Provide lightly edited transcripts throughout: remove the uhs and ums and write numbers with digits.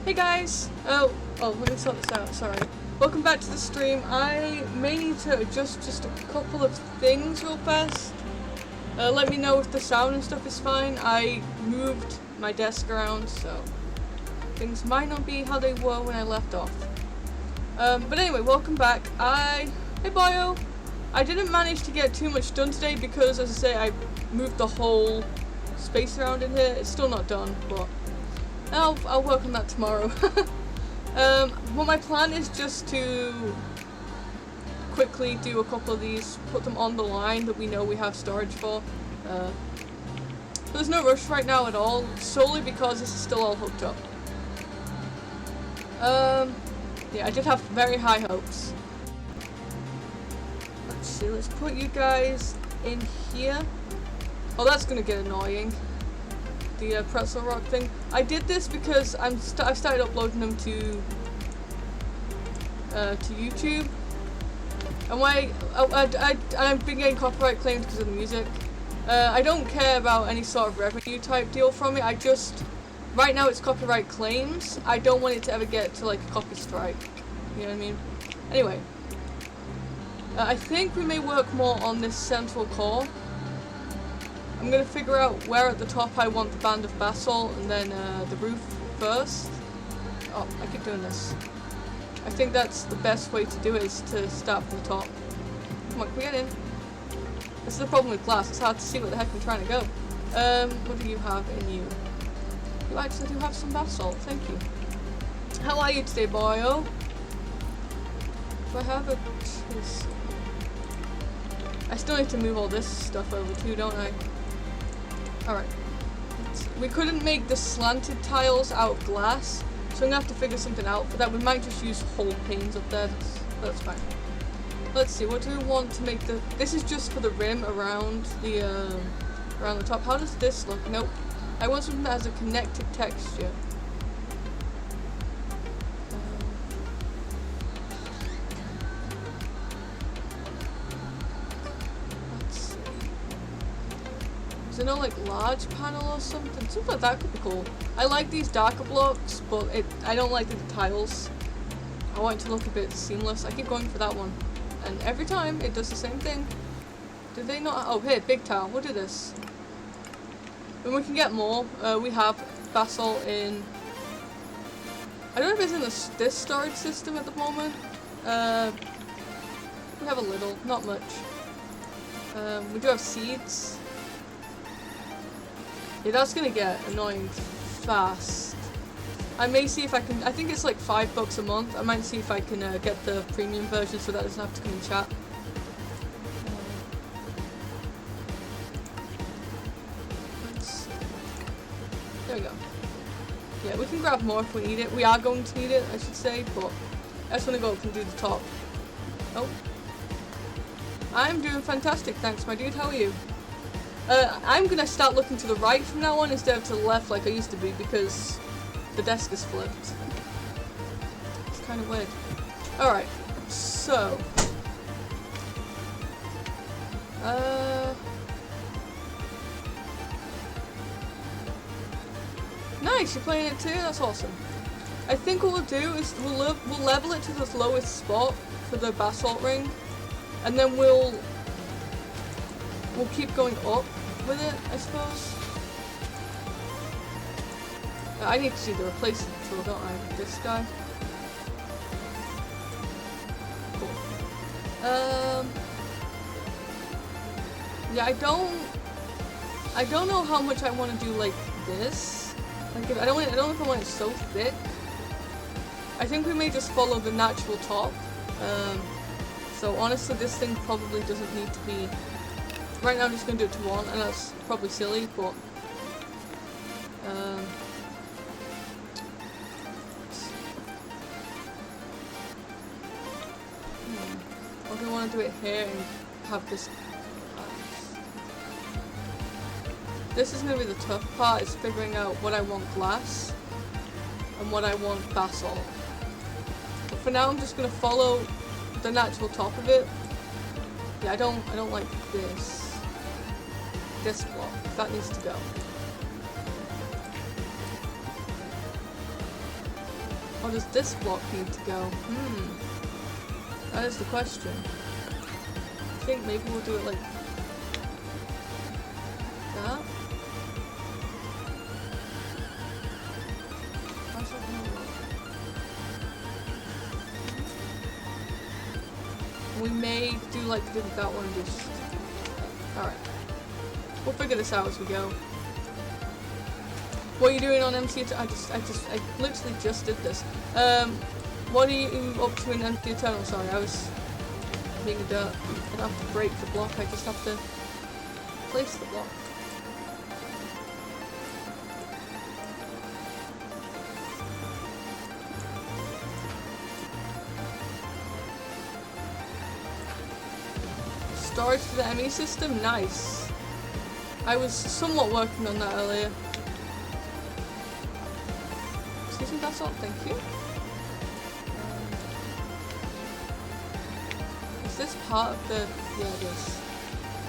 Hey guys! Let me sort this out, sorry. Welcome back to the stream. I may need to adjust just a couple of things real fast. Let me know if the sound and stuff is fine. I moved my desk around, so things might not be how they were when I left off. But anyway, welcome back. Hey Bio! I didn't manage to get too much done today because, as I say, I moved the whole space around in here. It's still not done, but I'll work on that tomorrow. Well, my plan is just to quickly do a couple of these, put them on the line that we know we have storage for. There's no rush right now at all, solely because this is still all hooked up. Yeah, I did have very high hopes. Let's see, let's put you guys in here. Oh, that's gonna get annoying. The pretzel rock thing. I did this because I started uploading them to YouTube, and I've been getting copyright claims because of the music. I don't care about any sort of revenue type deal from it. Right now it's copyright claims. I don't want it to ever get to like a copy strike. You know what I mean? Anyway, I think we may work more on this central core. I'm gonna figure out where at the top I want the band of basalt and then the roof first. Oh, I keep doing this. I think that's the best way to do it, is to start from the top. Come on, can we get in? This is the problem with glass, it's hard to see what the heck I'm trying to go. What do you have in you? You actually do have some basalt, thank you. How are you today, boyo? Do I have a... I still need to move all this stuff over too, don't I? Alright. We couldn't make the slanted tiles out of glass, so I'm gonna have to figure something out for that. We might just use whole panes up there. That's fine. Let's see, what do we want to make the... This is just for the rim around the top. How does this look? Nope. I want something that has a connected texture. Is there no like large panel or something? Something like that could be cool. I like these darker blocks, but I don't like the tiles. I want it to look a bit seamless. I keep going for that one. And every time it does the same thing. Did they not? Oh, here, big tile. We'll do this. And we can get more. We have basalt in... I don't know if it's in this storage system at the moment. We have a little, not much. We do have seeds. Yeah, that's gonna get annoying fast. I may see if I can... I think it's like $5 a month. I might see if I can get the premium version so that doesn't have to come in chat. There we go. Yeah, we can grab more if we need it. We are going to need it, I should say, but I just want to go up and do the top. Oh. I'm doing fantastic, thanks my dude. How are you? I'm gonna start looking to the right from now on instead of to the left like I used to be because the desk is flipped. It's kind of weird. Alright, so... Nice, you're playing it too? That's awesome. I think what we'll do is we'll level it to the lowest spot for the basalt ring, and then we'll keep going up with it, I suppose. I need to see the replacement tool, don't I? This guy. Cool. Yeah, I don't know how much I want to do like this. Like, I don't know if I want it so thick. I think we may just follow the natural top. So honestly, this thing probably doesn't need to be... Right now I'm just going to do it to 1, and that's probably silly, but... Or do I want to do it here and have this... This is going to be the tough part, is figuring out what I want glass and what I want basalt. But for now I'm just going to follow the natural top of it. Yeah, I don't like this. This block. That needs to go. Or does this block need to go? That is the question. I think maybe we'll do it like that. How's that gonna work? We may do like did that one just. Alright. We'll figure this out as we go. What are you doing on MC Eternal? I literally just did this. What are you up to in MC Eternal? Sorry, I was being a dirt. I don't have to break the block, I just have to place the block. Storage for the ME system? Nice. I was somewhat working on that earlier. Excuse me, that's all, thank you. Is this part of the... yeah, it is.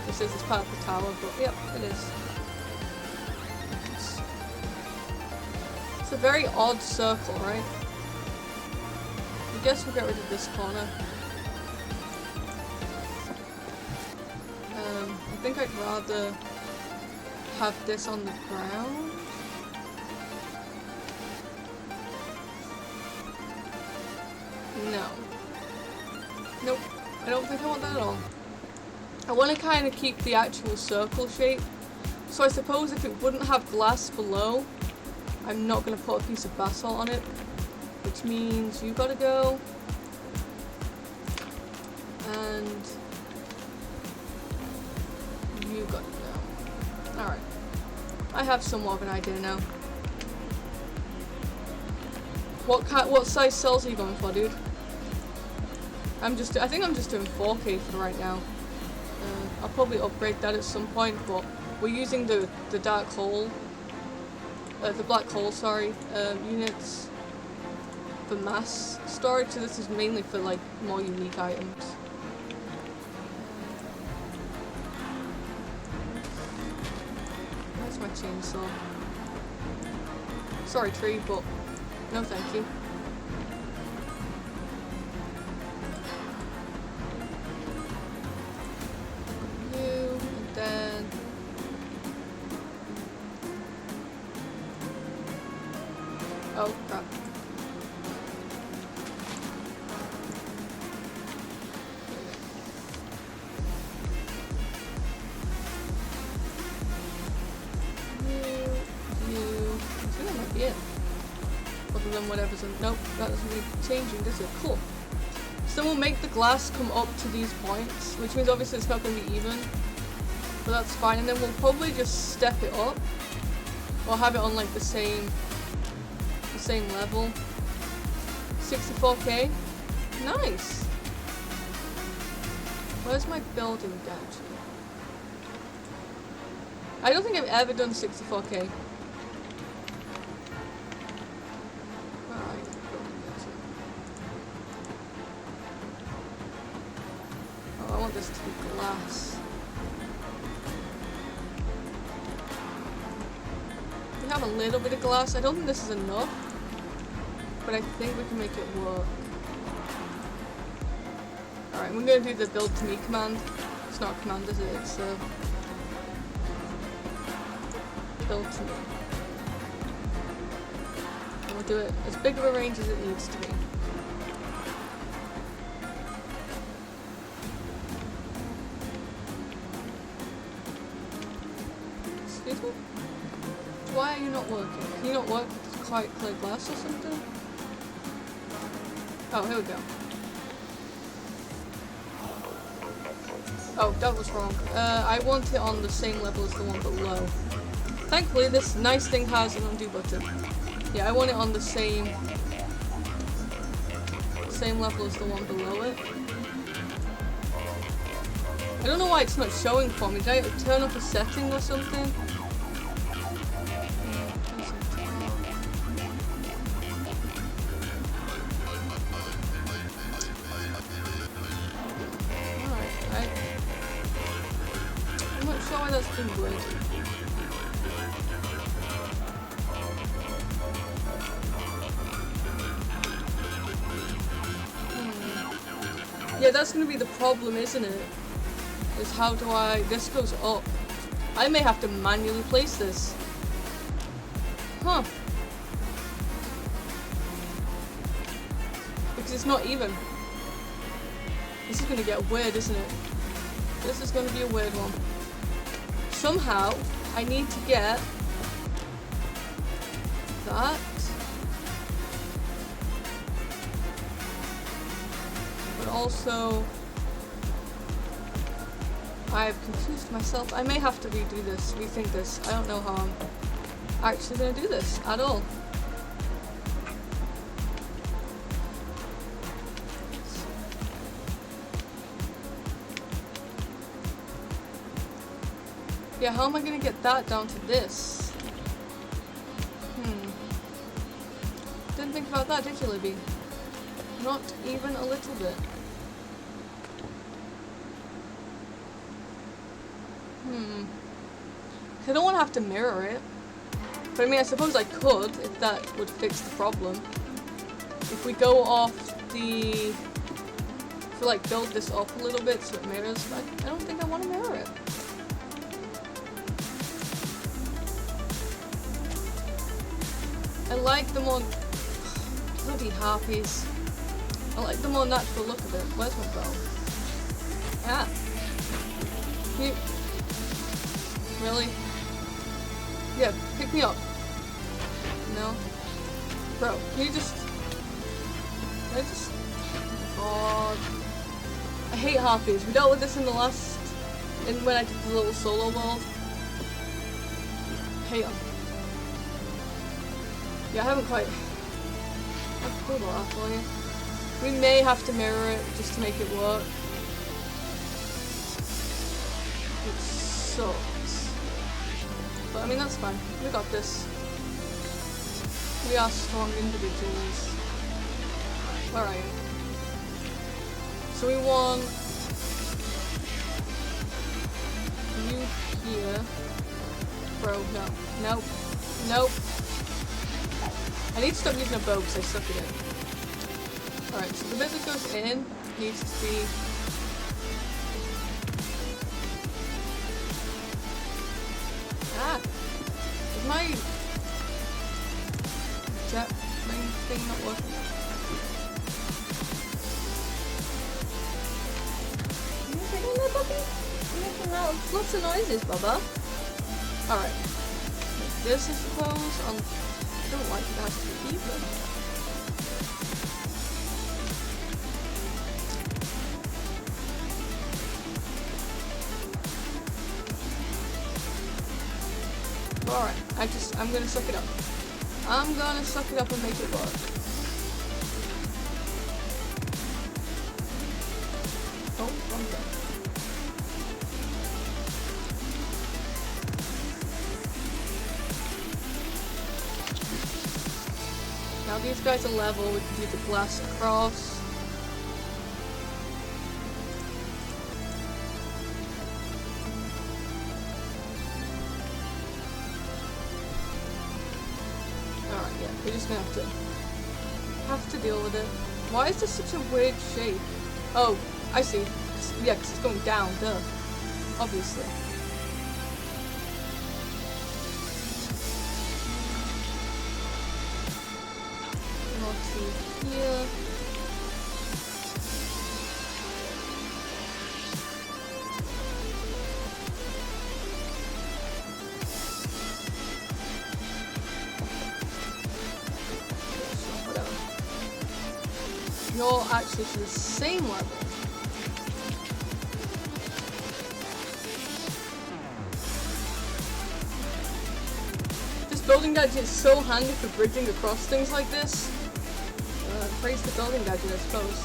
This is part of the tower, but yep, it is. It's a very odd circle, right? I guess we'll get rid of this corner. I think I'd rather have this on the ground. No. Nope. I don't think I want that at all. I want to kind of keep the actual circle shape. So I suppose if it wouldn't have glass below, I'm not going to put a piece of basalt on it. Which means you gotta go. And you gotta go. Alright. I have somewhat of an idea now. What size cells are you going for, dude? I think I'm just doing 4K for right now. I'll probably upgrade that at some point, but we're using the dark hole, the black hole, sorry, units for mass storage. So this is mainly for like more unique items. Where's my chainsaw? Sorry, tree, but no, thank you. Oh, crap. You. I think that might be it. Other than whatever's in. Nope, that doesn't need changing, does it? Cool. So we'll make the glass come up to these points, which means obviously it's not going to be even. But that's fine, and then we'll probably just step it up. Or have it on like the same level. 64K. Nice. Where's my building gadget? I don't think I've ever done 64K. Oh, I want this to be glass. We have a little bit of glass. I don't think this is enough. But I think we can make it work. Alright, we're going to do the build to me command. It's not a command, is it? It's build to me. And we'll do it as big of a range as it needs to be. Excuse me? Why are you not working? Can you not work with clear glass or something? Oh, here we go. Oh, that was wrong. I want it on the same level as the one below. Thankfully, this nice thing has an undo button. Yeah, I want it on the same level as the one below it. I don't know why it's not showing for me. Did I turn up a setting or something? That's been good. Yeah, that's gonna be the problem, isn't it? Is how do I... This goes up. I may have to manually place this. Huh. Because it's not even. This is gonna get weird, isn't it? This is gonna be a weird one. Somehow, I need to get that. But also, I have confused myself. I may have to redo this, rethink this. I don't know how I'm actually gonna do this at all. Yeah, how am I gonna get that down to this? Didn't think about that, did you, Libby? Not even a little bit. I don't want to have to mirror it. But I mean, I suppose I could, if that would fix the problem. If we go off the... If we, like, build this up a little bit so it mirrors, but I don't think I want to mirror it. I like the more... Bloody harpies. I like the more natural look of it. Where's my bow? Ah. You... Really? Yeah, pick me up. No? Bro, can you just... Can I just... God. I hate harpies. We dealt with this in the last... when I did the little solo world. Hate them. Yeah, I haven't quite... I've pulled a lot for you. We may have to mirror it just to make it work. It sucks. But I mean, that's fine. We got this. We are strong individuals. Where are you? So we want you here. Bro, no. Nope. Nope. I need to stop using a bow because I suck at it. Alright, so the bit that goes in needs to be... Ah! Is my jet main thing not working? Are you taking that, puppy? You're making lots of noises, Bubba. Alright. This, I suppose, I don't like that either. Alright, I'm gonna suck it up. I'm gonna suck it up and make it work. Oh, wrong thing. Now these guys are level, we can do the blast across. Alright, yeah, we're just gonna have to deal with it. Why is this such a weird shape? Oh, I see. Yeah, because it's going down, duh. Obviously. Here. You're actually to the same level. This building gadget is so handy for bridging across things like this. Praise the building gadget, I suppose.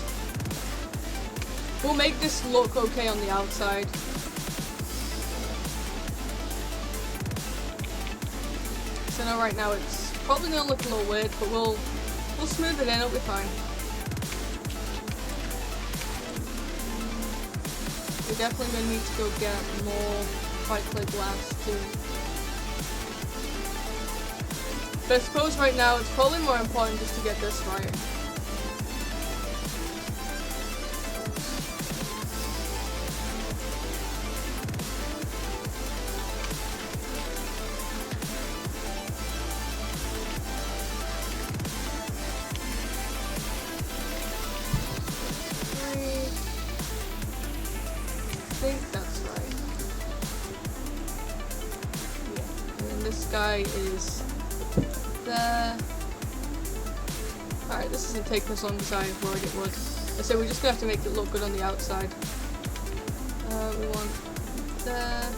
We'll make this look okay on the outside. So now right now it's probably gonna look a little weird, but we'll smooth it in, it'll be fine. We're definitely gonna need to go get more fight clay glass too. But I suppose right now it's probably more important just to get this right. guy is there. Alright, this isn't taking as long as I worried it would. So we're just gonna have to make it look good on the outside. We want there.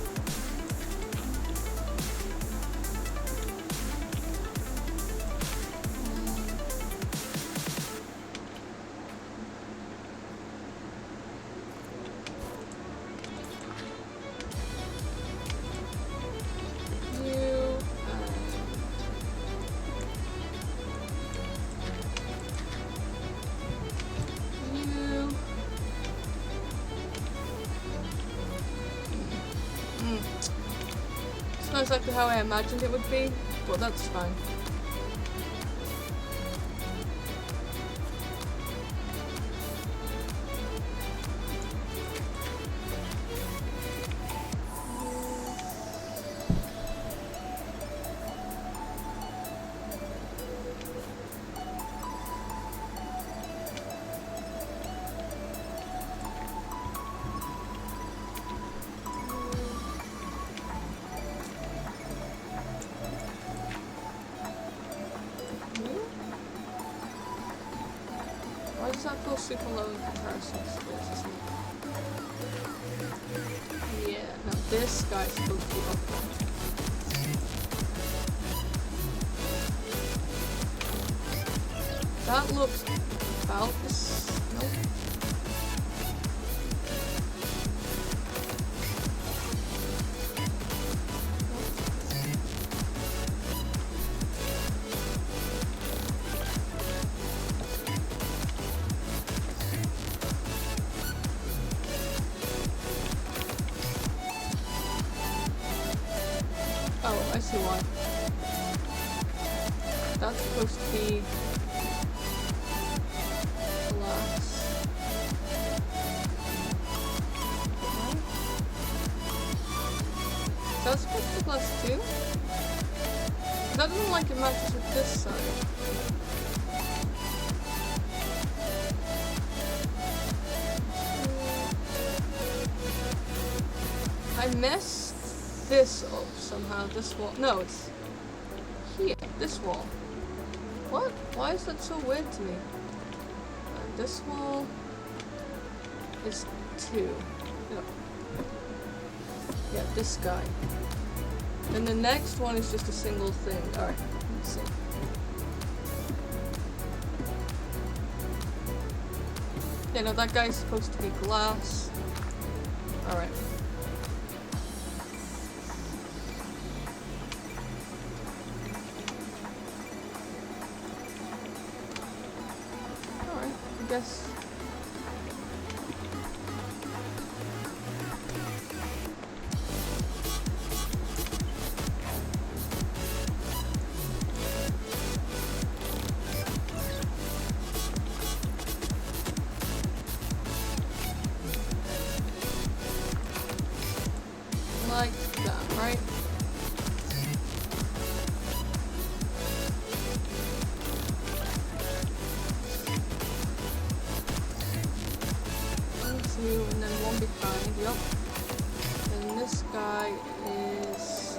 It's not exactly how I imagined it would be, but that's fine. Why does that feel super low in comparison to this? Yeah, now this guy's supposed to be up there. That looks about this. Nope. Oh, I see why. That's supposed to be glass. Right? That's supposed to be glass too? That doesn't like it matches with this side. I messed this up somehow. This wall. No, it's here. This wall. What? Why is that so weird to me? This wall is 2. No. Yeah, this guy. And the next one is just a single thing. Alright, let's see. Yeah, no, that guy's supposed to be glass. Alright. Alright, I guess. Like that, right? One, two, and then one behind, yep. And this guy is...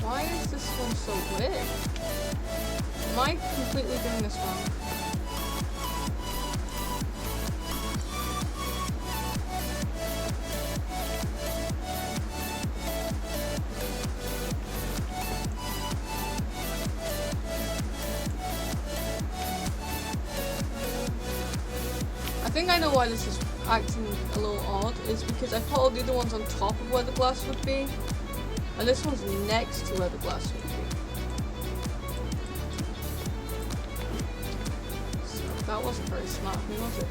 Why is this one so weird? Am I completely doing this wrong? I think I know why this is acting a little odd, is because I put all the other ones on top of where the glass would be, and this one's next to where the glass would be. So that wasn't very smart of me, was it?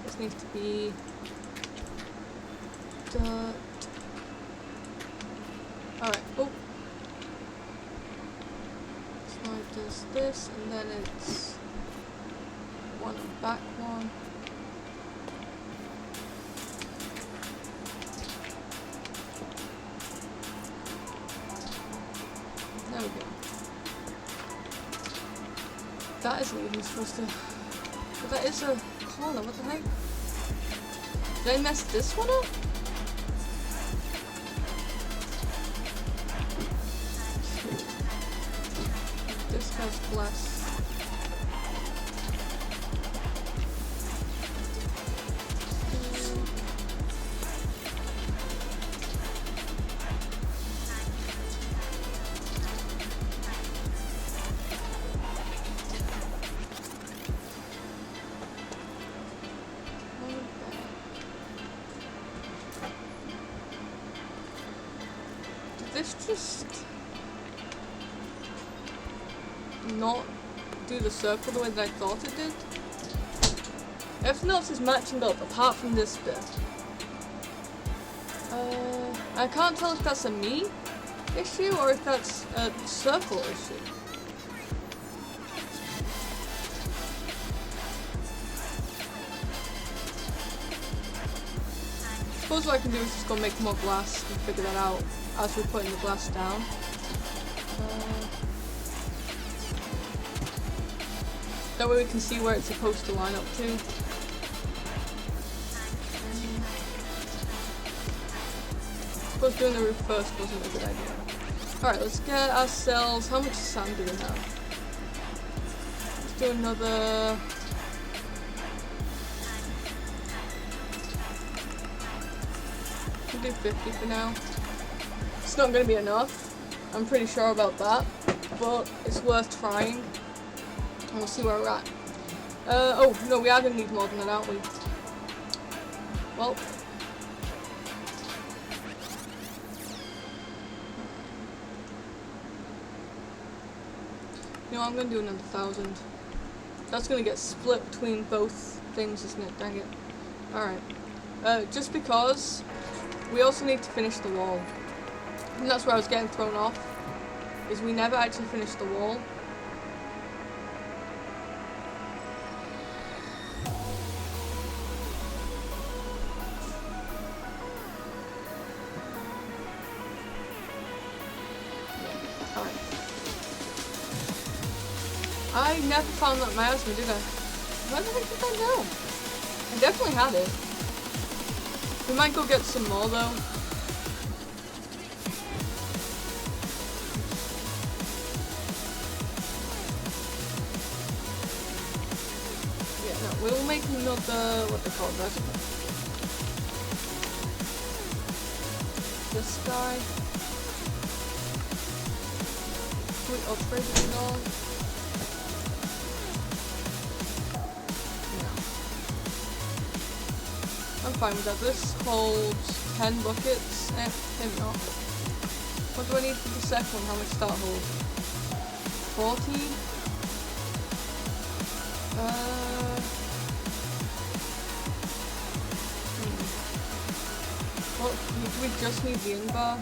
This needs to be dirt. Alright, oh. So it does this, and then it's one back one. There we go. That isn't even supposed to... But that is a corner, what the heck? Did I mess this one up? This has glass. This just not do the circle the way that I thought it did. Everything else is matching up apart from this bit. I can't tell if that's a me issue or if that's a circle issue. I suppose what I can do is just go make more glass and figure that out as we're putting the glass down. That way we can see where it's supposed to line up to. I suppose doing the roof first wasn't a good idea. Alright, let's get ourselves... How much sand do we have? Let's do another... We'll do 50 for now. It's not going to be enough. I'm pretty sure about that. But it's worth trying. And we'll see where we're at. Oh, no, we are going to need more than that, aren't we? Well. You know, I'm going to do another 1,000. That's going to get split between both things, isn't it? Dang it. Alright. Just because we also need to finish the wall. And that's where I was getting thrown off. Is we never actually finished the wall. Alright. I never found that miasma, did I? Where the heck did that go? I definitely had it. We might go get some more though. Yeah, no, we'll make another, what they call it, reservoir. This guy. Can we upgrade it at all? No. I'm fine with that. This holds 10 buckets. Maybe not. What do I need for the second one? How much does that hold? 40? Well, do we just need the in-bar?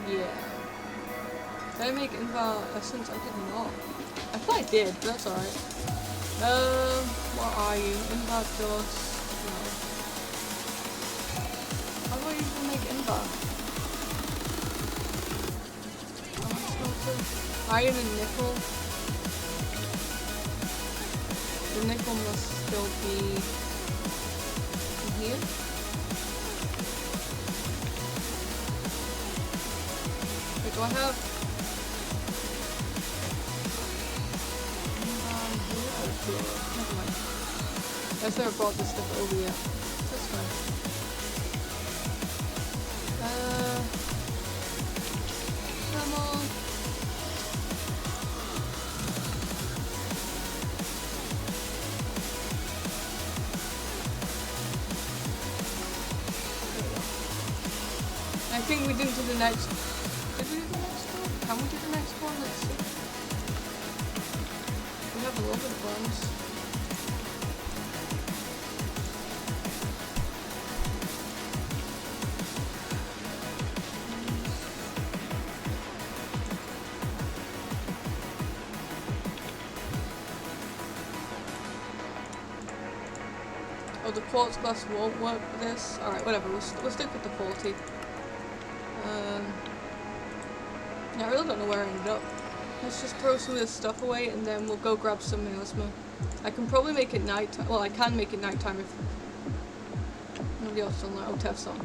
Yeah. Did I make in-bar essence? I did not. I thought I did, but that's alright. What are you? In-bar dust? No. How do I even make in-bar? Iron and nickel. The nickel must still be in here. Wait, do I have? Never mind. I've never brought this stuff over yet. That's fine. Come on. I think we didn't do the next. Did we do the next one? Can we do the next one? Let's see. We have a little bit of ones. Oh, the quartz glass won't work for this. Alright, whatever, we'll stick with the 40. Yeah, I really don't know where I ended up. Let's just throw some of this stuff away and then we'll go grab some miasma. I can probably make it night. Well, I can make it nighttime if nobody else on that. Oh, Tef's on.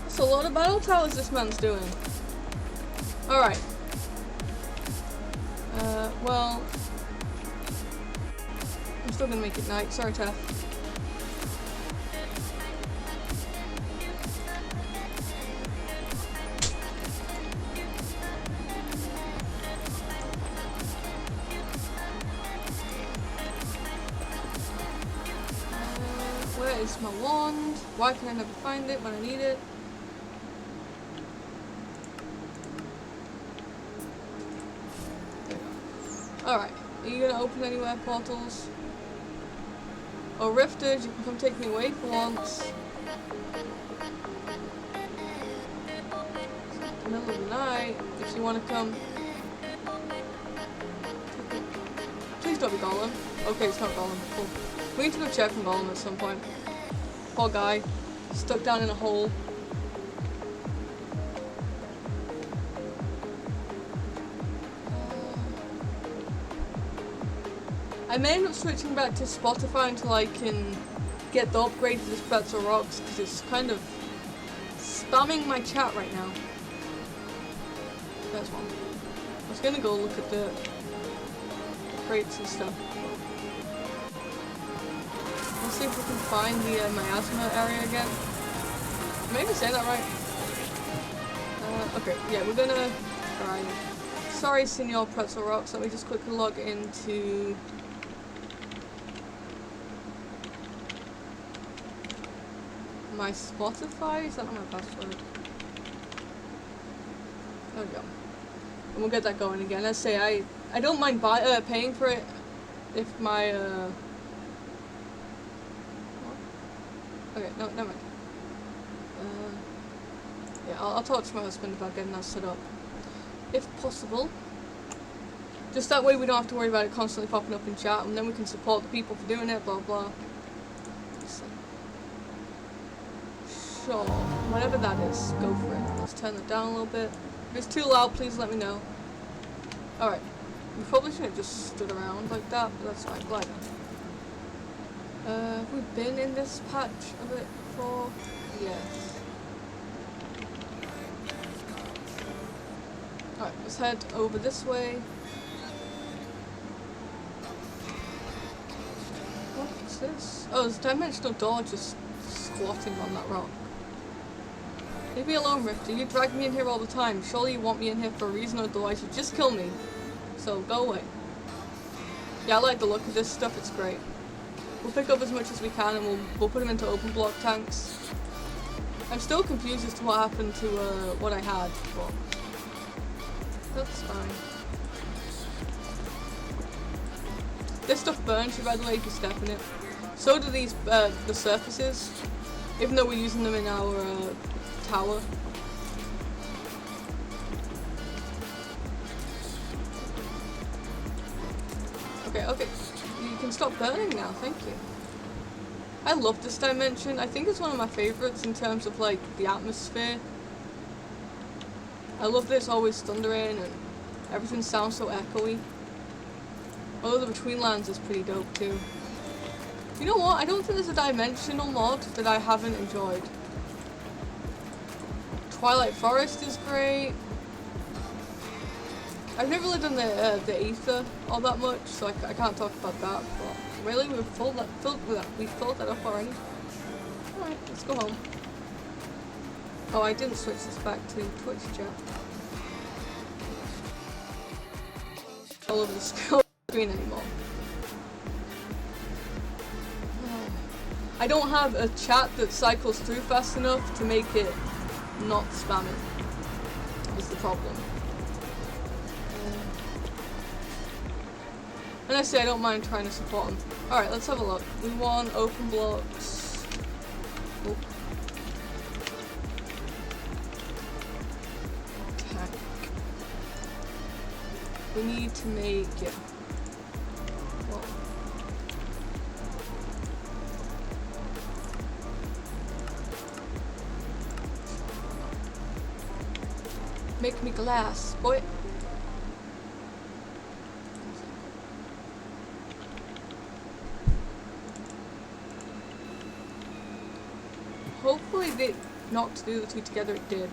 That's a lot of battle towers this man's doing. Alright. Well, I'm still gonna make it night. Sorry, Tef. Where is my wand? Why can I never find it when I need it? Alright, are you gonna open anywhere portals? Or rifters, you can come take me away for once. It's the middle of the night, if you wanna come. Please don't be Golem. Okay, it's not Golem. Cool. We need to go check on Golem at some point. Poor guy. Stuck down in a hole. I may end up switching back to Spotify until I can get the upgrade for this Pretzel Rocks, because it's kind of spamming my chat right now. There's one. I was gonna go look at the crates and stuff. Let's see if we can find the miasma area again. Am I even saying that right? Okay, yeah, we're gonna try. Sorry, Senor Pretzel Rocks. Let me just quickly log into my Spotify. Is that not my password? There we go. And we'll get that going again. Let's say I don't mind paying for it if my okay, no, never mind. Yeah, I'll talk to my husband about getting that set up, if possible. Just that way we don't have to worry about it constantly popping up in chat, and then we can support the people for doing it, blah blah. Sure, whatever that is, go for it. Let's turn it down a little bit. If it's too loud, please let me know. Alright, we probably shouldn't have just stood around like that, but that's fine, glide on. Have we been in this patch of it before? Yes. Alright, let's head over this way. What's this? Oh, there's a dimensional door just squatting on that rock. Leave me alone, Rifter. You drag me in here all the time. Surely you want me in here for a reason, otherwise you'd just kill me. So, go away. Yeah, I like the look of this stuff. It's great. We'll pick up as much as we can and we'll put them into open block tanks. I'm still confused as to what happened to what I had, but that's fine. This stuff burns you, by the way, if you step in it. So do these, the surfaces, even though we're using them in our tower. Okay, you can stop burning now, thank you. I love this dimension. I think it's one of my favorites in terms of like the atmosphere. I love that it's always thundering and everything sounds so echoey. Although the Between Lands is pretty dope too. You know what? I don't think there's a dimensional mod that I haven't enjoyed. Twilight Forest is great. I've never really done the Aether all that much, so I can't talk about that. But really, we've filled that up already. Alright, let's go home. Oh, I didn't switch this back to Twitch chat. All over the screen anymore. I don't have a chat that cycles through fast enough to make it not spamming, is the problem. And I say I don't mind trying to support them. Alright, let's have a look. We want open blocks. Oh. Tank. We need to make, yeah. Well, Make me glass, boy. Hopefully they knocked the two together. It did.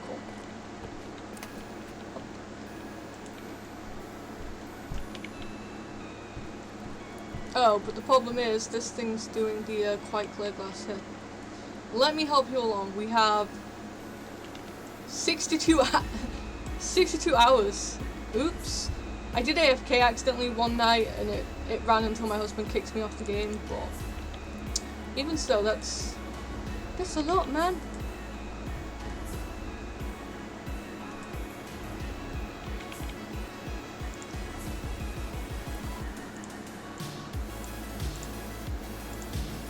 Cool. Oh, but the problem is this thing's doing the quite clear glass here. Let me help you along. We have 62 hours. Oops. I did AFK accidentally one night and it ran until my husband kicked me off the game, but even so, that's a lot, man.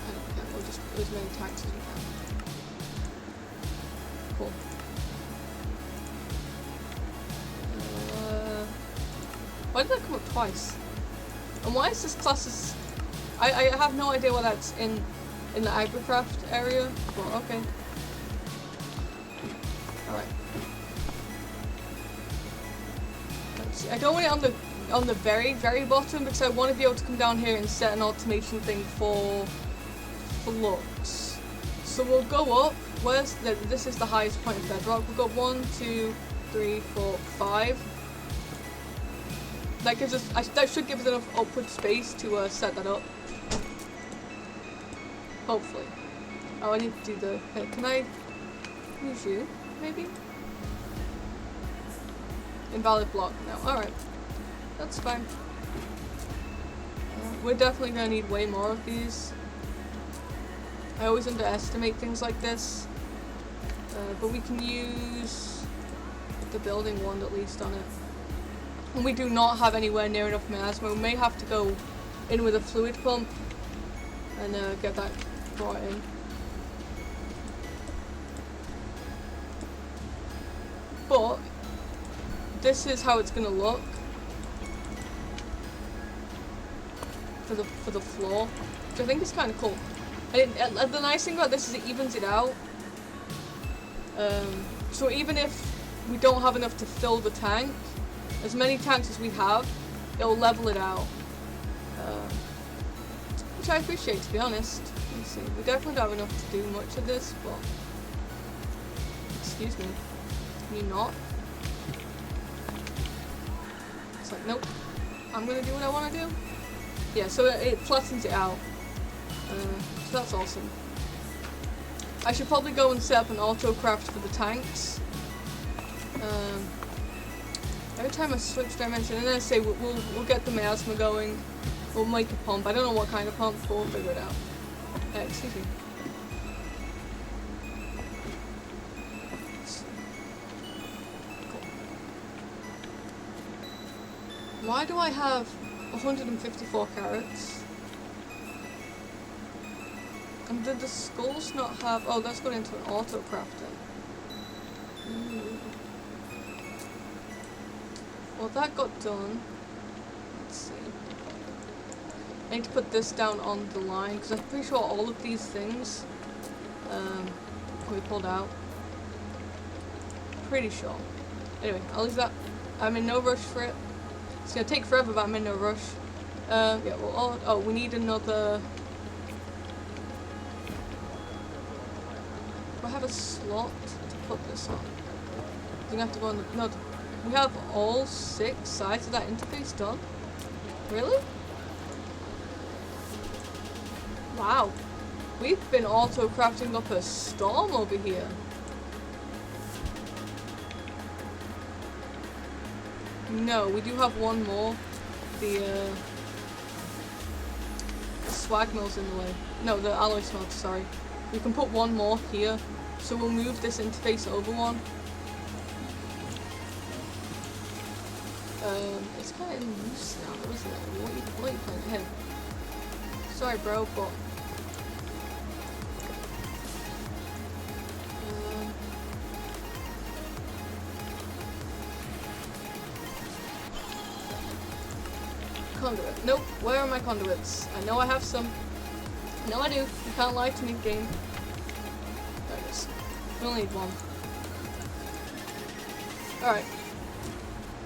I don't care, we'll just put as many tanks as we can. Cool. Why did that come up twice? And why is this class as... I have no idea why that's in the Agricraft area, but okay. Alright. I don't want it on the very, very bottom because I want to be able to come down here and set an automation thing for looks. So we'll go up. This is the highest point of bedrock. We'll go 1, 2, 3, 4, 5. That gives us. That should give us enough upward space to set that up. Hopefully. Oh, I need to do the. Can I use you? Maybe. Invalid block. No. All right. That's fine. We're definitely gonna need way more of these. I always underestimate things like this, but we can use the building one at least on it. And we do not have anywhere near enough miasma. We may have to go in with a fluid pump and get that brought in. But this is how it's gonna look for the floor, which I think is kind of cool. And the nice thing about this is it evens it out. So even if we don't have enough to fill the tank, as many tanks as we have, it'll level it out. Which I appreciate, to be honest. Let's see. We definitely don't have enough to do much of this, but... Excuse me. Can you not? It's like, nope. I'm gonna do what I want to do. Yeah, so it flattens it out. So that's awesome. I should probably go and set up an autocraft for the tanks. Every time I switch dimension, and then I say we'll get the miasma going. We'll make a pump. I don't know what kind of pump, but we'll figure it out. Excuse me. Cool. Why do I have 154 carrots? And did the skulls not have... Oh, that's going into an autocraft then. Well, that got done. Let's see. I need to put this down on the line because I'm pretty sure all of these things can be pulled out. Pretty sure. Anyway, I'll leave that. I'm in no rush for it. It's gonna take forever, but I'm in no rush. Yeah, well, oh, we need another. Do I have a slot to put this on? I'm gonna have to go on the. No, we have all 6 sides of that interface done. Really? Wow. We've been auto-crafting up a storm over here. No, we do have one more. The swag mill's in the way. No, the alloy smelt, sorry. We can put one more here. So we'll move this interface over one. It's kind of loose now, isn't it? What are you playing? Him. Sorry, bro, but... Conduit. Nope. Where are my conduits? I know I have some. No, I do. You can't lie to me, game. There it is. We only need one. Alright.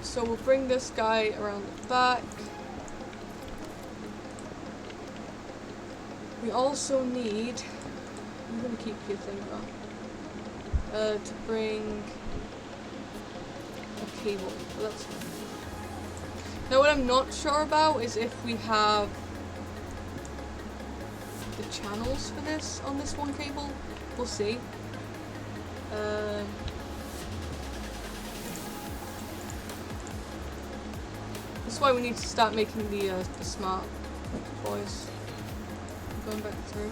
So we'll bring this guy around the back. We also need... I'm gonna keep your thing on. To bring a cable. But that's fine. Now what I'm not sure about is if we have the channels for this on this one cable. We'll see. That's why we need to start making the smart boys. Going back through.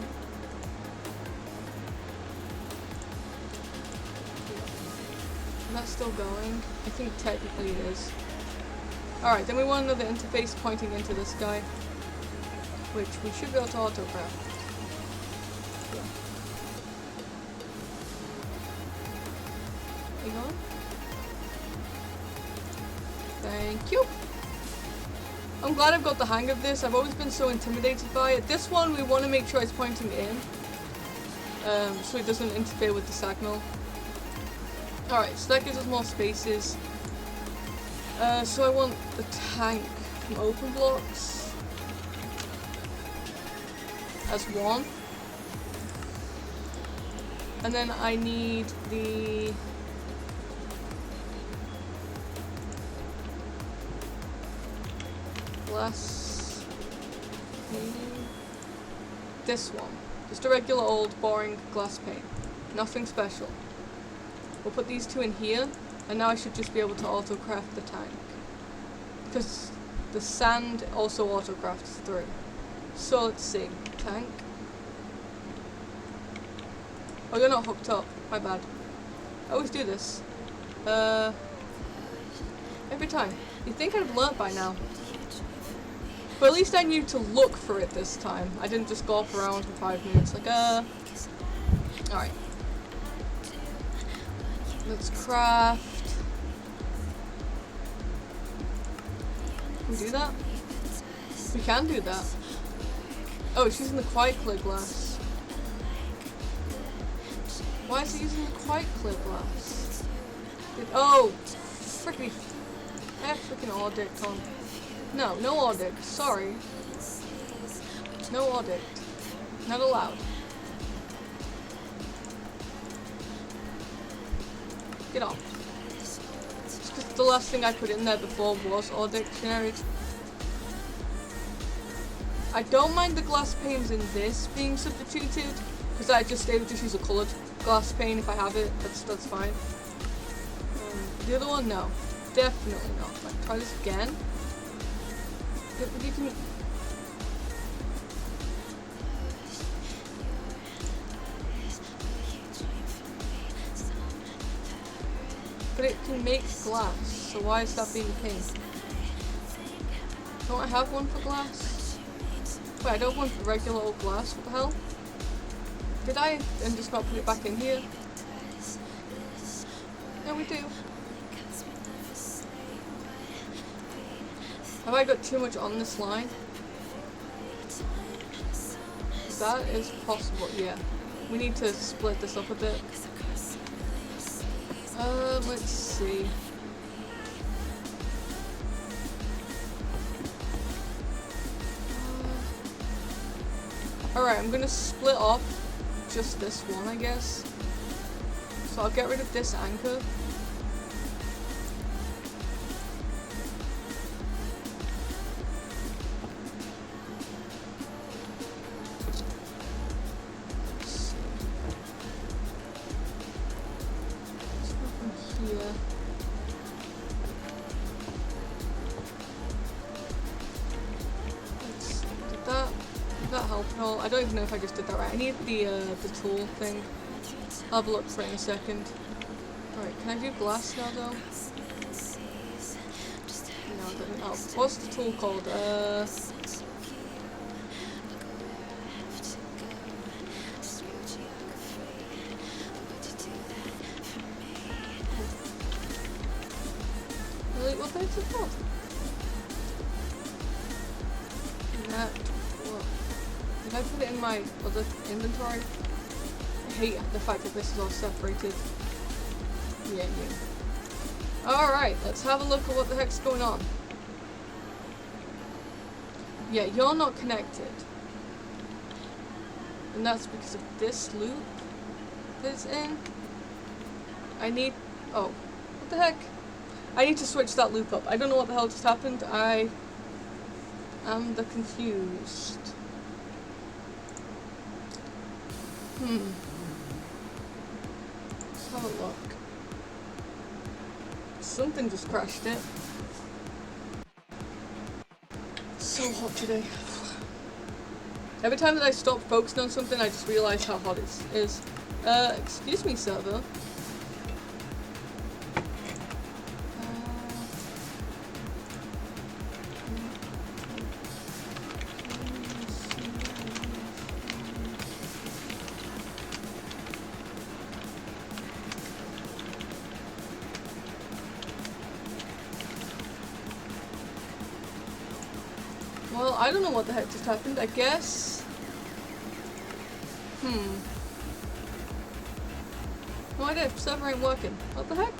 And that's still going. I think technically it is. Alright, then we want another interface pointing into this guy, which we should be able to autograph. Yeah. Hang on. Thank you. I'm glad I've got the hang of this. I've always been so intimidated by it. This one we want to make sure it's pointing in, so it doesn't interfere with the signal. Alright, so that gives us more spaces. So I want the tank from open blocks as one. And then I need the glass pane. This one. Just a regular old boring glass pane. Nothing special. We'll put these two in here. And now I should just be able to autocraft the tank. Because the sand also autocrafts through. So let's see. Tank. Oh, you're not hooked up. My bad. I always do this. Every time. You'd think I'd have learnt by now. But at least I knew to look for it this time. I didn't just go off around for 5 minutes like, Alright. Let's craft. Can we do that? We can do that. Oh, it's using the quiet clear glass. Why is it using the quiet clear glass? Oh, freaking audict on. No, no audict. Sorry. No audict. Not allowed. Get off. It's because the last thing I put in there before was audict generated. I don't mind the glass panes in this being substituted, because I would just use a coloured glass pane if I have it. That's fine. The other one, no, definitely not. Like, try this again. You can. But it can make glass, so why is that being pink? Don't I have one for glass? Wait, I don't have one for regular old glass, what the hell? Did I and just not put it back in here? No, we do. Have I got too much on this line? That is possible, yeah. We need to split this up a bit. Let's see. Alright, I'm gonna split off just this one, I guess. So I'll get rid of this anchor. I don't even know if I just did that right. I need the tool thing. I'll have a look for it in a second. Alright, can I do glass now though? No, I don't know. Oh, what's the tool called? Really? What the heck's it called? Did I put it in my other inventory? I hate the fact that this is all separated. Yeah, yeah. Alright, let's have a look at what the heck's going on. Yeah, you're not connected. And that's because of this loop that it's in. I need... Oh, what the heck? I need to switch that loop up. I don't know what the hell just happened. I am the confused. Let's have a look. Something just crashed it. It's so hot today. Every time that I stop focusing on something, I just realize how hot it is. Excuse me, server. Well, I don't know what the heck just happened. I guess... No idea. Server ain't working. What the heck?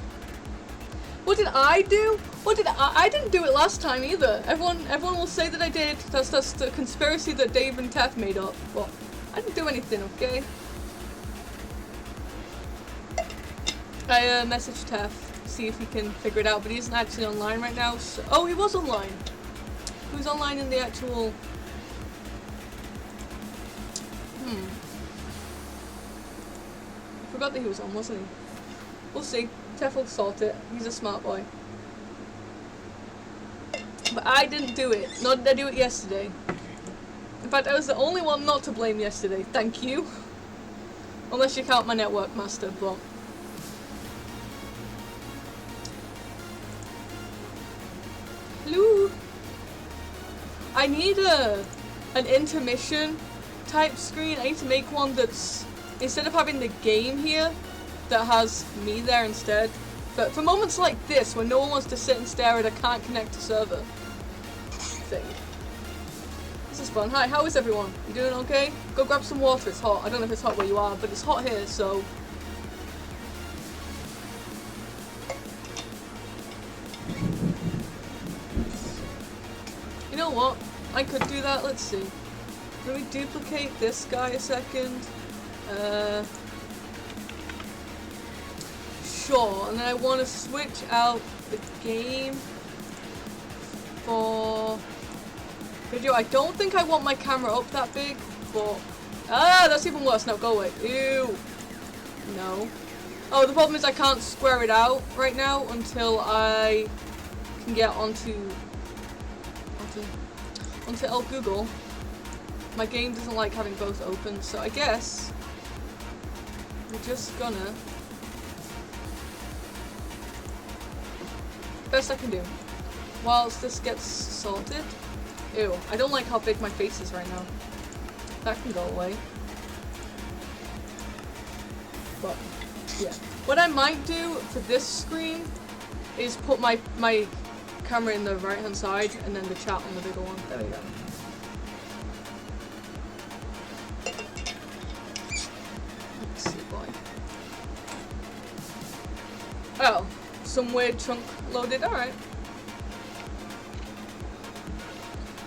What did I do? What did I didn't do it last time either. Everyone will say that I did. That's the conspiracy that Dave and Tef made up. But I didn't do anything, okay? I messaged Tef to see if he can figure it out, but he isn't actually online right now. So oh, he was online. He was online in the actual... I forgot that he was on, wasn't he? We'll see. Tef will sort it. He's a smart boy. But I didn't do it. Nor did I do it yesterday. In fact, I was the only one not to blame yesterday. Thank you. Unless you count my network master, but... Hello? I need an intermission type screen. I need to make one that's... Instead of having the game here, that has me there instead. But for moments like this, when no one wants to sit and stare at a can't connect to server thing. This is fun. Hi, how is everyone? You doing okay? Go grab some water, it's hot. I don't know if it's hot where you are, but it's hot here, so... You know what? I could do that, let's see. Let me duplicate this guy a second. Sure, and then I want to switch out the game for video. I don't think I want my camera up that big, but that's even worse. No, go away. Ew. No. Oh, the problem is I can't square it out right now until I can get onto El Google. My game doesn't like having both open, so I guess we're just gonna... Best I can do. Whilst this gets sorted. Ew, I don't like how big my face is right now. That can go away. But, yeah. What I might do for this screen is put my camera in the right hand side and then the chat on the bigger one. There we go. Let's see, boy. Oh, some weird chunk loaded. Alright.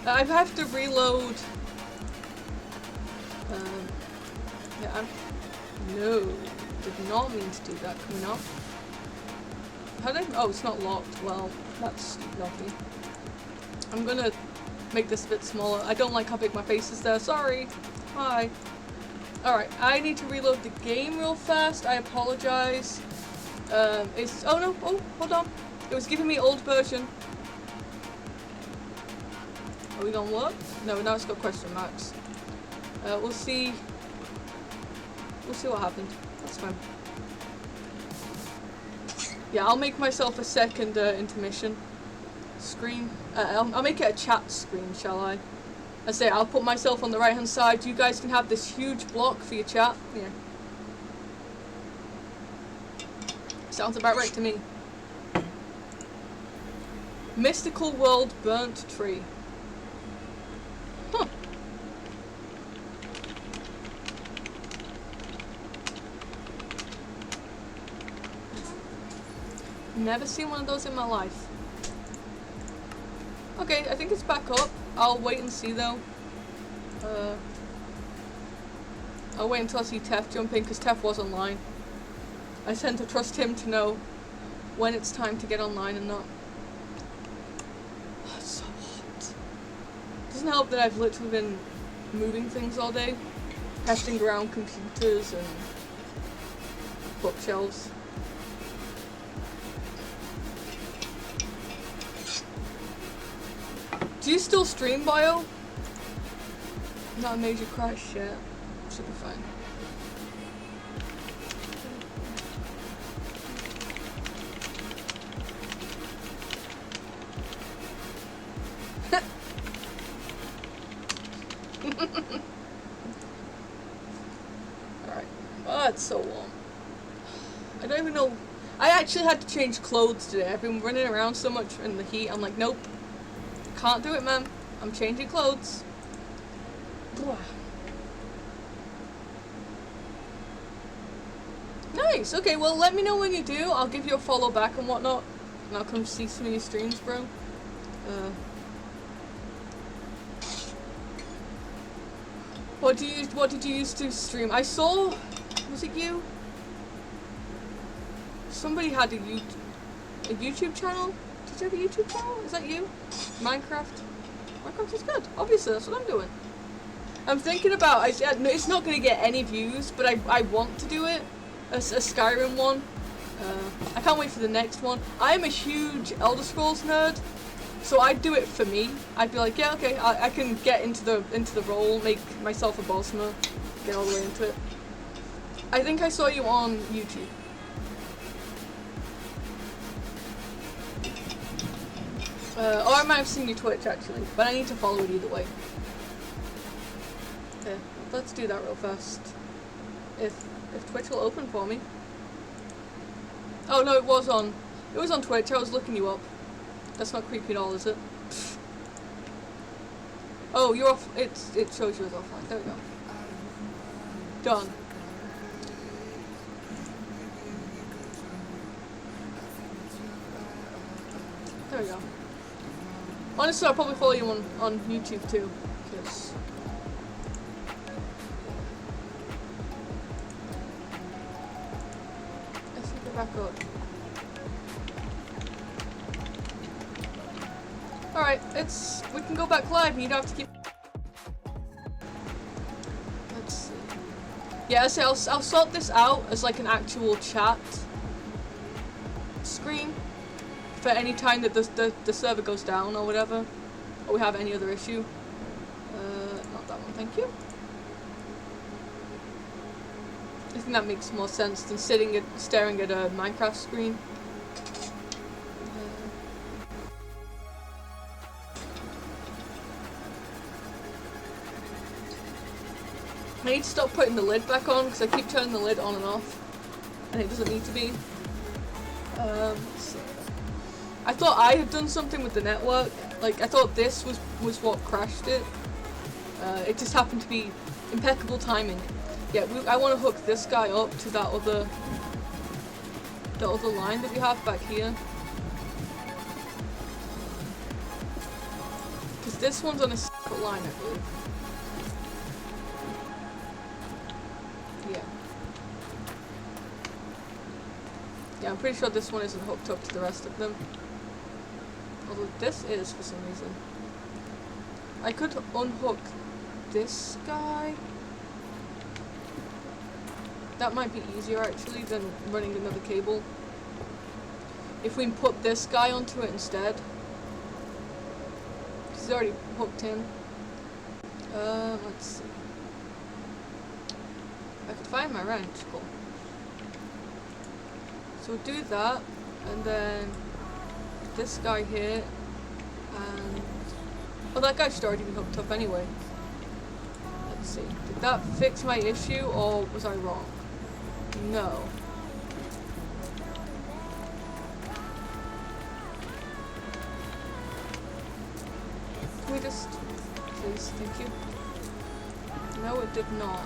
I have to reload. Yeah, no, did not mean to do that. Coming up. How did I? Oh, it's not locked. Well, that's lucky. I'm gonna make this a bit smaller. I don't like how big my face is there. Sorry. Hi. Alright, I need to reload the game real fast. I apologize. It's... Oh no. Oh, hold on. It was giving me old version. Are we gonna work? No, now it's got question marks. We'll see. We'll see what happened. That's fine. Yeah, I'll make myself a second intermission screen. I'll make it a chat screen, shall I? I say I'll put myself on the right hand side. You guys can have this huge block for your chat. Yeah. Sounds about right to me. Mystical World Burnt Tree. Huh. Never seen one of those in my life. Okay, I think it's back up. I'll wait and see though. I'll wait until I see Tef jump in because Tef was online. I tend to trust him to know when it's time to get online and not. Oh, it's so hot. Doesn't help that I've literally been moving things all day, testing around computers and bookshelves. Do you still stream, Bio? Not a major crash yet. Should be fine. Alright. Oh, it's so warm. I don't even know. I actually had to change clothes today. I've been running around so much in the heat. I'm like, nope. Can't do it, man. I'm changing clothes. Nice. Okay, well, let me know when you do. I'll give you a follow back and whatnot. And I'll come see some of your streams, bro. What did you use to stream? I saw, was it you? Somebody had a YouTube channel? Did you have a YouTube channel? Is that you? Minecraft? Minecraft is good. Obviously, that's what I'm doing. I'm thinking about, it's not going to get any views, but I want to do it. A Skyrim one. I can't wait for the next one. I am a huge Elder Scrolls nerd, so I'd do it for me. I'd be like, yeah, okay, I can get into the role, make myself a Bosmer, get all the way into it. I think I saw you on YouTube. Or I might have seen you Twitch actually, but I need to follow it either way. Okay, let's do that real fast. If Twitch will open for me. Oh no, it was on Twitch. I was looking you up. That's not creepy at all, is it? Oh, you're off. It shows you as offline. There we go. Done. There we go. Honestly, I'll probably follow you on YouTube too. Cause let's get back up. Alright, we can go back live and you don't have to keep. Let's see. Yeah, I'll sort this out as like an actual chat screen for any time that the server goes down or whatever, or we have any other issue. Not that one, thank you. I think that makes more sense than staring at a Minecraft screen. I need to stop putting the lid back on because I keep turning the lid on and off, and it doesn't need to be. Let's see. I thought I had done something with the network. Like, I thought this was what crashed it. It just happened to be impeccable timing. Yeah, I want to hook this guy up to the other line that we have back here. Because this one's on a separate line, I believe. Yeah. Yeah, I'm pretty sure this one isn't hooked up to the rest of them. Although this is for some reason. I could unhook this guy. That might be easier actually than running another cable. If we put this guy onto it instead. He's already hooked in. Let's see. I could find my wrench, cool. So we'll do that, and then this guy here, and well, that guy should already be hooked up anyway. Let's see, did that fix my issue or was I wrong? No. Can we just, please, thank you. No, it did not.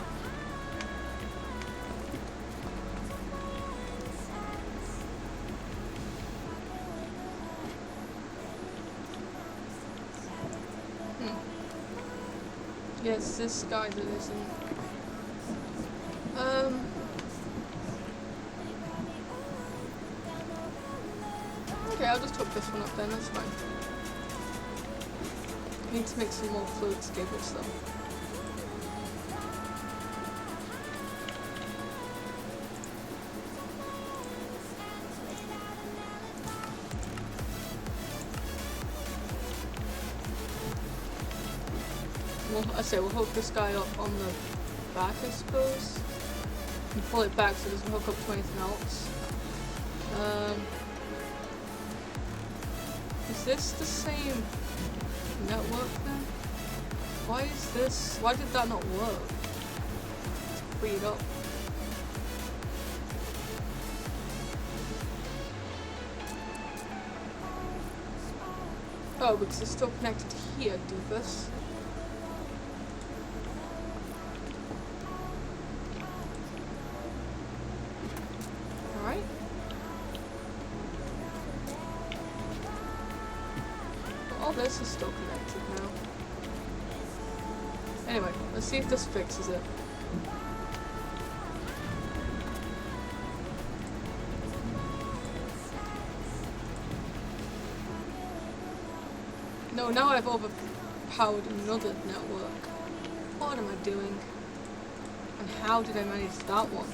Yeah, it's this guy that isn't. Okay, I'll just hook this one up then, that's fine. I need to make some more fluid cables though. We'll hook this guy up on the back, I suppose. And pull it back so it doesn't hook up to anything else. Is this the same network then? Why did that not work? Let's free it up. Oh, because it's still connected to here, doofus. Alright. All this is still connected now. Anyway, let's see if this fixes it. No, now I've overpowered another network. What am I doing? And how did I manage that one?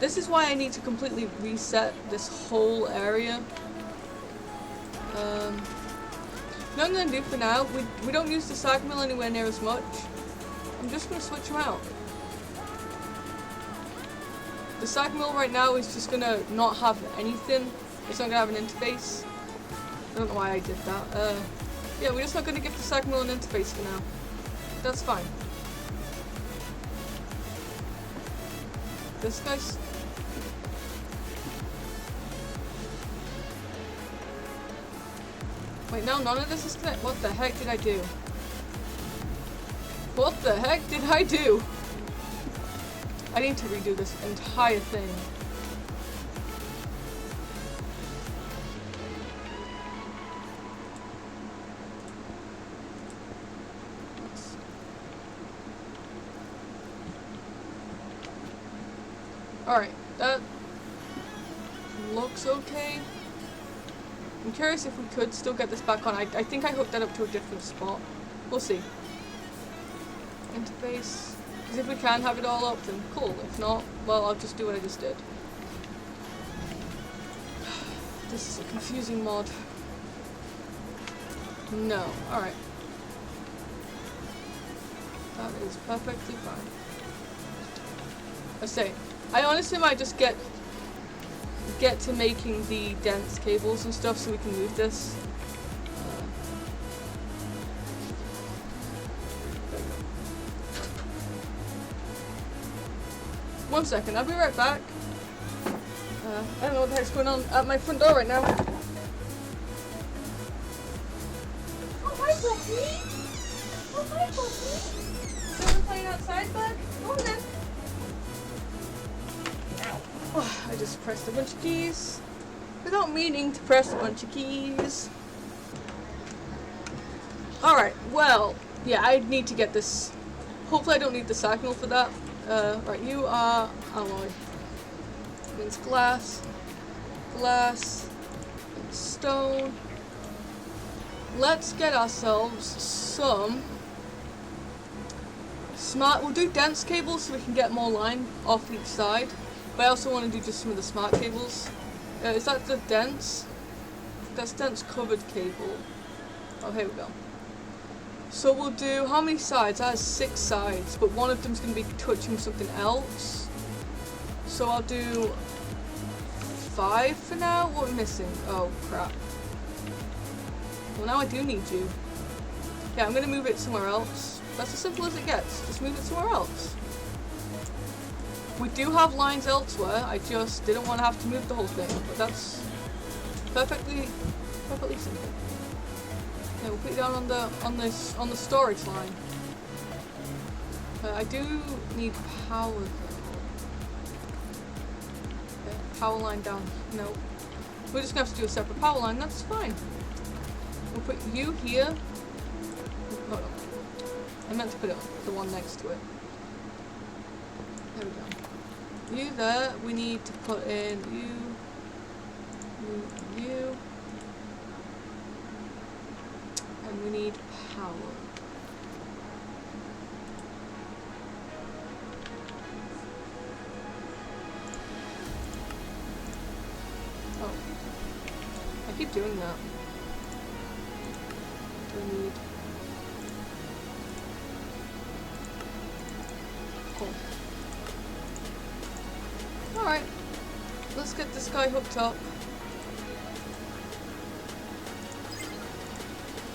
This is why I need to completely reset this whole area. What I'm going to do for now, we don't use the sag mill anywhere near as much. I'm just going to switch them out. The sag mill right now is just going to not have anything. It's not going to have an interface. I don't know why I did that. Yeah, we're just not going to give the sag mill an interface for now. That's fine. This guy's... Wait, no, none of this is connected. What the heck did I do? What the heck did I do? I need to redo this entire thing. Alright, that looks okay. I'm curious if we could still get this back on. I think I hooked that up to a different spot. We'll see. Interface. Because if we can have it all up, then cool. If not, well, I'll just do what I just did. This is a confusing mod. No. Alright. That is perfectly fine. I say, I honestly might just get to making the dense cables and stuff so we can move this. One second, I'll be right back. I don't know what the heck's going on at my front door right now. Oh, hi, Bucky. Oh, hi, Bucky. Someone playing outside, bud? Go on then. I just pressed a bunch of keys without meaning to press a bunch of keys. Alright, well, yeah, I need to get this. Hopefully I don't need the sag mill for that. Right, you are alloy. Means glass, and stone. Let's get ourselves some smart. We'll do dense cables so we can get more line off each side. But I also want to do just some of the smart cables. Is that the dense? That's dense covered cable. Oh, here we go. So we'll do, how many sides? That has 6 sides, but one of them's going to be touching something else. So I'll do 5 for now. What are we missing? Oh, crap. Well, now I do need you. Yeah, I'm going to move it somewhere else. That's as simple as it gets. Just move it somewhere else. We do have lines elsewhere. I just didn't want to have to move the whole thing, but that's perfectly simple. Yeah, we'll put it down on the storage line. I do need power though. Okay, power line down. No, we're just gonna have to do a separate power line. That's fine. We'll put you here. Hold on. I meant to put it the one next to it. There we go. You there. We need to put in you. And we need power. Oh. I keep doing that. We need... Cool. Alright. Let's get this guy hooked up.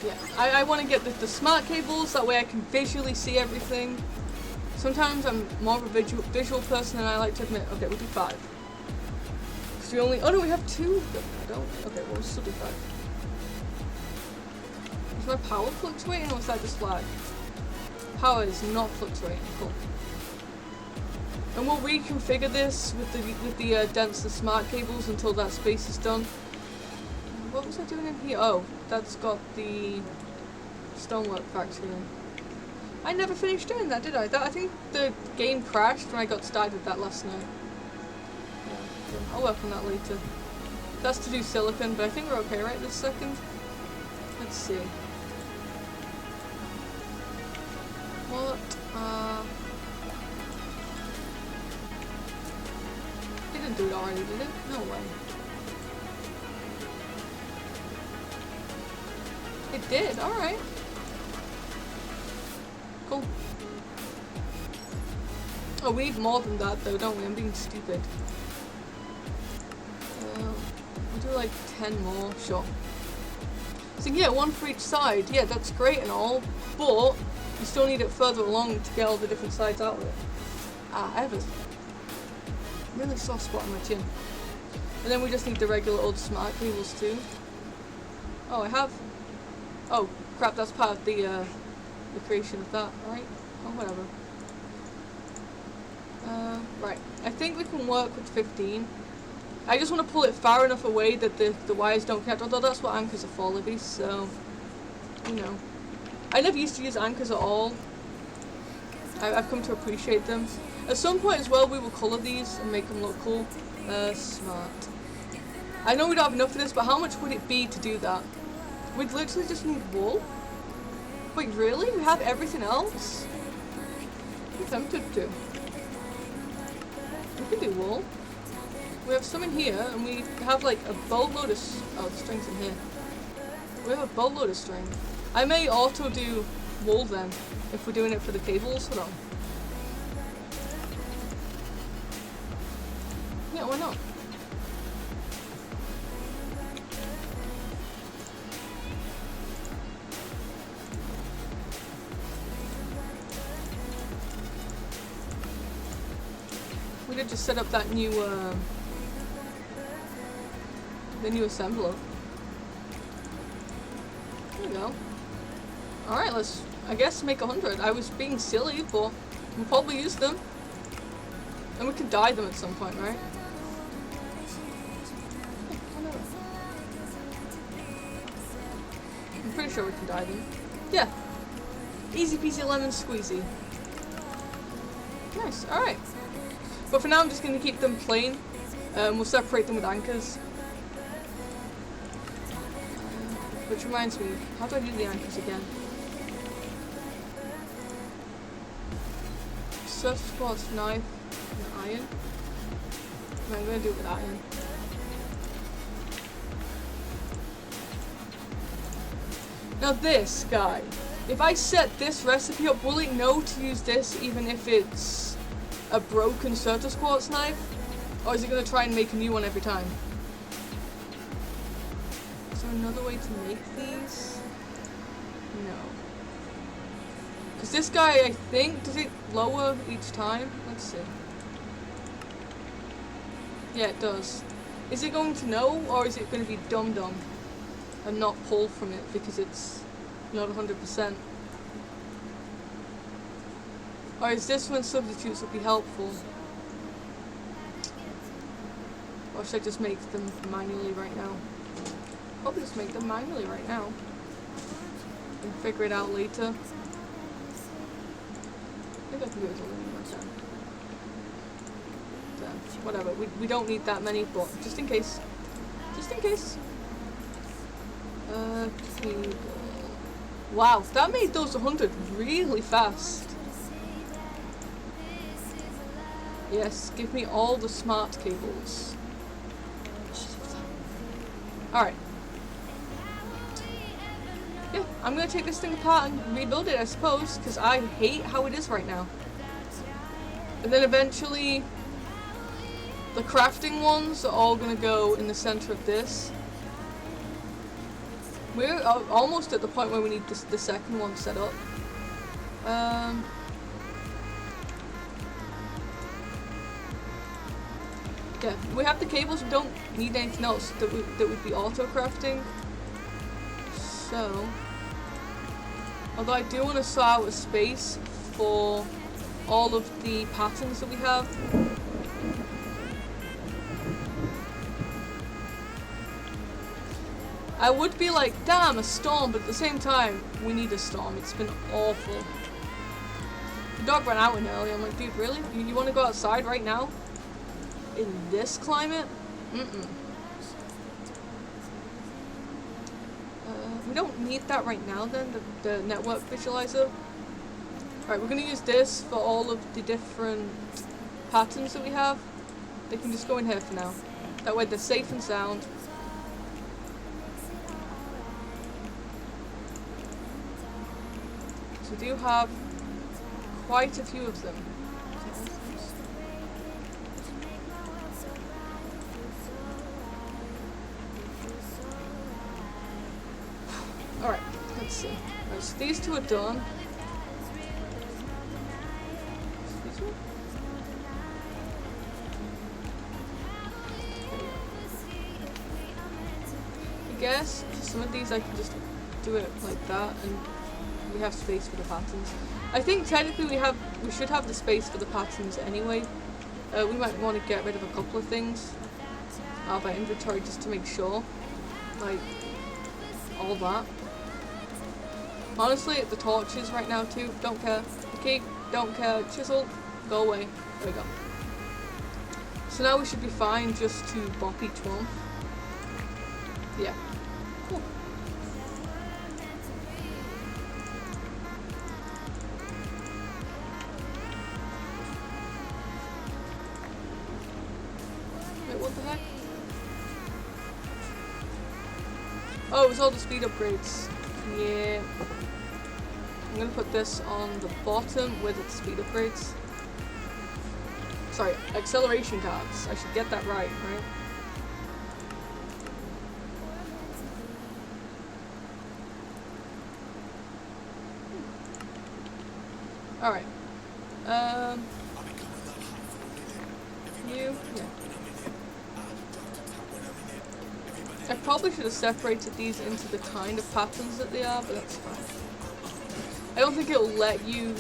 Yeah, I want to get the smart cables, that way I can visually see everything. Sometimes I'm more of a visual person than I like to admit. Okay, we'll do 5. Because we only... Oh no, we have 2. I don't... Okay, we'll still do 5. Is my power fluctuating or is that just lag? Power is not fluctuating. Cool. And we'll reconfigure this with the denser smart cables until that space is done. What was I doing in here? Oh, that's got the stonework factory in. I never finished doing that, did I? I think the game crashed when I got started with that last night. Yeah, I'll work on that later. That's to do silicon, but I think we're okay right this second. Let's see. What? It didn't do it already, did it? No way. It did, alright. Cool. Oh, we need more than that though, don't we? I'm being stupid. We'll do like 10 more, sure. So yeah, 1 for each side. Yeah, that's great and all, but you still need it further along to get all the different sides out of it. Ah, I have a really soft spot on my chin. And then we just need the regular old smart cables too. Oh, I have... Oh, crap, that's part of the creation of that, right? Oh, whatever. Right. I think we can work with 15. I just want to pull it far enough away that the wires don't connect, although that's what anchors are for, Libby, so... You know. I never used to use anchors at all. I've come to appreciate them. At some point as well, we will colour these and make them look cool. Smart. I know we don't have enough of this, but how much would it be to do that? We'd literally just need wool? Wait, really? We have everything else? I'm tempted to. We can do wool. We have some in here, and we have like a boatload of... Oh, the string's in here. We have a boatload of string. I may auto do wool then, if we're doing it for the cables. Hold on. Yeah, why not? We did just set up that new, the new assembler. There we go. Alright, let's, I guess, make 100. I was being silly, but we'll probably use them. And we can dye them at some point, right? I'm pretty sure we can dye them. Yeah. Easy peasy lemon squeezy. Nice, alright. But for now I'm just going to keep them plain. We'll separate them with anchors. Which reminds me, how do I do the anchors again? Surface quartz knife and iron. No, I'm going to do it with iron. Now this guy, if I set this recipe up, will it know to use this even if it's a broken Certus quartz knife? Or is it going to try and make a new one every time? Is there another way to make these? No. Because this guy, I think, does it lower each time? Let's see. Yeah, it does. Is it going to know, or is it going to be dum-dum and not pull from it because it's not 100%? Or is this when substitutes would be helpful? Or should I just make them manually right now? Probably just make them manually right now. And figure it out later. think I can do it as aluminum again. Whatever, we don't need that many, but just in case. Just in case. Cable. Wow, that made those 100 really fast. Yes, give me all the smart cables. Alright. Yeah, I'm gonna take this thing apart and rebuild it, I suppose, because I hate how it is right now. And then eventually, the crafting ones are all gonna go in the center of this. We're almost at the point where we need the second one set up. Yeah, we have the cables, we don't need anything else that would be auto crafting. So, although I do want to sort out a space for all of the patterns that we have. I would be like, damn, a storm, but at the same time, we need a storm. It's been awful. The dog ran out in early. I'm like, dude, really? You want to go outside right now? In this climate? Mm-mm. We don't need that right now then, the network visualizer. Alright, we're going to use this for all of the different patterns that we have. They can just go in here for now. That way they're safe and sound. So we do have quite a few of them. Alright, let's see. Right, so these two are done. These one? I guess for some of these I can just do it like that, and we have space for the patterns. I think technically we should have the space for the patterns anyway. We might want to get rid of a couple of things out of our inventory just to make sure. Like, all that. Honestly, the torches right now too, don't care. The key, don't care. Chisel, go away. There we go. So now we should be fine just to bop each one. Yeah. Cool. Wait, what the heck? Oh, it was all the speed upgrades. Yeah. I'm gonna put this on the bottom with its speed upgrades. Sorry, acceleration cards. I should get that right? Alright. You? Yeah. I probably should have separated these into the kind of patterns that they are, but that's fine. I don't think it'll let you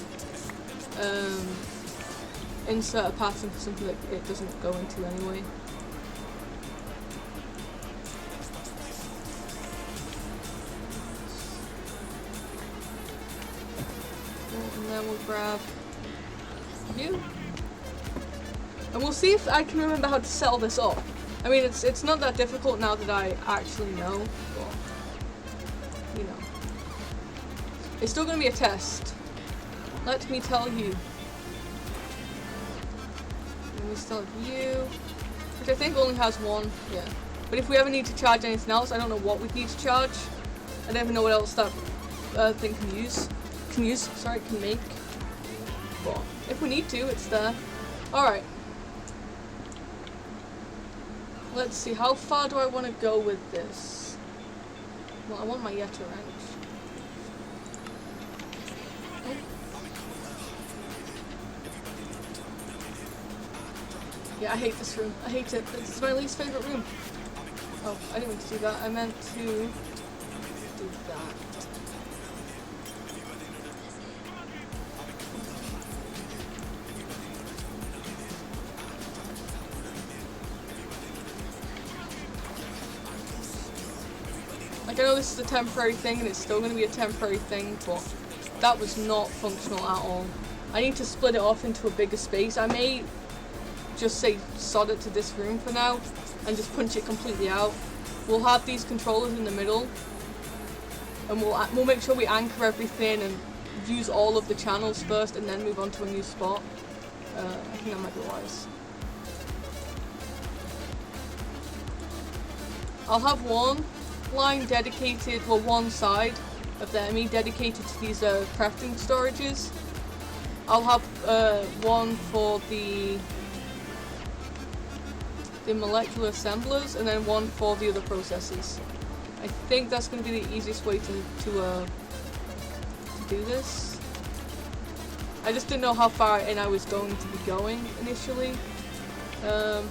insert a pattern for something that it doesn't go into anyway. And then we'll grab you. And we'll see if I can remember how to sell this up. I mean, it's not that difficult now that I actually know, but, you know. It's still going to be a test. Let me tell you. And we still have you, which I think only has one, yeah. But if we ever need to charge anything else, I don't know what we need to charge. I don't even know what else that thing can make. But if we need to, it's there. Alright. Let's see, how far do I want to go with this? Well, I want my Yeta wrench. Oh. Yeah, I hate this room. I hate it. This is my least favorite room. Oh, I didn't mean to do that. I meant to do that. Like, I know this is a temporary thing and it's still going to be a temporary thing, but that was not functional at all. I need to split it off into a bigger space. I may just say sod it to this room for now and just punch it completely out. We'll have these controllers in the middle, and we'll make sure we anchor everything and use all of the channels first and then move on to a new spot. I think that might be wise. I'll have one line dedicated, well, one side of the ME dedicated to these crafting storages. I'll have one for the molecular assemblers, and then one for the other processes. I think that's going to be the easiest way to do this. I just didn't know how far in I was going to be going initially. Oh,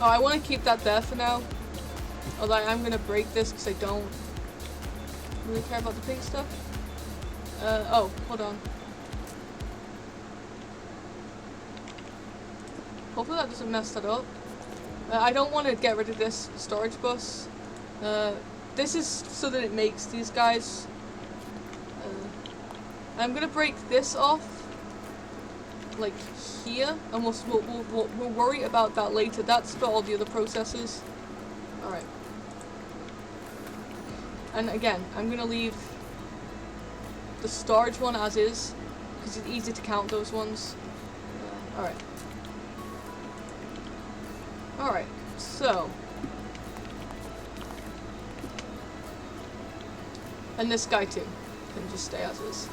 I want to keep that there for now. Although I'm going to break this because I don't really care about the pink stuff. Oh, hold on. Hopefully that doesn't mess that up. I don't want to get rid of this storage bus. This is so that it makes these guys. I'm gonna break this off, like here, and we'll worry about that later. That's for all the other processes. All right. And again, I'm gonna leave the storage one as is because it's easy to count those ones. All right. Alright, so. And this guy too can just stay as is.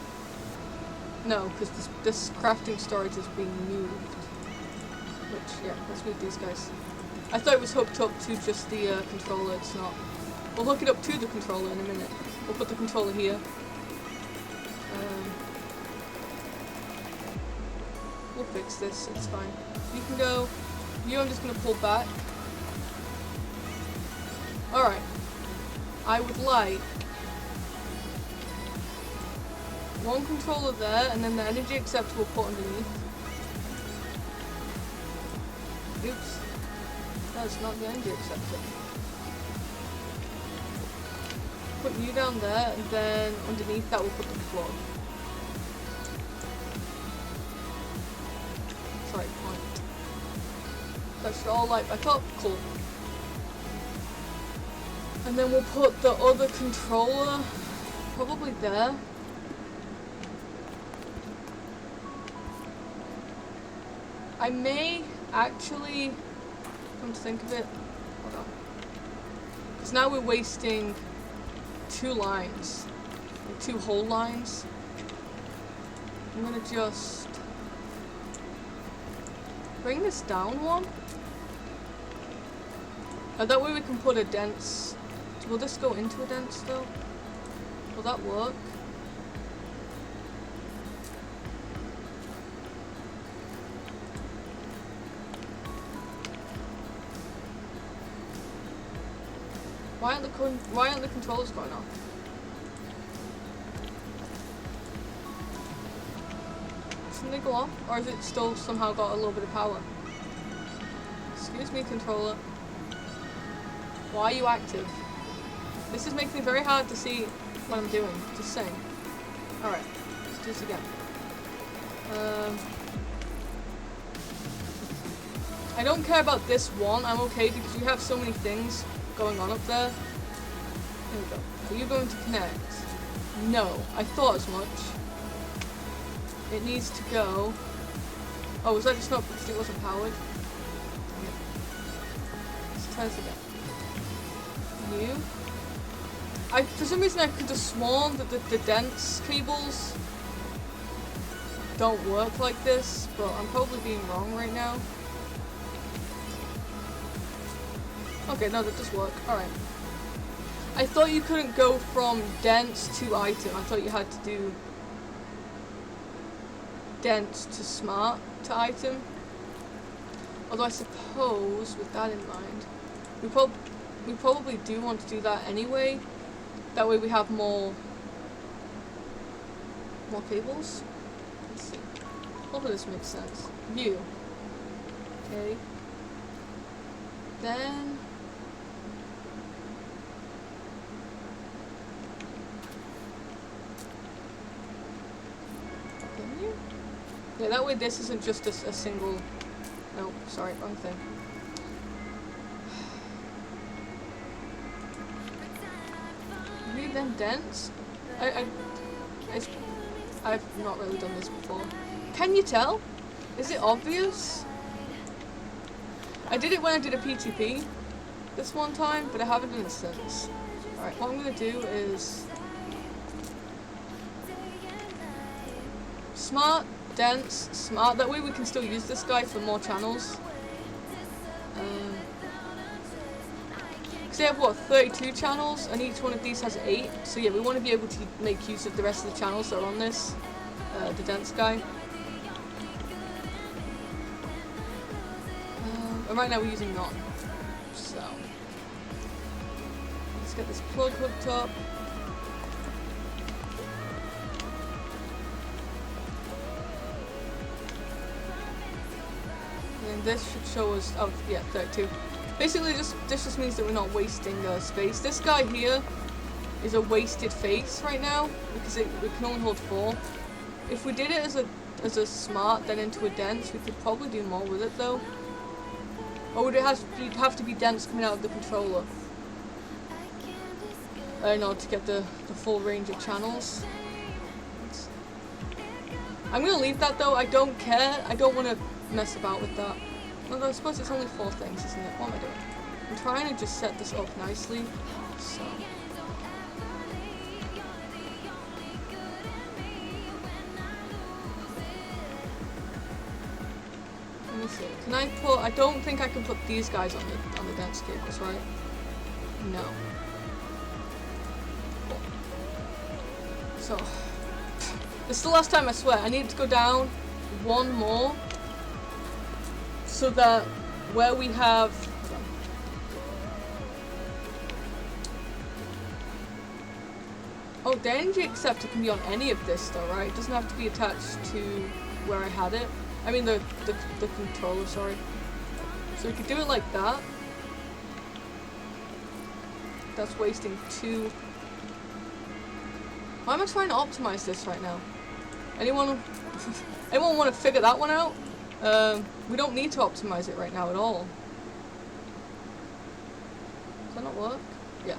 No, because this crafting storage is being moved. Which, yeah, let's move these guys. I thought it was hooked up to just the controller, it's not. We'll hook it up to the controller in a minute. We'll put the controller here. We'll fix this, it's fine. You can go. I'm just going to pull back. Alright. I would like one controller there, and then the energy acceptor we'll put underneath. Oops. That's not the energy acceptor. Put you down there, and then underneath that we'll put the floor. Sorry, point. That's all like I thought. Cool. And then we'll put the other controller probably there. I may actually come to think of it. Hold on. Because now we're wasting 2 lines. Like 2 whole lines. I'm gonna just bring this down one. That way we can put a dense. Will this go into a dense though? Will that work? Why aren't the controllers going off? Shouldn't they go off? Or has it still somehow got a little bit of power? Excuse me, controller. Why are you active? This is making it very hard to see what I'm doing. Just saying. Alright, let's do this again. I don't care about this one. I'm okay because we have so many things going on up there. Here we go. Are you going to connect? No. I thought as much. It needs to go. Oh, was that just not because it wasn't powered? Yeah. Let's try this again. You. For some reason I could have sworn that the dense cables don't work like this, but I'm probably being wrong right now. Okay, no, that does work. Alright. I thought you couldn't go from dense to item. I thought you had to do dense to smart to item. Although I suppose, with that in mind, we probably do want to do that anyway. That way we have more cables. Let's see. Hopefully this makes sense. View. Okay. Then Can you? Yeah, that way this isn't just a single... No, sorry, wrong thing. Read them dense? I've not really done this before. Can you tell? Is it obvious? I did it when I did a PTP this one time, but I haven't done it since. Alright, what I'm gonna do is smart, dense, smart. That way we can still use this guy for more channels. Because they have what, 32 channels, and each one of these has 8. So yeah, we want to be able to make use of the rest of the channels that are on this, the dense guy. And right now we're using none. So let's get this plug hooked up. And this should show us, oh yeah, 32. Basically, this just means that we're not wasting space. This guy here is a wasted face right now because it can only hold 4. If we did it as a smart, then into a dense, we could probably do more with it though. Or would it have to be dense coming out of the controller in order to get the full range of channels? I'm gonna leave that though. I don't care. I don't want to mess about with that. Although I suppose it's only 4 things, isn't it? What am I doing? I'm trying to just set this up nicely. So. Let me see. Can I put? I don't think I can put these guys on the dense cables, right? No. So. This is the last time, I swear. I need to go down 1 more. So that where we have, oh, the energy acceptor can be on any of this though, right? It doesn't have to be attached to where I had it. I mean the controller, sorry. So we could do it like that. That's wasting 2. Why am I trying to optimize this right now? Anyone want to figure that one out? We don't need to optimize it right now at all. Does that not work? Yeah.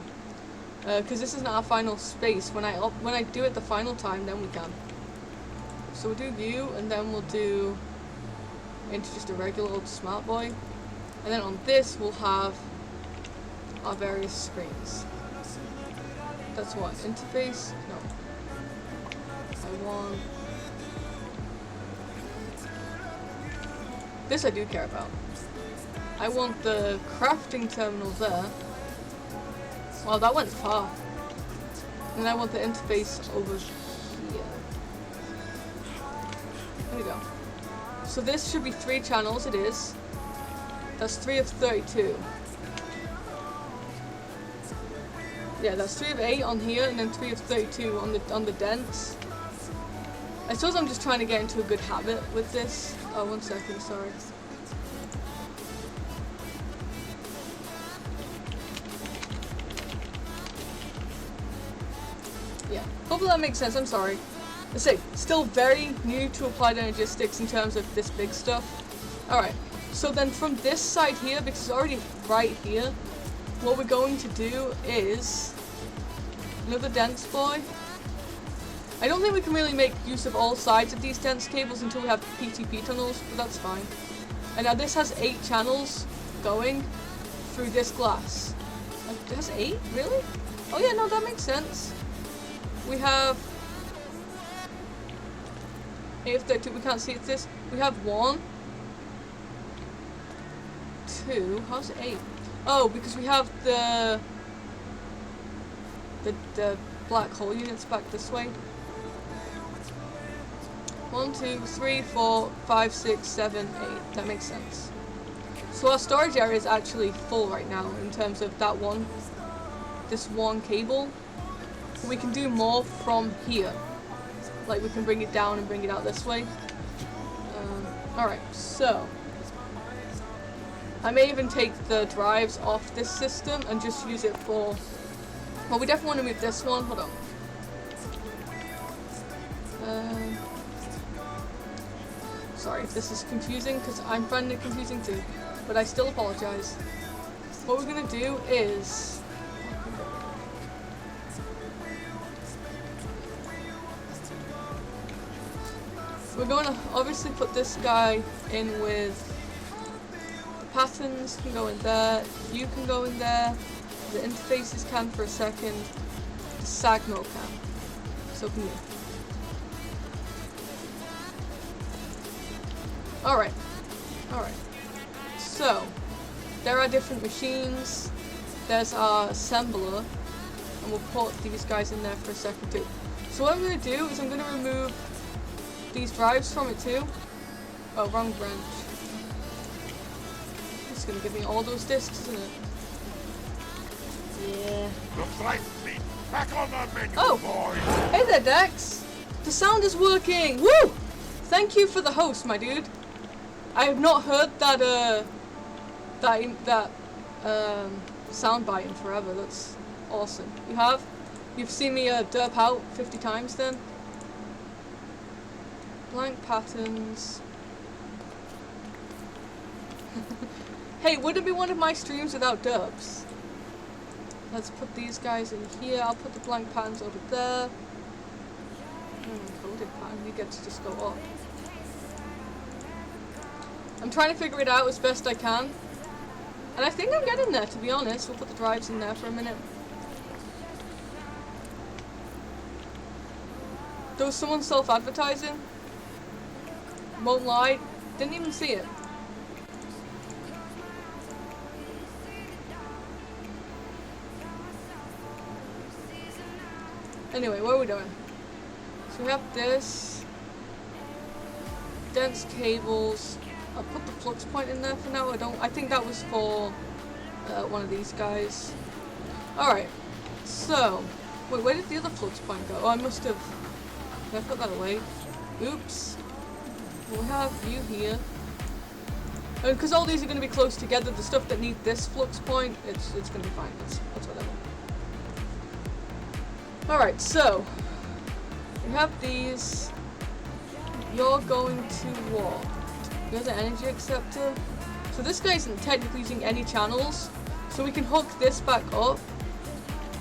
Because this isn't our final space. When I do it the final time, then we can. So we'll do view, and then we'll do into just a regular old smart boy. And then on this, we'll have our various screens. That's what? Interface? No. I want... This I do care about. I want the crafting terminal there. Well, that went far. And I want the interface over here. There we go. So this should be 3 channels, it is. That's 3 of 32. Yeah, that's 3 of 8 on here, and then 3 of 32 on the dense. I suppose I'm just trying to get into a good habit with this. Oh, 1 second, sorry. Yeah, hopefully that makes sense, I'm sorry. Let's say, still very new to Applied Energistics in terms of this big stuff. Alright, so then from this side here, because it's already right here, what we're going to do is another dense boy. I don't think we can really make use of all sides of these dense cables until we have PTP tunnels, but that's fine. And now this has 8 channels going through this glass. It has 8? Really? Oh yeah, no, that makes sense. We have 8 of 32, we can't see it's this. We have 1, 2, how's it 8? Oh, because we have the black hole units back this way. 1, 2, 3, 4, 5, 6, 7, 8. That makes sense. So our storage area is actually full right now in terms of this one cable. We can do more from here. Like we can bring it down and bring it out this way. Alright, so I may even take the drives off this system and just use it for... Well, we definitely want to move this one. Hold on. sorry if this is confusing, because I'm finding it confusing too, but I still apologize. What we're gonna do is we're going to obviously put this guy in with the patterns can go in there, you can go in there, the interfaces can for a second, the SAG mill can. So can you. Alright. Alright. So, there are different machines. There's our assembler. And we'll put these guys in there for a second too. So what I'm going to do is I'm going to remove these drives from it too. Oh, wrong branch. It's going to give me all those discs, isn't it? Yeah. The flight fleet, back on the menu, Oh. boys! Hey there, Dex! The sound is working! Woo! Thank you for the host, my dude. I have not heard that, sound bite in forever. That's awesome. You have? You've seen me, derp out 50 times then? Blank patterns. Hey, would it be one of my streams without derps? Let's put these guys in here. I'll put the blank patterns over there. Coded pattern, you get to just go up. I'm trying to figure it out as best I can. And I think I'm getting there, to be honest. We'll put the drives in there for a minute. There was someone self-advertising. Won't lie. Didn't even see it. Anyway, what are we doing? So we have this. Dense cables. I'll put the flux point in there for now. I think that was for one of these guys. Alright. So, wait, where did the other flux point go? Oh, I must have... Did I put that away? Oops. We'll have you here. And because all these are going to be close together, the stuff that need this flux point, it's going to be fine. That's whatever. Alright, so we have these. You're going to what? There's an energy acceptor. So this guy isn't technically using any channels, so we can hook this back up.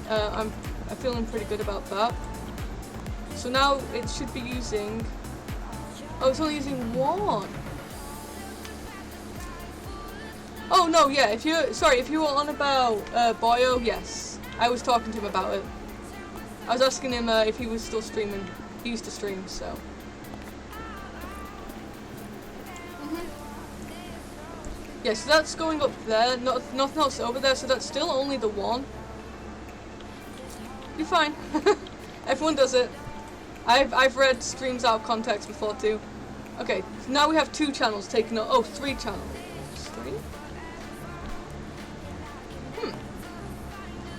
I'm feeling pretty good about that. So now it should be using. Oh, it's only using one. Oh no, yeah. If you were on about Boyo, yes, I was talking to him about it. I was asking him if he was still streaming. He used to stream, so. Yeah, so that's going up there. Nothing else over there, so that's still only the one. You're fine. Everyone does it. I've read streams out of context before too. Okay, so now we have 2 channels taken up. Oh, 3 channels. 3?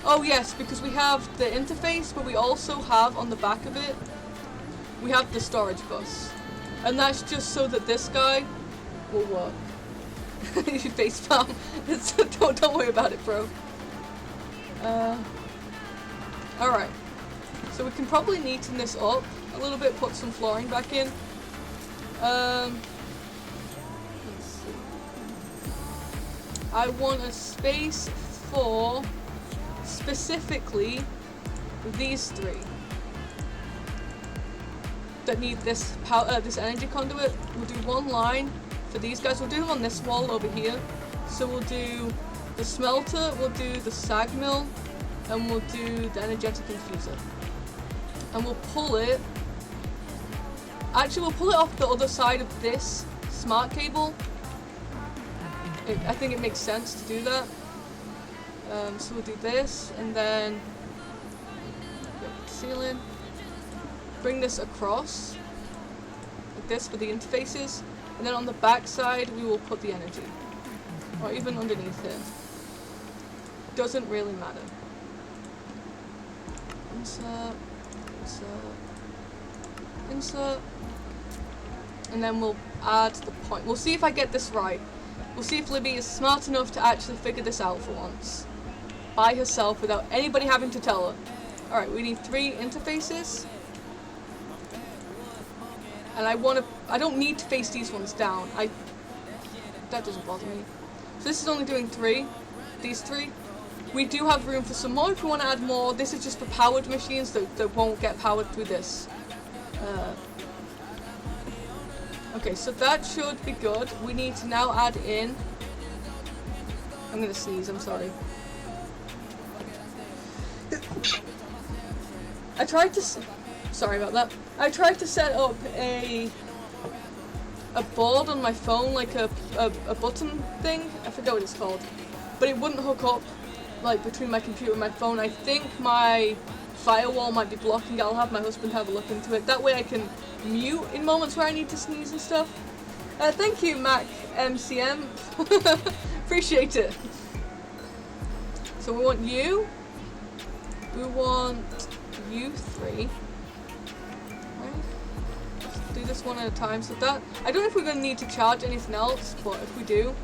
Oh yes, because we have the interface, but we also have on the back of it, we have the storage bus. And that's just so that this guy will work. You facepalm. Don't worry about it, bro. Alright. So we can probably neaten this up a little bit, put some flooring back in. Let's see. I want a space for specifically these 3 that need this power, this energy conduit. We'll do one line for these guys. We'll do them on this wall over here. So we'll do the smelter, we'll do the sag mill, and we'll do the energetic infuser. And we'll pull it. Actually, we'll pull it off the other side of this smart cable. I think it makes sense to do that. So we'll do this, and then the ceiling. Bring this across, like this for the interfaces, and then on the back side we will put the energy, or even underneath it. Doesn't really matter. Insert, insert, insert, and then we'll add the point. We'll see if I get this right. We'll see if Libby is smart enough to actually figure this out for once. By herself, without anybody having to tell her. Alright, we need 3 interfaces. And I don't need to face these ones down. That doesn't bother me. So this is only doing 3. These 3. We do have room for some more if we want to add more. This is just for powered machines that won't get powered through this. Okay, so that should be good. We need to now add in... I'm gonna sneeze, I'm sorry. I tried to... Sorry about that. I tried to set up a board on my phone, like a button thing. I forget what it's called. But it wouldn't hook up, like, between my computer and my phone. I think my firewall might be blocking it. I'll have my husband have a look into it. That way I can mute in moments where I need to sneeze and stuff. Thank you, Mac MCM. Appreciate it. So we want you. We want you 3. Do this one at a time. So that, I don't know if we're going to need to charge anything else, but if we do,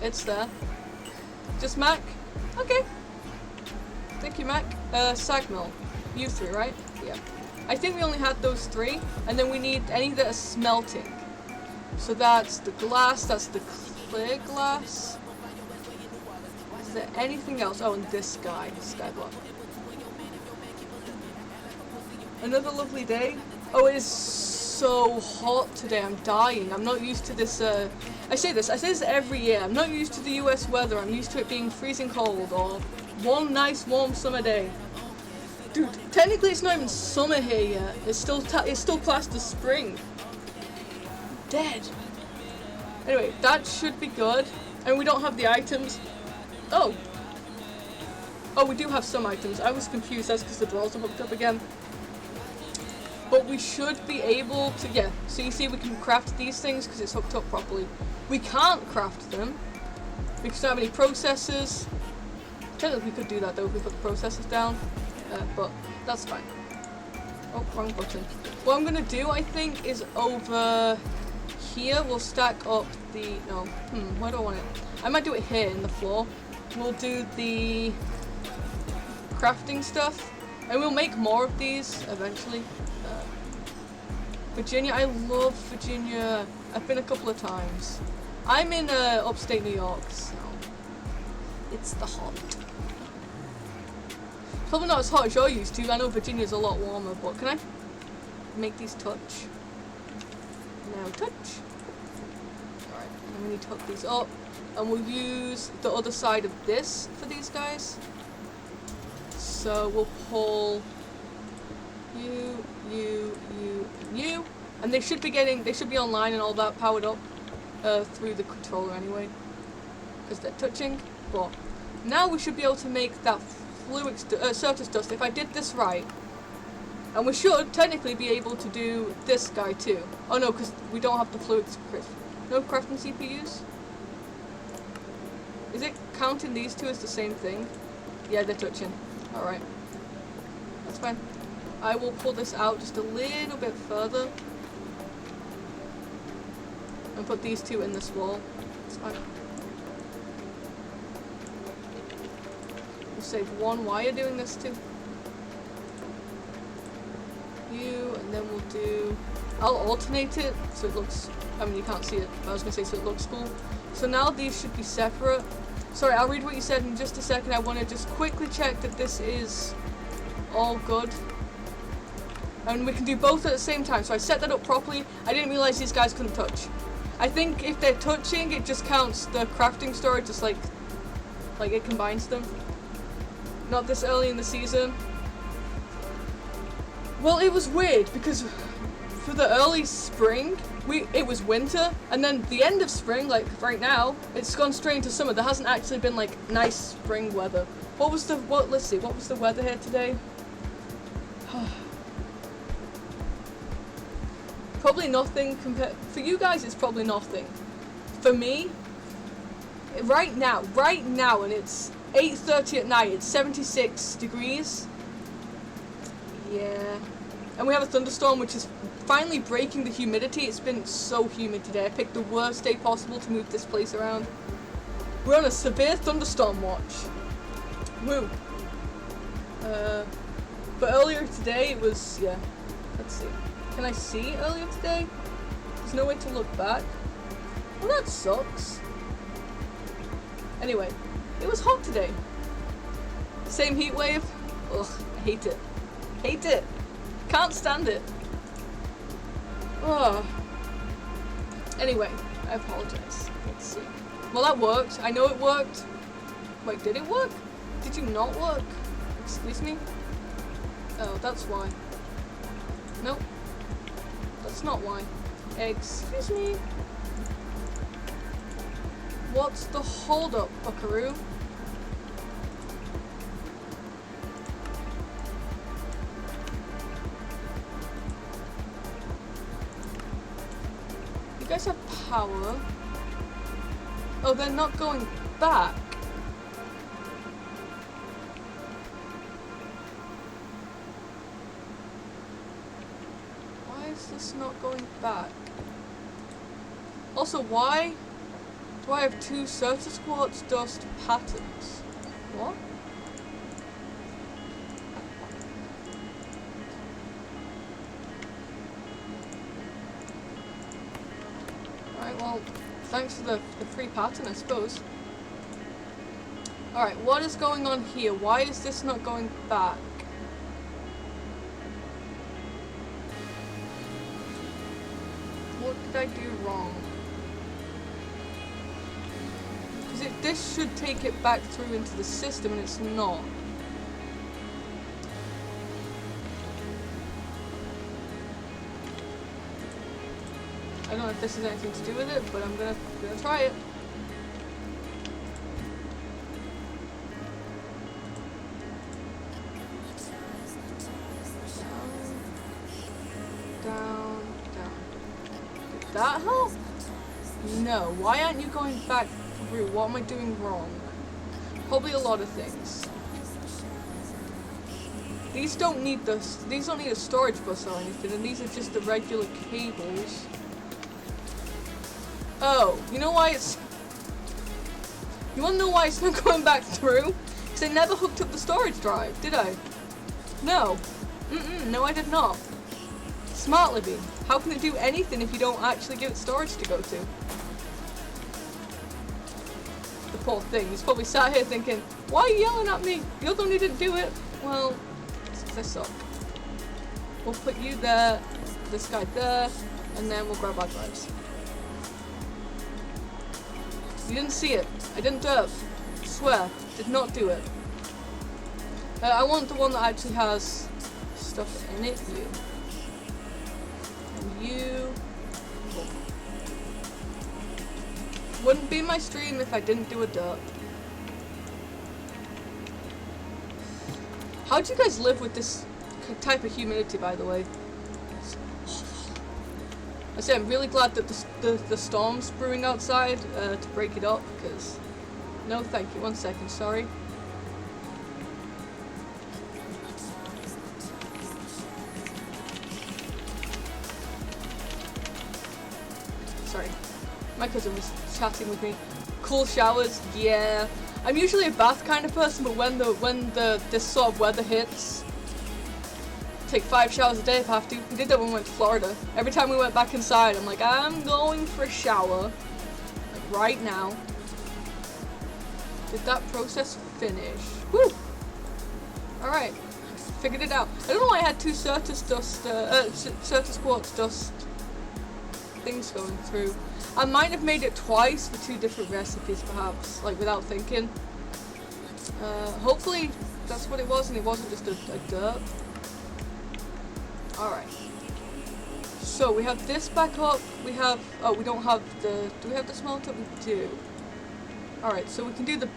it's there. Just Mac? Okay. Thank you, Mac. Sagmill. You 3, right? Yeah. I think we only had those 3, and then we need any that are smelting. So that's the glass, that's the clear glass. Is there anything else? Oh, and this guy, Skyblock. Another lovely day. Oh, it is so hot today. I'm dying. I'm not used to this. I say this every year. I'm not used to the US weather. I'm used to it being freezing cold or one nice warm summer day. Dude, technically it's not even summer here yet. It's still classed as spring. I'm dead. Anyway, that should be good. And we don't have the items. Oh. Oh, we do have some items. I was confused. That's because the drawers are hooked up again. But we should be able to, yeah, so you see we can craft these things because it's hooked up properly. We can't craft them because we don't have any processors. Technically we could do that though if we put the processors down, but that's fine. Oh, wrong button. What I'm going to do, I think, is over here we'll stack up the, no, where do I want it? I might do it here in the floor. We'll do the crafting stuff and we'll make more of these eventually. Virginia, I love Virginia. I've been a couple of times. I'm in upstate New York, so it's the hot. Probably not as hot as you're used to. I know Virginia's a lot warmer, but can I make these touch? Now touch. Alright, and we need to hook these up. And we'll use the other side of this for these guys. So we'll pull you, and they should be online and all that powered up through the controller anyway, because they're touching. But now we should be able to make that surface dust if I did this right, and we should technically be able to do this guy too. Oh no, because we don't have the fluids. No crafting CPUs. Is it counting these two as the same thing? Yeah, they're touching. All right, that's fine. I will pull this out just a little bit further and put these two in this wall. It's fine. We'll save one wire doing this too. You, and then we'll do... I'll alternate it so it looks... I mean, you can't see it, but I was going to say so it looks cool. So now these should be separate. Sorry, I'll read what you said in just a second. I want to just quickly check that this is all good. And we can do both at the same time. So I set that up properly. I didn't realize these guys couldn't touch. I think if they're touching, it just counts the crafting storage, just like it combines them. Not this early in the season. Well, it was weird because for the early spring, it was winter, and then the end of spring, like right now, it's gone straight into summer. There hasn't actually been like nice spring weather. Let's see, what was the weather here today? Probably nothing compared, for you guys it's probably nothing. For me, right now, and it's 8:30 at night, it's 76 degrees. Yeah. And we have a thunderstorm which is finally breaking the humidity. It's been so humid today. I picked the worst day possible to move this place around. We're on a severe thunderstorm watch. Woo. But earlier today it was, yeah. Let's see. Can I see earlier today? There's no way to look back. Well, that sucks. Anyway, it was hot today. Same heat wave. Ugh, I hate it. Hate it. Can't stand it. Ugh. Anyway, I apologize. Let's see. Well, that worked. I know it worked. Wait, did it work? Did you not work? Excuse me? Oh, that's why. Nope. That's not why. Excuse me? What's the hold-up, buckaroo? You guys have power. Oh, they're not going back. Why is this not going back? Also, why do I have 2 Certus Quartz Dust patterns? What? Alright, well, thanks for the free pattern, I suppose. Alright, what is going on here? Why is this not going back? What did I do wrong? Because this should take it back through into the system, and it's not. I don't know if this has anything to do with it, but I'm gonna try it. Down, down. Did that help? No. Why aren't you going back through? What am I doing wrong? Probably a lot of things. These don't need a storage bus or anything, and these are just the regular cables. Oh, you know why it's... You wanna know why it's not going back through? Because I never hooked up the storage drive, did I? No. No I did not. Smart Libby. How can it do anything if you don't actually give it storage to go to? The poor thing. He's probably sat here thinking, why are you yelling at me? You're the one who didn't do it. Well, it's because I suck. We'll put you there, this guy there, and then we'll grab our drives. You didn't see it. I didn't derp. I swear. Did not do it. I want the one that actually has stuff in it. You. And you. Cool. Wouldn't be my stream if I didn't do a derp. How do you guys live with this type of humidity, by the way? I say I'm really glad that the storm's brewing outside to break it up, because... No, thank you. 1 second, sorry. Sorry. My cousin was chatting with me. Cool showers, yeah. I'm usually a bath kind of person, but when this sort of weather hits, take 5 showers a day if I have to. We did that when we went to Florida. Every time we went back inside, I'm like, I'm going for a shower. Like right now. Did that process finish? Woo! Alright. Figured it out. I don't know why I had 2 Certus Quartz Dust things going through. I might have made it twice for 2 different recipes, perhaps. Like, without thinking. Hopefully that's what it was and it wasn't just a derp. Alright. So we have this back up. We have... Oh, we don't have the... Do we have the smelter? We do. Alright, so we can do the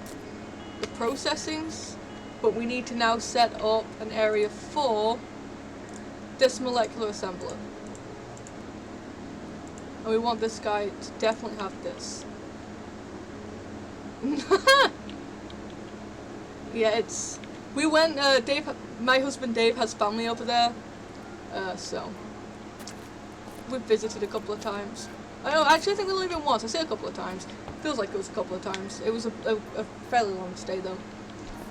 processings, but we need to now set up an area for this molecular assembler. And we want this guy to definitely have this. Yeah, it's... We went... Dave... My husband Dave has family over there. So we've visited a couple of times. Actually I think we've only been once. I say a couple of times. Feels like it was a couple of times. It was a fairly long stay though.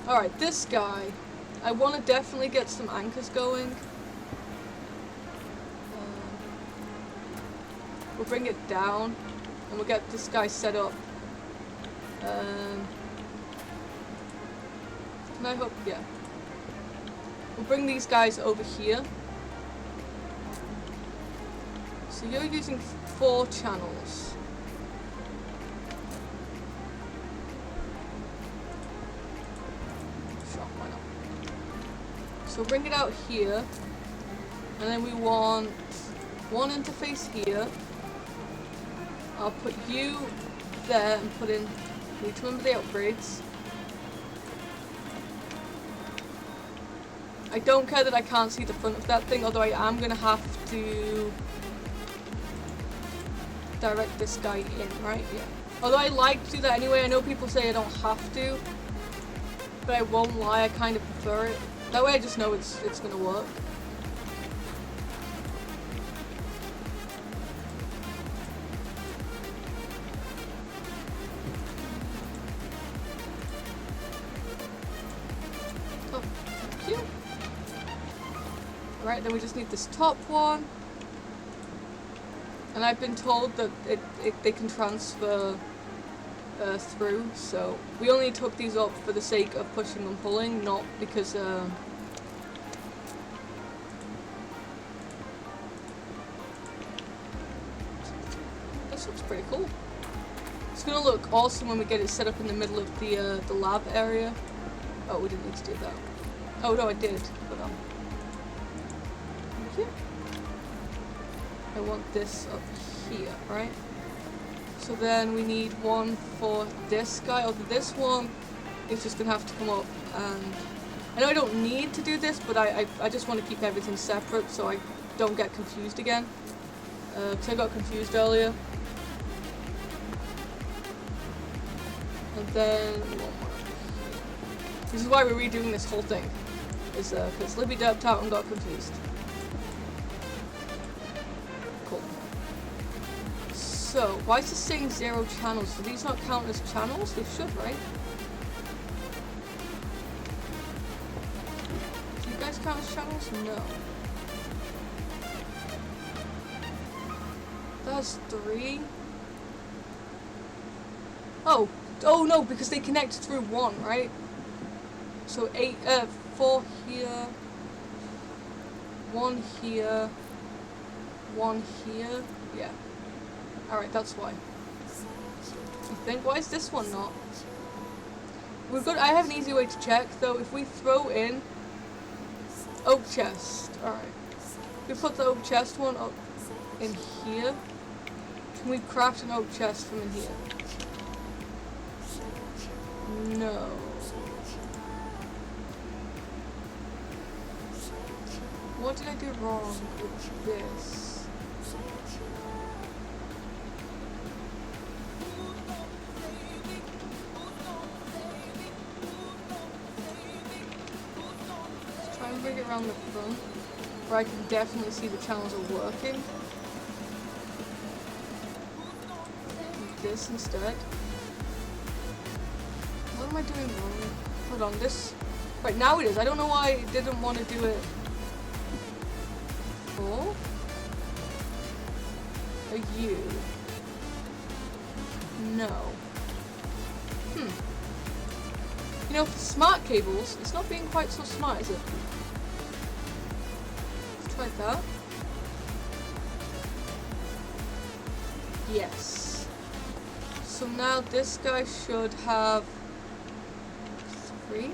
Alright, this guy. I want to definitely get some anchors going. We'll bring it down, and we'll get this guy set up. Can I hook? Yeah. We'll bring these guys over here. So you're using 4 channels. Sure, why not? So we'll bring it out here, and then we want 1 interface here. I'll put you there and put in. We need to remember the upgrades. I don't care that I can't see the front of that thing, although I am going to have to direct this guy in, right? Yeah. Although I like to do that anyway. I know people say I don't have to, but I won't lie, I kind of prefer it. That way I just know it's going to work. Oh, thank you. Right, then we just need this top one. And I've been told that they can transfer through, so we only need to hook these up for the sake of pushing and pulling, not because this looks pretty cool. It's gonna look awesome when we get it set up in the middle of the lab area. Oh, we didn't need to do that. Oh no, I did. Hold on. Thank you. I want this up here, right? So then we need one for this guy. Although this one is just gonna have to come up, and I know I don't need to do this, but I just want to keep everything separate so I don't get confused again. Because I got confused earlier. And then one more. This is why we're redoing this whole thing. Is because Libby derped out and got confused. Cool. So, why is this saying 0 channels? Do these not count as channels? They should, right? Do you guys count as channels? No. That's 3. Oh no, because they connect through 1, right? So 4 here, 1 here, 1 here. Yeah. Alright, that's why. I think. Why is this one not? I have an easy way to check though. If we throw in oak chest, alright. If we put the oak chest one up in here, can we craft an oak chest from in here? No. What did I do wrong with this? Let's try and bring it around the front, where I can definitely see the channels are working. Do this instead. What am I doing wrong? Hold on, this... Right, now it is. I don't know why I didn't want to do it. Oh? A U. No. You know, for smart cables, it's not being quite so smart, is it? Let's try that. Yes. So now this guy should have 3, 2.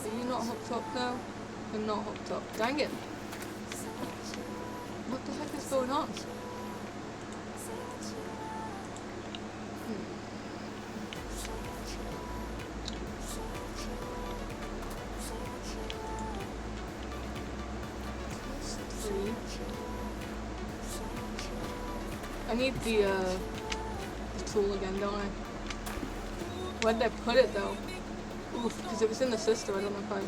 Are you not hooked up now? I'm not hooked up. Dang it. What the heck is going on? That's 3. I need the tool again, don't I? Where did I put it though? Oof, because it was in the system. I don't know if I...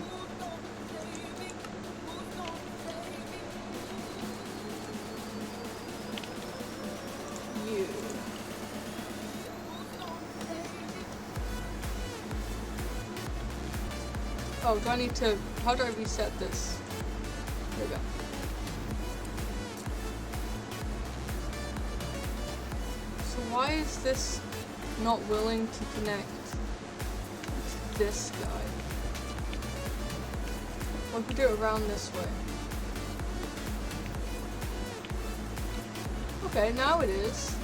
You. Oh, do I need to... How do I reset this? There we go. Why is this not willing to connect to this guy? What if we do it around this way? Okay, now it is.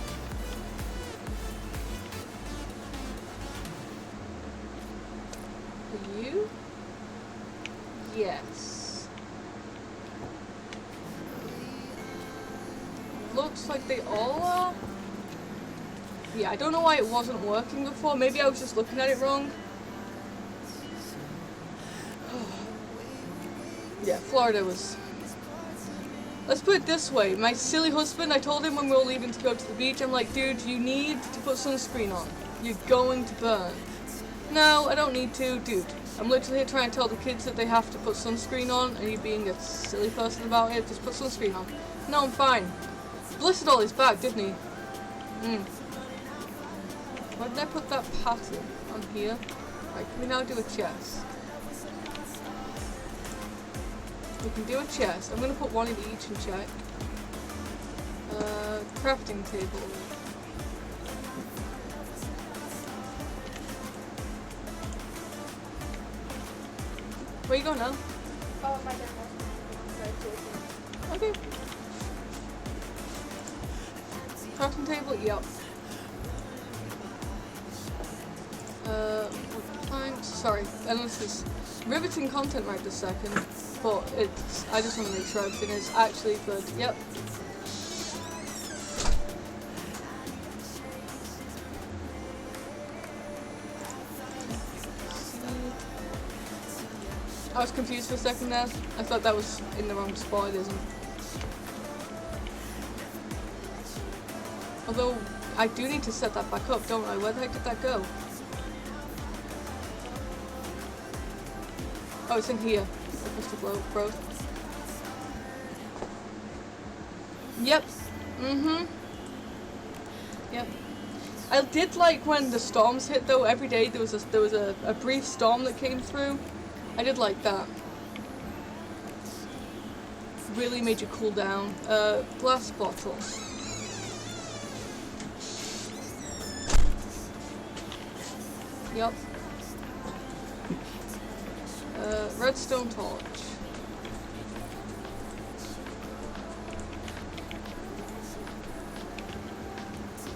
Are you? Yes. Looks like they all are. Yeah, I don't know why it wasn't working before. Maybe I was just looking at it wrong. Yeah, Florida was... Let's put it this way. My silly husband, I told him when we were leaving to go to the beach, I'm like, dude, you need to put sunscreen on. You're going to burn. No, I don't need to. Dude, I'm literally here trying to tell the kids that they have to put sunscreen on, and you being a silly person about it, just put sunscreen on. No, I'm fine. Blistered all his back, didn't he? Why did I put that pattern on here? Right, can we now do a chest? We can do a chest. I'm going to put one in each and check. Crafting table. Where you going now? Oh, my dad wants to. Okay. Crafting table, yep. Planks. Sorry, and this is riveting content right this second, but it's. I just want to make sure everything is actually good. Yep. I was confused for a second there. I thought that was in the wrong spot. It isn't. Although I do need to set that back up, don't I? Where the heck did that go? Oh, it's in here. Mr. Growth. Yep. Yep. I did like when the storms hit though. Every day there was a brief storm that came through. I did like that. Really made you cool down. Glass bottles. Yep. Redstone torch.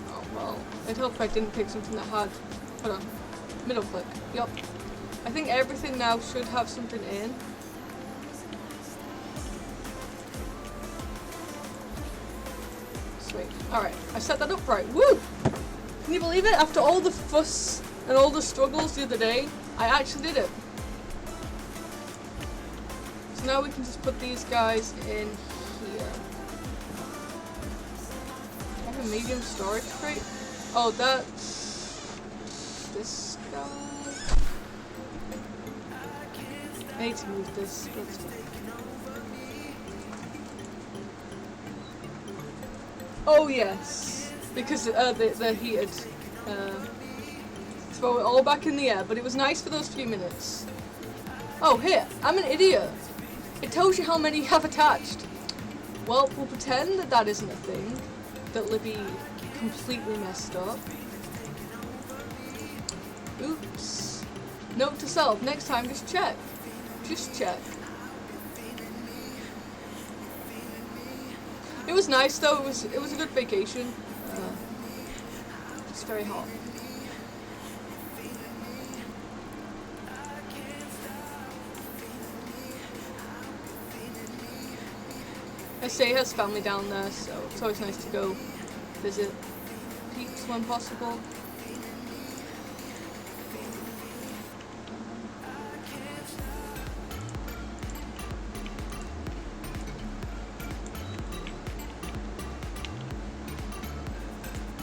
Oh well, I'd hope I didn't pick something that had. Hold on. Middle click. Yep. I think everything now should have something in. Sweet. Alright, I set that up right. Woo! Can you believe it? After all the fuss and all the struggles the other day, I actually did it. So now we can just put these guys in here. I have a medium storage crate. Oh, that's this guy. I need to move this. That's fine. Oh yes, because they're heated. Throw it all back in the air, but it was nice for those few minutes. Oh, here, I'm an idiot. It tells you how many you have attached. Well, we'll pretend that that isn't a thing, that Libby completely messed up. Oops. Note to self, next time just check. Just check. It was nice though, it was a good vacation. It's very hot. I say he has family down there, so it's always nice to go visit peeps when possible.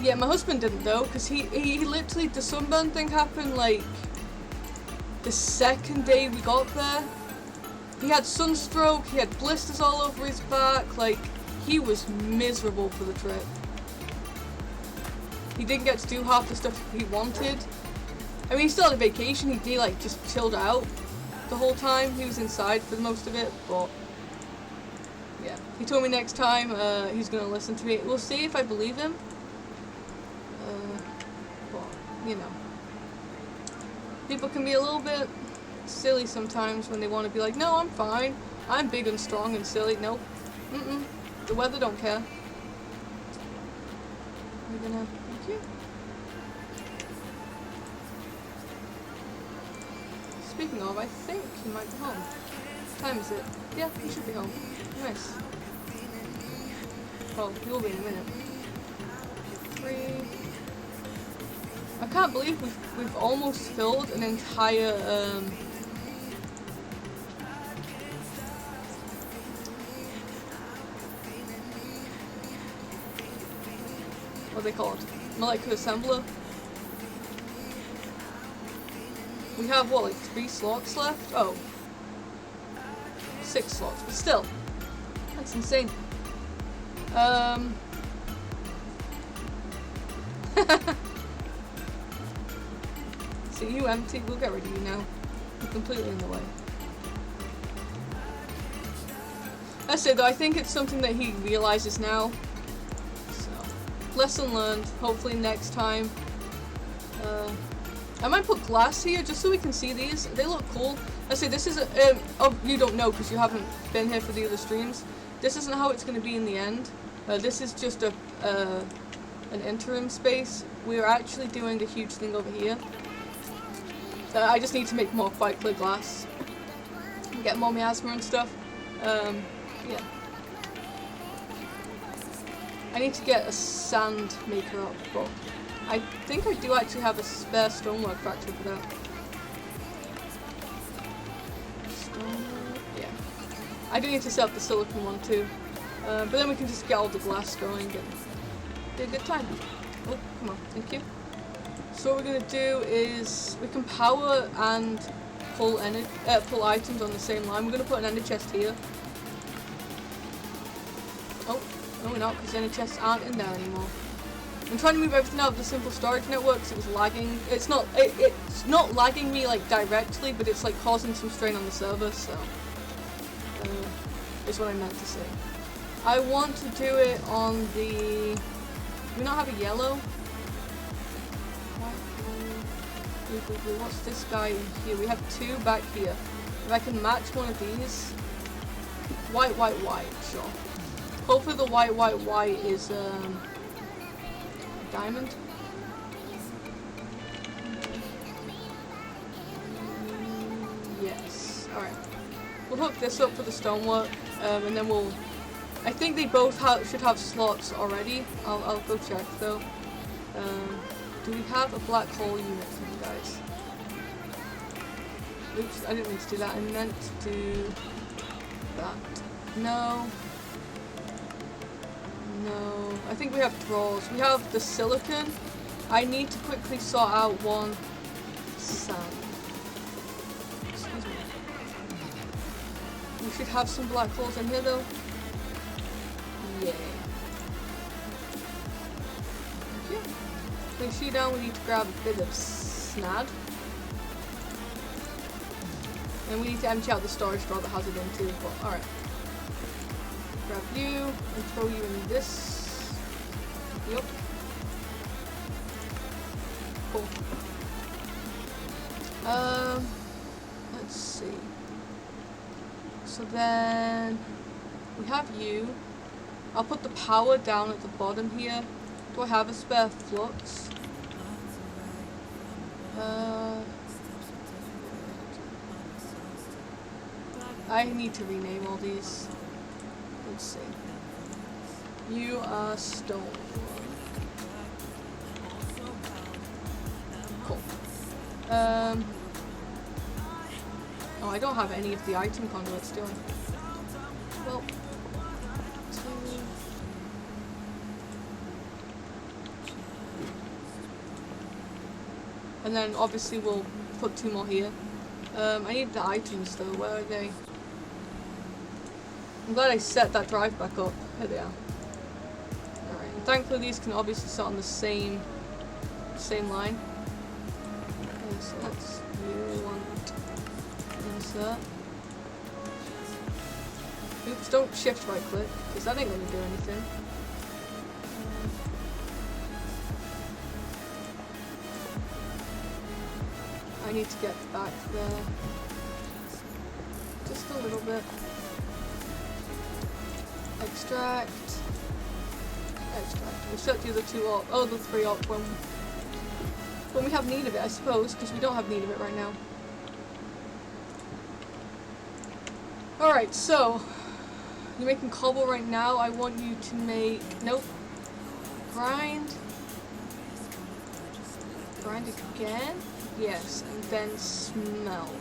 Yeah, my husband didn't though, because he literally, the sunburn thing happened like the second day we got there. He had sunstroke, he had blisters all over his back, like, he was miserable for the trip. He didn't get to do half the stuff he wanted. I mean, he still had a vacation, he like, just chilled out the whole time. He was inside for most of it, but, yeah. He told me next time he's gonna listen to me. We'll see if I believe him. you know, people can be a little bit silly sometimes when they want to be like, no, I'm fine. I'm big and strong and silly. Nope. The weather don't care. We're gonna, thank you. Speaking of, I think he might be home. What time is it? Yeah, he should be home. Nice. Well, he will be in a minute. 3. I can't believe we've almost filled an entire what are they called? Molecular assembler. We have what, like 3 slots left? Oh. 6 slots, but still. That's insane. See you empty, we'll get rid of you now. You're completely in the way. I say though, I think it's something that he realizes now. So, lesson learned. Hopefully next time. I might put glass here just so we can see these. They look cool. I say this is a, oh, you don't know because you haven't been here for the other streams. This isn't how it's going to be in the end. This is just a an interim space. We're actually doing a huge thing over here. I just need to make more quite clear glass. Get more miasma and stuff. Yeah. I need to get a sand maker up, but I think I do actually have a spare stonework factory for that. Stonework, yeah. I do need to set up the silicon one too. But then we can just get all the glass going and be a good time. Oh, come on, thank you. So what we're gonna do is we can power and pull items on the same line. We're gonna put an ender chest here. Oh, no we're not, because ender chests aren't in there anymore. I'm trying to move everything out of the simple storage network because it was lagging. It's not lagging me like directly, but it's like causing some strain on the server. So is what I meant to say. I want to do it on the. Do we not have a yellow? White, blue. What's this guy here? We have 2 back here. If I can match one of these. White, sure. Hopefully the white is diamond. Yes. Alright. We'll hook this up for the stonework, and then we'll. I think they both should have slots already. I'll go check though. Do we have a black hole unit for you guys? Oops, I didn't mean to do that. I meant to do that. No. No. I think we have drawers. We have the silicon. I need to quickly sort out one sand. Excuse me. We should have some black holes in here though. Yeah. Thank you. Place you down, we need to grab a bit of snad. And we need to empty out the storage drawer that has it in too, but alright. Grab you and throw you in this. Yep. Cool. Let's see. So then we have you. I'll put the power down at the bottom here. Do I have a spare flux? I need to rename all these. Let's see. You are stone. Cool. Oh, I don't have any of the item conduits, do I? Well, 2. And then obviously we'll put 2 more here. I need the items though. Where are they? I'm glad I set that drive back up. Here they are. Alright, and thankfully these can obviously sit on the same line. Okay, so that's you want insert. Oops, don't shift right click, because that ain't gonna do anything. I need to get back there. Just a little bit. Extract. Extract. We'll set the other two up. Oh, the three up when we have need of it, I suppose, because we don't have need of it right now. Alright, so you're making cobble right now. I want you to make, nope, grind again, yes, and then smelt.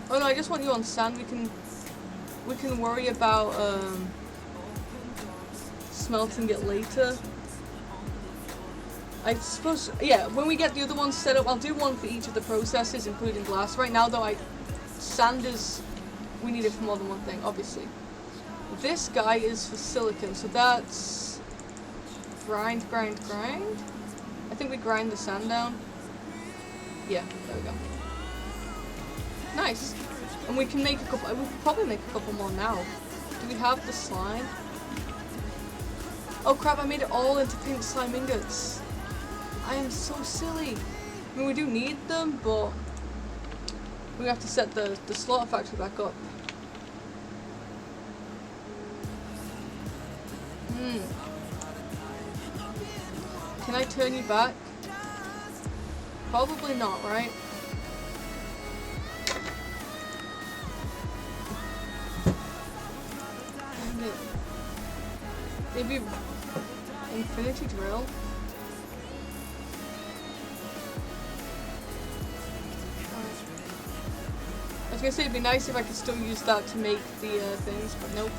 Oh no, I just want you on sand. We can worry about smelting it later. I suppose, yeah, when we get the other ones set up, I'll do one for each of the processes, including glass. Right now, though, sand is, we need it for more than one thing, obviously. This guy is for silicon, so that's grind. I think we grind the sand down. Yeah, there we go. Nice. And we can make a couple, we could probably make a couple more now. Do we have the slime? Oh crap, I made it all into pink slime ingots. I am so silly. I mean, we do need them, but we have to set the slaughter factory back up. Can I turn you back? Probably not, right? Maybe infinity drill. I was gonna say it'd be nice if I could still use that to make the things, but nope.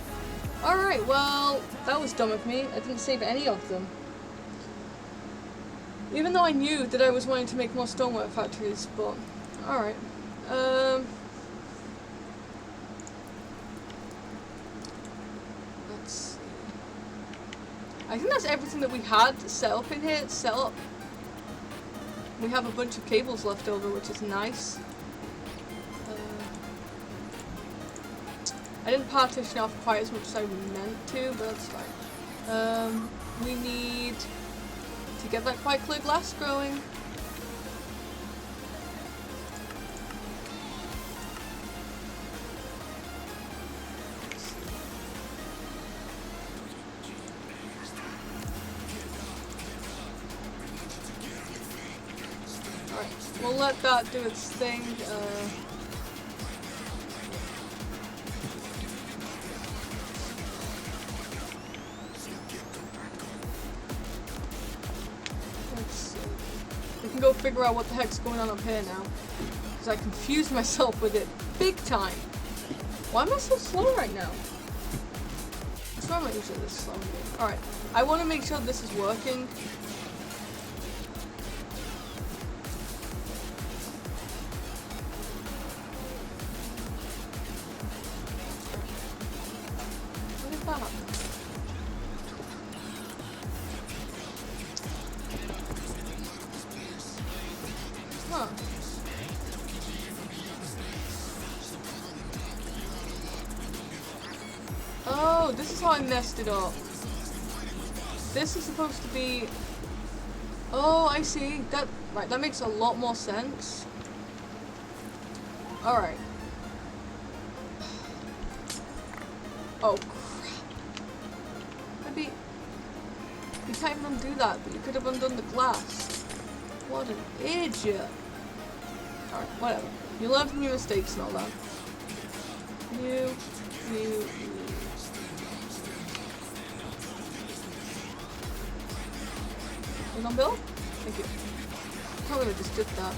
Alright, well, that was dumb of me. I didn't save any of them. Even though I knew that I was wanting to make more stonework factories, but alright. Let's see. I think that's everything that we had set up in here. It's set up. We have a bunch of cables left over, which is nice. I didn't partition off quite as much as I meant to, but that's fine. We need to get that quite clear glass growing. Alright, we'll let that do its thing. Go figure out what the heck's going on up here now, because I confused myself with it big time. Why am I so slow right now? That's why I'm not usually this slow. Alright, I want to make sure this is working. What did that happen? Huh. Oh, this is how I messed it up. This is supposed to be... Oh, I see. Right, that makes a lot more sense. Alright. Oh, crap. Maybe... You can't even undo that, but you could have undone the glass. What an idiot. Alright, whatever. You learn from your mistakes and all that. You. You on Bill? Thank you. I can't believe I just did that.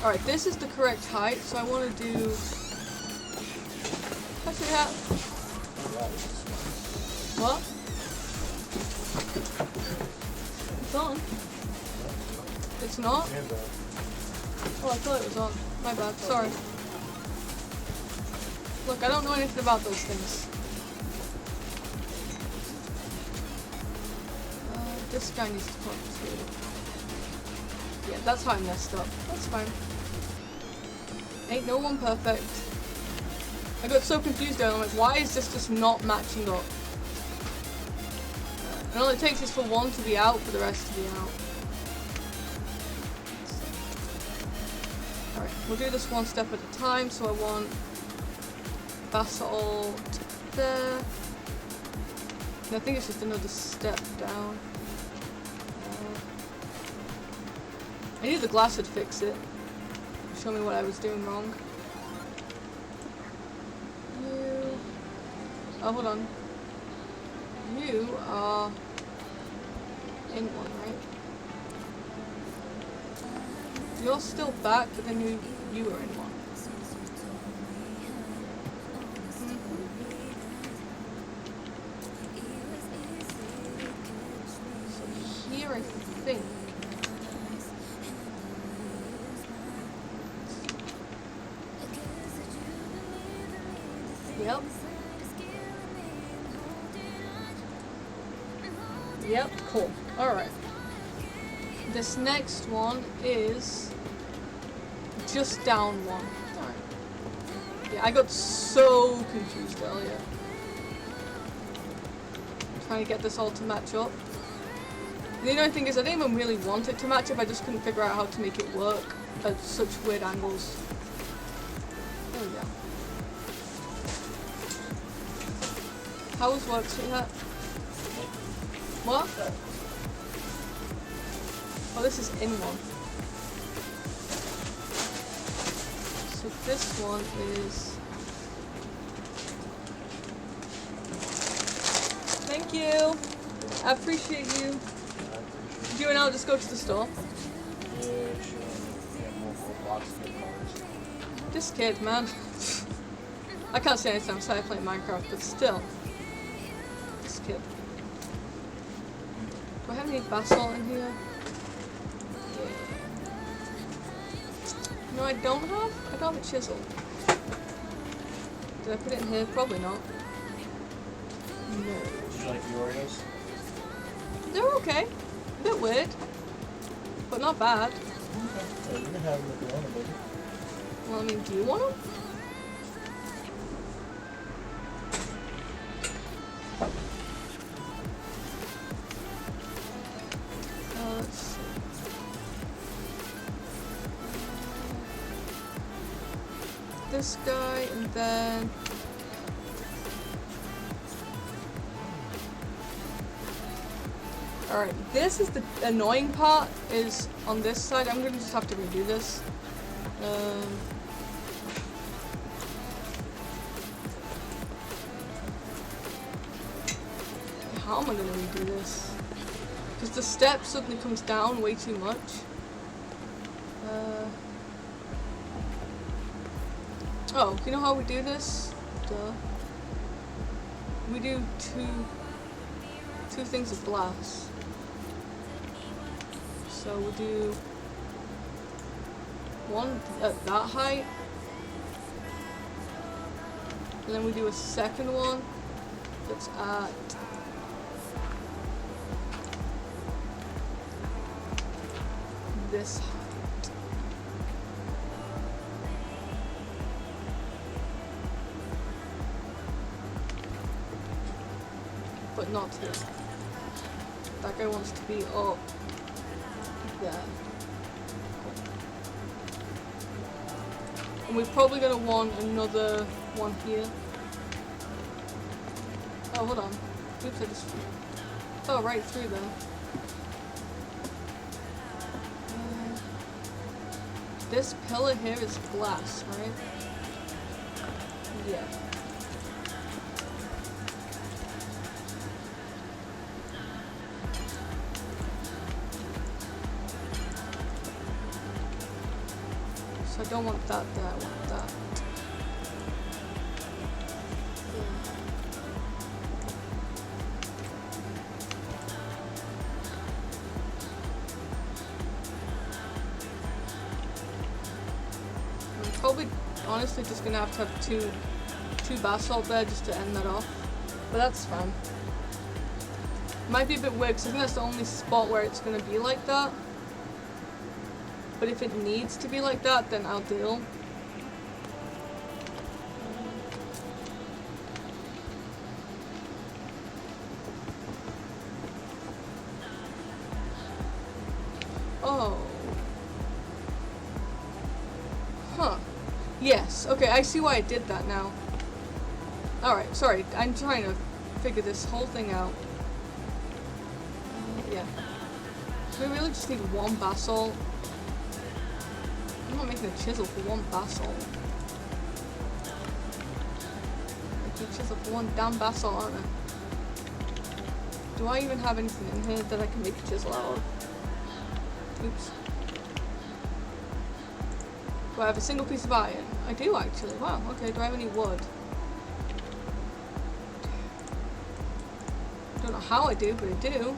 Alright, this is the correct height, so I want to do... Actually, yeah. What? It's on. It's not? Oh, I thought it was on. My bad. Sorry. Look, I don't know anything about those things. This guy needs to talk to. Yeah, that's how I messed up. That's fine. Ain't no one perfect. I got so confused there. I'm like, why is this just not matching up? And all it takes is for one to be out for the rest to be out. Alright, we'll do this one step at a time. So I want basalt there. And I think it's just another step down. I knew the glass would fix it. Show me what I was doing wrong. You... Oh, hold on. You are in one, right? You're still back, but then you are in one. So here, I think. Yep. Yep, cool. Alright. This next one is just down one. Alright. Yeah, I got so confused earlier. Trying to get this all to match up. The only thing is I didn't even really want it to match up, I just couldn't figure out how to make it work at such weird angles. There we go. How's work, sweetheart? What? Oh, this is in one. So this one is... Thank you! I appreciate you. You and I'll just go to the store. Yeah, sure. Yeah, more blocks to get cars. This kid, man. I can't say anything, I'm sorry playing Minecraft, but still. This kid. Do I have any basalt in here? Yeah. No, I don't have? I don't have a chisel. Did I put it in here? Probably not. No. Did you like the Oreos? They're okay. A bit weird. But not bad. Okay. Yeah, you can have them if you want them, baby. Well, I mean, do you want them? Let's see. This guy, and then... Alright, this is the annoying part, is on this side. I'm gonna just have to redo this. How am I gonna redo this? Because the step suddenly comes down way too much. Oh, you know how we do this? Duh. We do two things of glass. So we'll do one at that height, and then we do a second one that's at this height. But not here. That guy wants to be up there. And we're probably gonna want another one here. Oh, hold on. Oops, I just fell right through there. This pillar here is glass, right? Yeah. So I don't want that there, I want that. I'm probably, honestly, just gonna have to have two basalt there just to end that off. But that's fine. Might be a bit weird because I think that's the only spot where it's gonna be like that. But if it needs to be like that, then I'll deal. Oh. Yes, okay, I see why I did that now. Alright, sorry, I'm trying to figure this whole thing out. Yeah. So we really just need one basalt. I'm not making a chisel for one basalt. I'm making a chisel for one damn basalt, aren't I? Do I even have anything in here that I can make a chisel out of? Oops. Do I have a single piece of iron? I do actually. Wow, okay. Do I have any wood? Don't know how I do, but I do.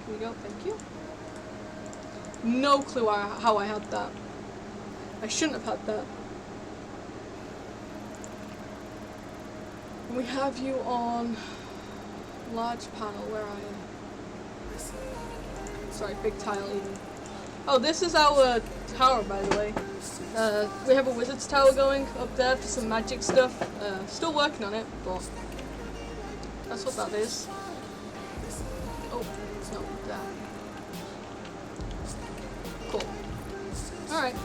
Here we go, thank you. No clue how I had that. I shouldn't have had that. We have you on large panel. Where are you? Sorry, big tile even. Oh, this is our tower, by the way. We have a wizard's tower going up there for some magic stuff. Still working on it, but that's what that is. Oh, it's not there. Cool. Alright.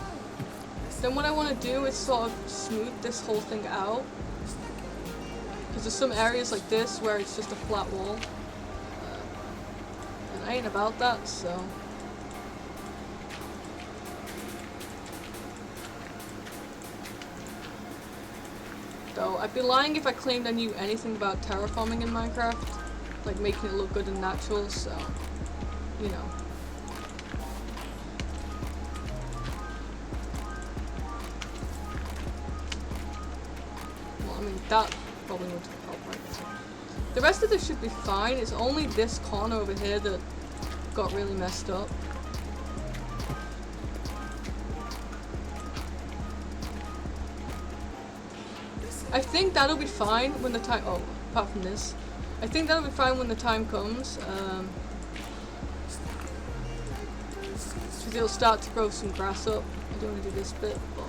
Then what I want to do is sort of smooth this whole thing out. Because there's some areas like this where it's just a flat wall. And I ain't about that, so... Though, I'd be lying if I claimed I knew anything about terraforming in Minecraft. Like making it look good and natural, so... You know. Well, I mean, that probably would help, right? The rest of this should be fine. It's only this corner over here that got really messed up. I think that'll be fine when the time. Oh, apart from this, I think that'll be fine when the time comes. Because it'll start to grow some grass up. I don't want to do this bit, but.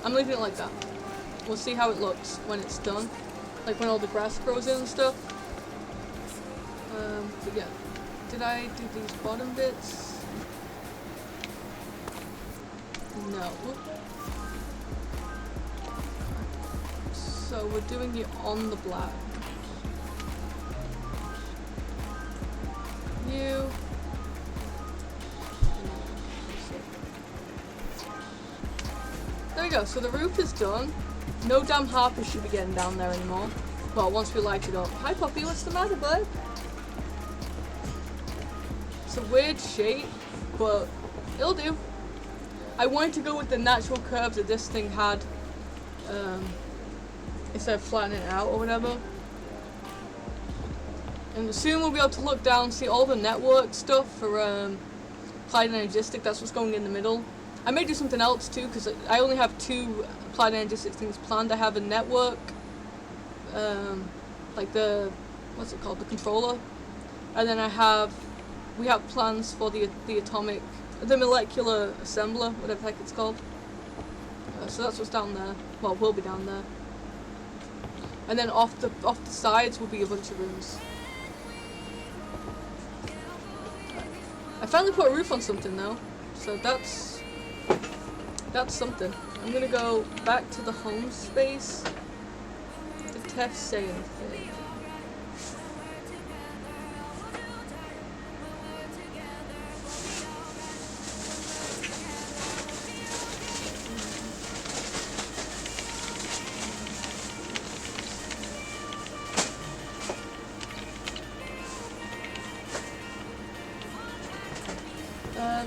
I'm leaving it like that. We'll see how it looks when it's done. Like when all the grass grows in and stuff. But yeah. Did I do these bottom bits? No. So we're doing it on the black. You. There we go, so the roof is done. No damn harpers should be getting down there anymore. Well, once we light it up. Hi Poppy, what's the matter, bud? It's a weird shape, but it'll do. I wanted to go with the natural curves that this thing had, instead of flattening it out or whatever. And soon we'll be able to look down, see all the network stuff for Applied Energistic. That's what's going in the middle. I may do something else too, because I only have 2 Applied Energistic things planned. I have a network, like the, what's it called, the controller, and then we have plans for the molecular assembler, whatever the heck it's called. So that's what's down there. Well, will be down there. And then off the sides will be a bunch of rooms. I finally put a roof on something though, so that's something. I'm gonna go back to the home space. Did Tef say anything?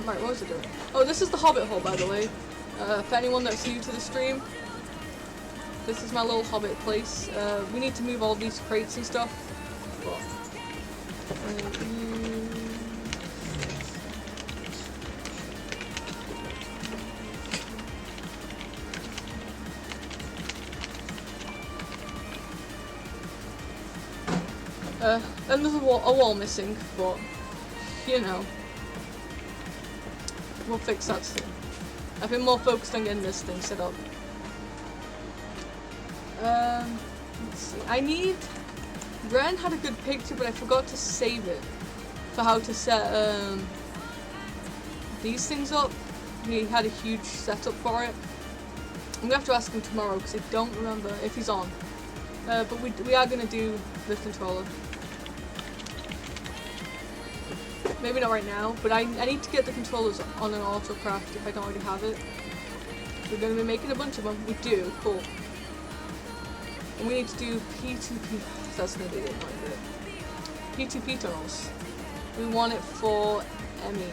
Right, what was it doing? Oh, this is the Hobbit hole, by the way. For anyone that's new to the stream, this is my little Hobbit place. We need to move all these crates and stuff. And there's a wall missing, but you know. we'll fix that soon. I've been more focused on getting this thing set up. Let's see. I need... Ren had a good picture, but I forgot to save it for how to set these things up. He had a huge setup for it. I'm gonna have to ask him tomorrow because I don't remember if he's on. But we are gonna do the controller. Maybe not right now, but I need to get the controllers on an autocraft if I don't already have it. We're going to be making a bunch of them. We do. Cool. And we need to do P2P. That's going to be it. P2P tunnels. We want it for Emmy.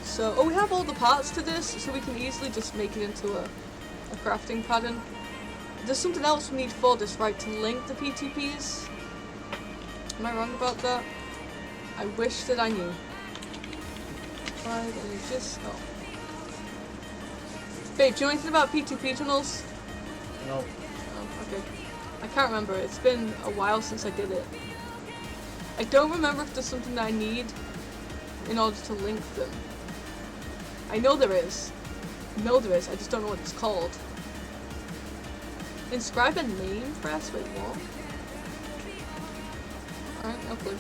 So, oh, we have all the parts to this, so we can easily just make it into a crafting pattern. There's something else we need for this, right? To link the P2Ps. Am I wrong about that? I wish that I knew. Right, and just... Oh. Babe, do you know anything about P2P tunnels? No. Oh, okay. I can't remember. It's been a while since I did it. I don't remember if there's something that I need in order to link them. I know there is. I just don't know what it's called. Inscribe a name press? Wait, what? Alright, no clue.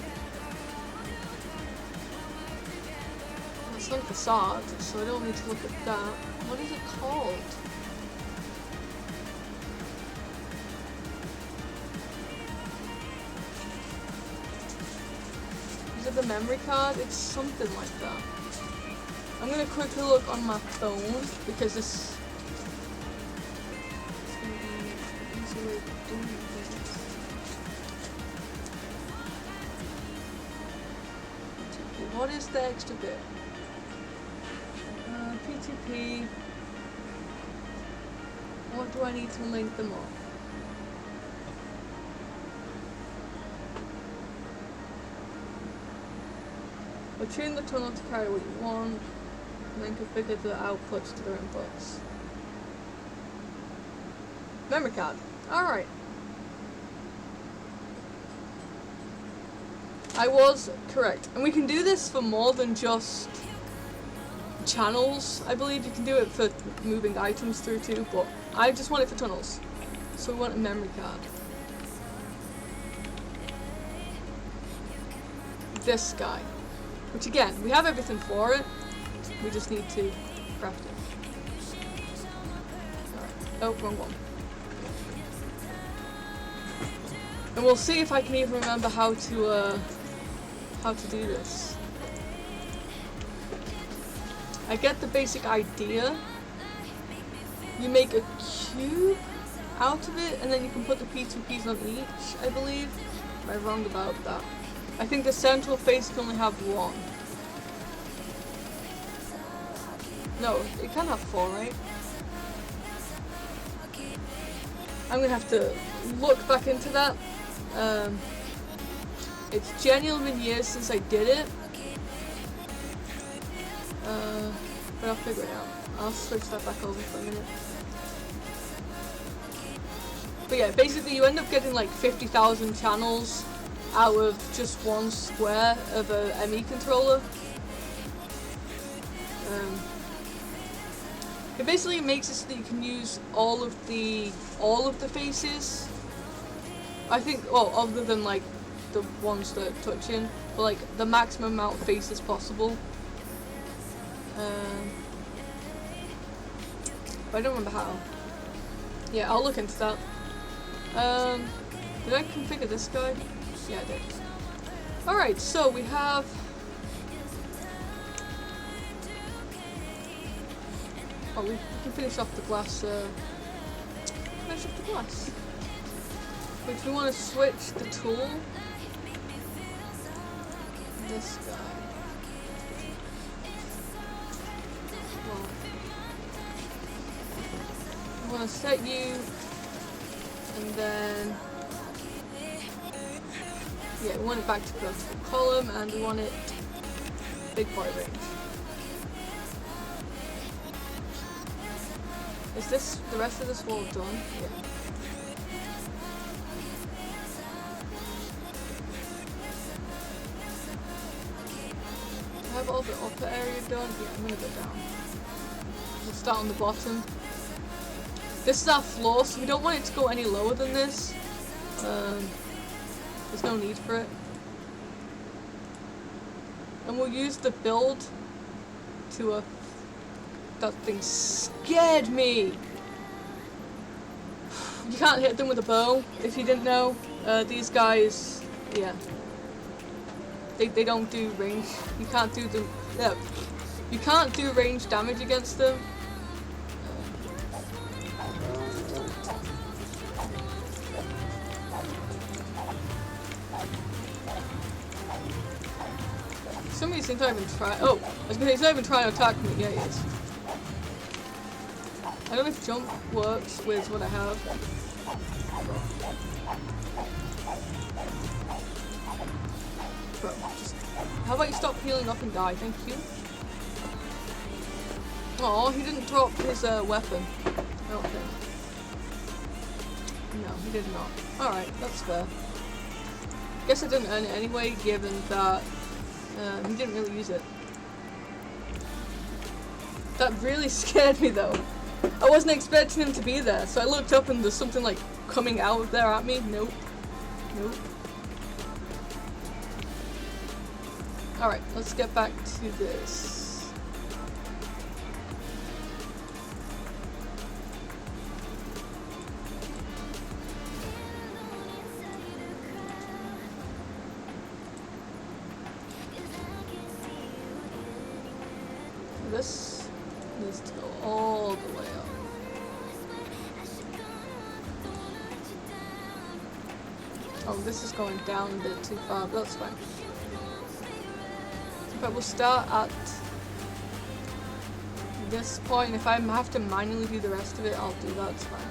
It's on facade, so I don't need to look at that. What is it called? Is it the memory card? It's something like that. I'm gonna quickly look on my phone because this is gonna be an easy way of doing things. What is the extra bit? P2P. What do I need to link them up? We'll tune the tunnel to carry what you want, and then configure the outputs to their inputs. Memory card. Alright. I was correct. And we can do this for more than just channels. I believe you can do it for moving items through too, but I just want it for tunnels. So we want a memory card. This guy. Which again, we have everything for it. We just need to craft it. Alright. Oh, wrong one. And we'll see if I can even remember how to do this. I get the basic idea. You make a cube out of it, and then you can put the P2Ps on each, I believe. Am I wrong about that? I think the central face can only have one. No, it can have 4, right? I'm gonna have to look back into that. It's genuinely years since I did it. But I'll figure it out. I'll switch that back over for a minute. But yeah, basically you end up getting like 50,000 channels out of just one square of a ME controller. It basically makes it so that you can use all of the faces. I think, well, other than like the ones that are touching, but like the maximum amount of faces possible. But I don't remember how. Yeah, I'll look into that. Did I configure this guy? Yeah, I did. Alright, so we have... Oh, we can finish off the glass, finish off the glass. Which we want to switch the tool. This guy. Well, we want to set you, and then yeah, we want it back to vertical column, and we want it big boy range. Is this the rest of this wall done? Yeah. I have all the upper area done. Yeah, I'm gonna go down. We'll start on the bottom. This is our floor, so we don't want it to go any lower than this. There's no need for it. And we'll use the build to that thing scared me! You can't hit them with a bow, if you didn't know. These guys, yeah. They don't do range. You can't do them. Yeah. You can't do range damage against them. Some of these things don't even try. Oh, I was gonna say he's not even trying to attack me. Yeah, he is. I don't know if jump works with what I have. Bro, just, how about you stop healing up and die? Thank you. Oh, he didn't drop his weapon. I don't think. No, he did not. Alright, that's fair. Guess I didn't earn it anyway, given that he didn't really use it. That really scared me though. I wasn't expecting him to be there, so I looked up and there's something like coming out of there at me. Nope. Nope. Alright, let's get back to this. This needs to go all the way up. Oh, this is going down a bit too far, but that's fine. But we'll start at this point. If I have to manually do the rest of it, I'll do that, it's fine.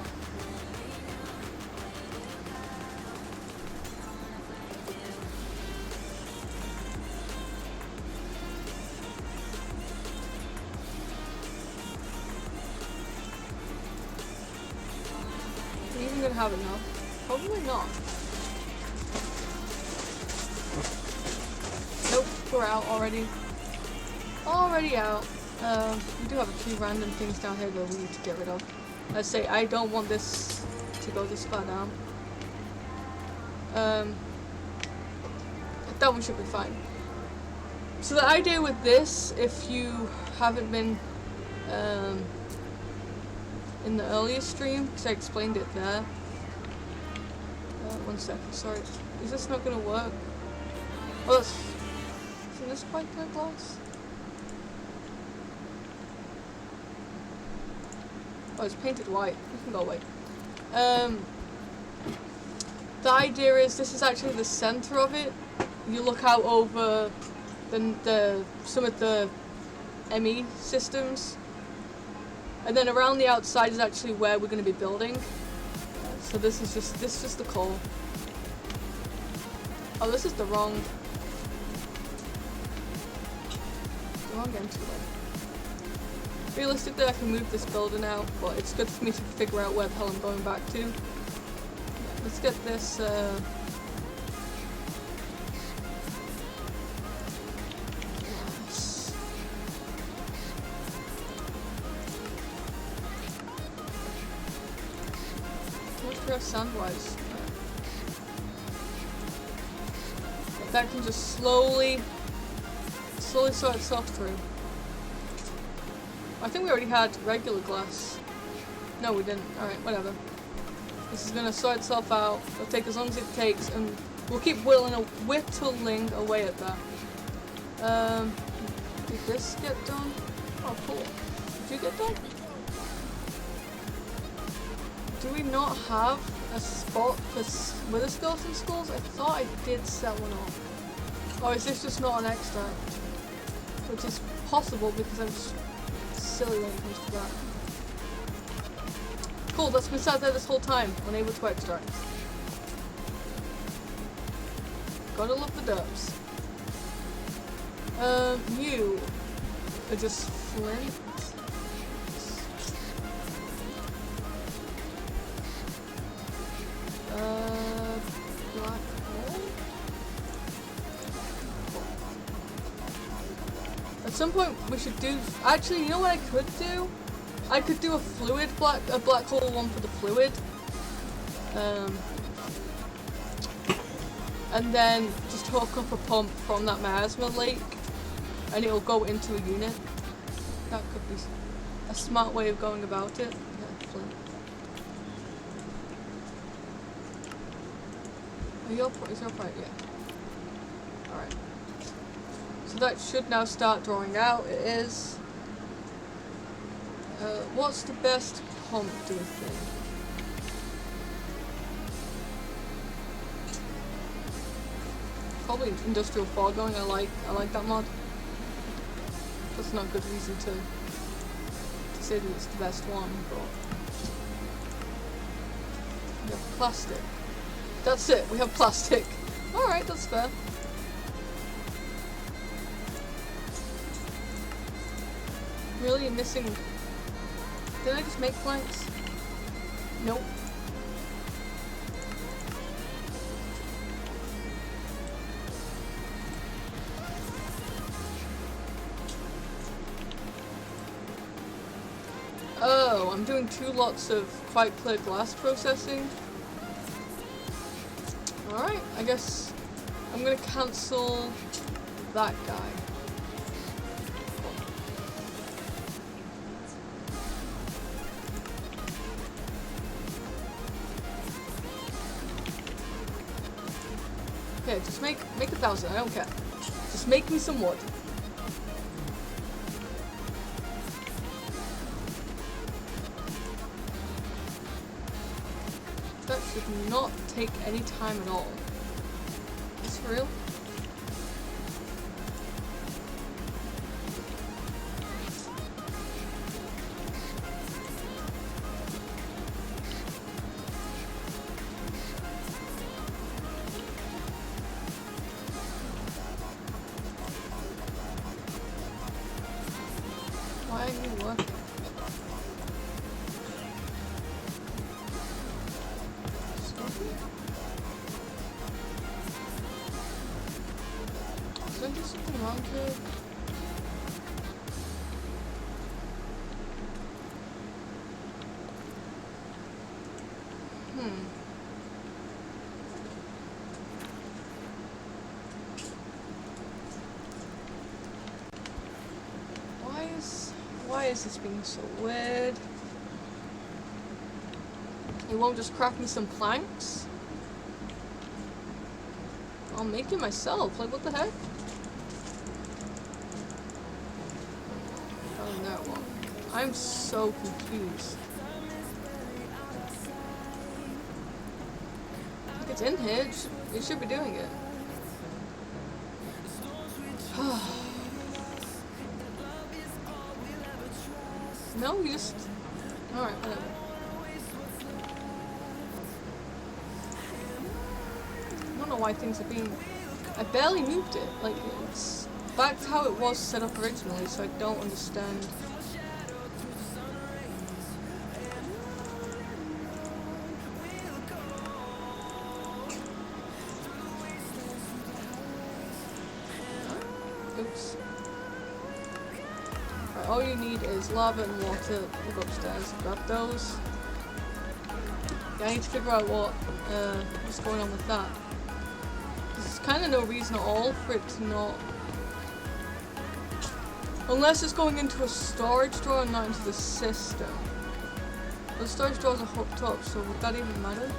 Are you even gonna have enough? Probably not. Nope, we're out already. Already out. We do have a few random things down here that we need to get rid of. Let's say I don't want this to go this far down. That one should be fine. So the idea with this, if you haven't been in the earlier stream, because I explained it there. 1 second, sorry. Is this not gonna work? Oh, that's... Isn't this quite clear glass? Oh, it's painted white. You can go away. The idea is this is actually the center of it. You look out over some of the ME systems, and then around the outside is actually where we're going to be building. So this is just the core. Oh, this is the wrong entry. Realistically, I can move this building out, but it's good for me to figure out where the hell I'm going back to. Let's get this. What's for sound-wise? That can just slowly sort itself through. I think we already had regular glass. No, we didn't. Alright, whatever. This is gonna sort itself out. It'll take as long as it takes, and we'll keep whittling away at that. Did this get done? Oh, cool. Did you get done? Do we not have a spot for Wither Skeleton Skulls? I thought I did set one off. Or is this just not an extract? Which is possible because I'm just silly when it comes to that. Cool, that's been sat there this whole time, unable to extract. Gotta love the derps. You are just flint. Black hole? some point we should do. Actually, you know what I could do? I could do a black hole one for the fluid. And then just hook up a pump from that miasma lake, and it'll go into a unit. That could be a smart way of going about it. Yeah, Flint. Is your part? Yeah. Alright. So that should now start drawing out. It is. What's the best pump, do you think? Probably industrial foregoing. I like that mod. That's not a good reason to say that it's the best one, but we have plastic. That's it. We have plastic. All right, that's fair. Really, you're missing. Did I just make planks? Nope. Oh, I'm doing 2 lots of quite clear glass processing. Alright, I guess I'm gonna cancel that guy. Okay, just make 1,000, I don't care. Just make me some wood. That should not take any time at all. Is this for real? Why are you working? Did I do something wrong here? Why is this being so weird? You won't just craft me some planks? I'll make it myself. Like, what the heck? Oh, that one. I'm so confused. If it's in here, it should be doing it. No, you just... Alright, whatever. I don't know why things are being... I barely moved it. Like, it's back to how it was set up originally, so I don't understand. Oops. Right, all you need is lava and water. We'll go upstairs and grab those. Yeah, I need to figure out what's going on with that. There's kind of no reason at all for it to not... Unless it's going into a storage drawer and not into the system. The storage drawers are hooked up, so would that even matter?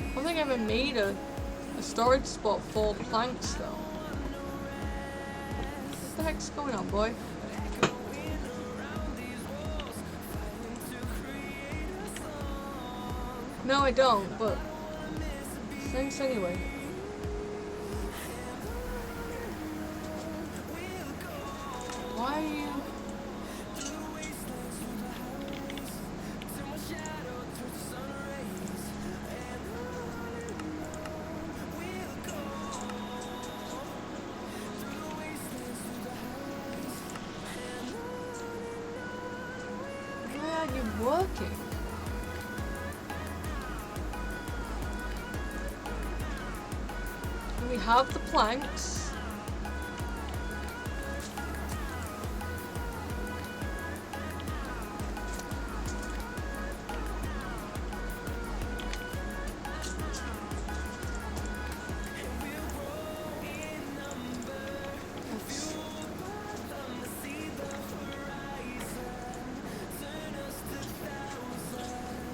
I don't think I ever made a storage spot for planks though. What the heck's going on, boy? No, I don't, but thanks anyway. Why are you... Why are you working? have the planks.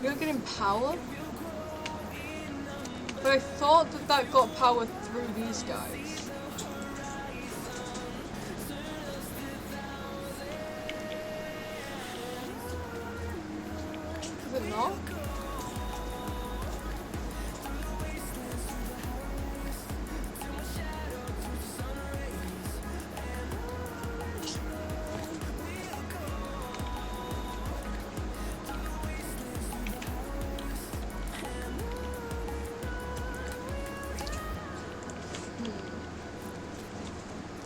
You're getting power? But I thought that that got power through these guys. Is it not?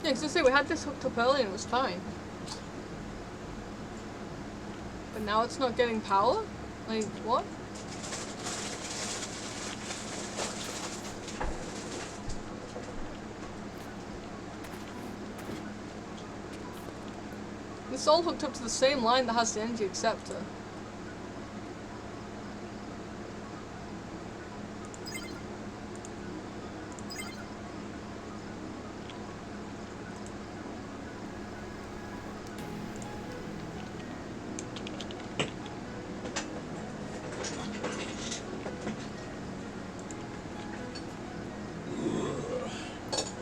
Yeah, because I say we had this hooked up earlier and it was fine. But now it's not getting power? Like, what? It's all hooked up to the same line that has the energy acceptor.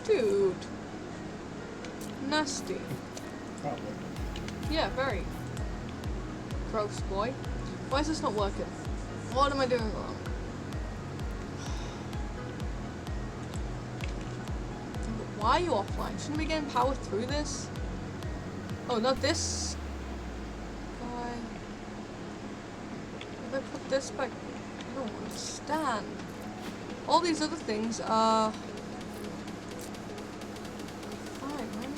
Dude. Nasty. Probably. Yeah, very. Gross boy. Why is this not working? What am I doing wrong? Why are you offline? Shouldn't we be getting power through this? Oh, not this guy. If I put this back, I don't understand. All these other things are fine, right?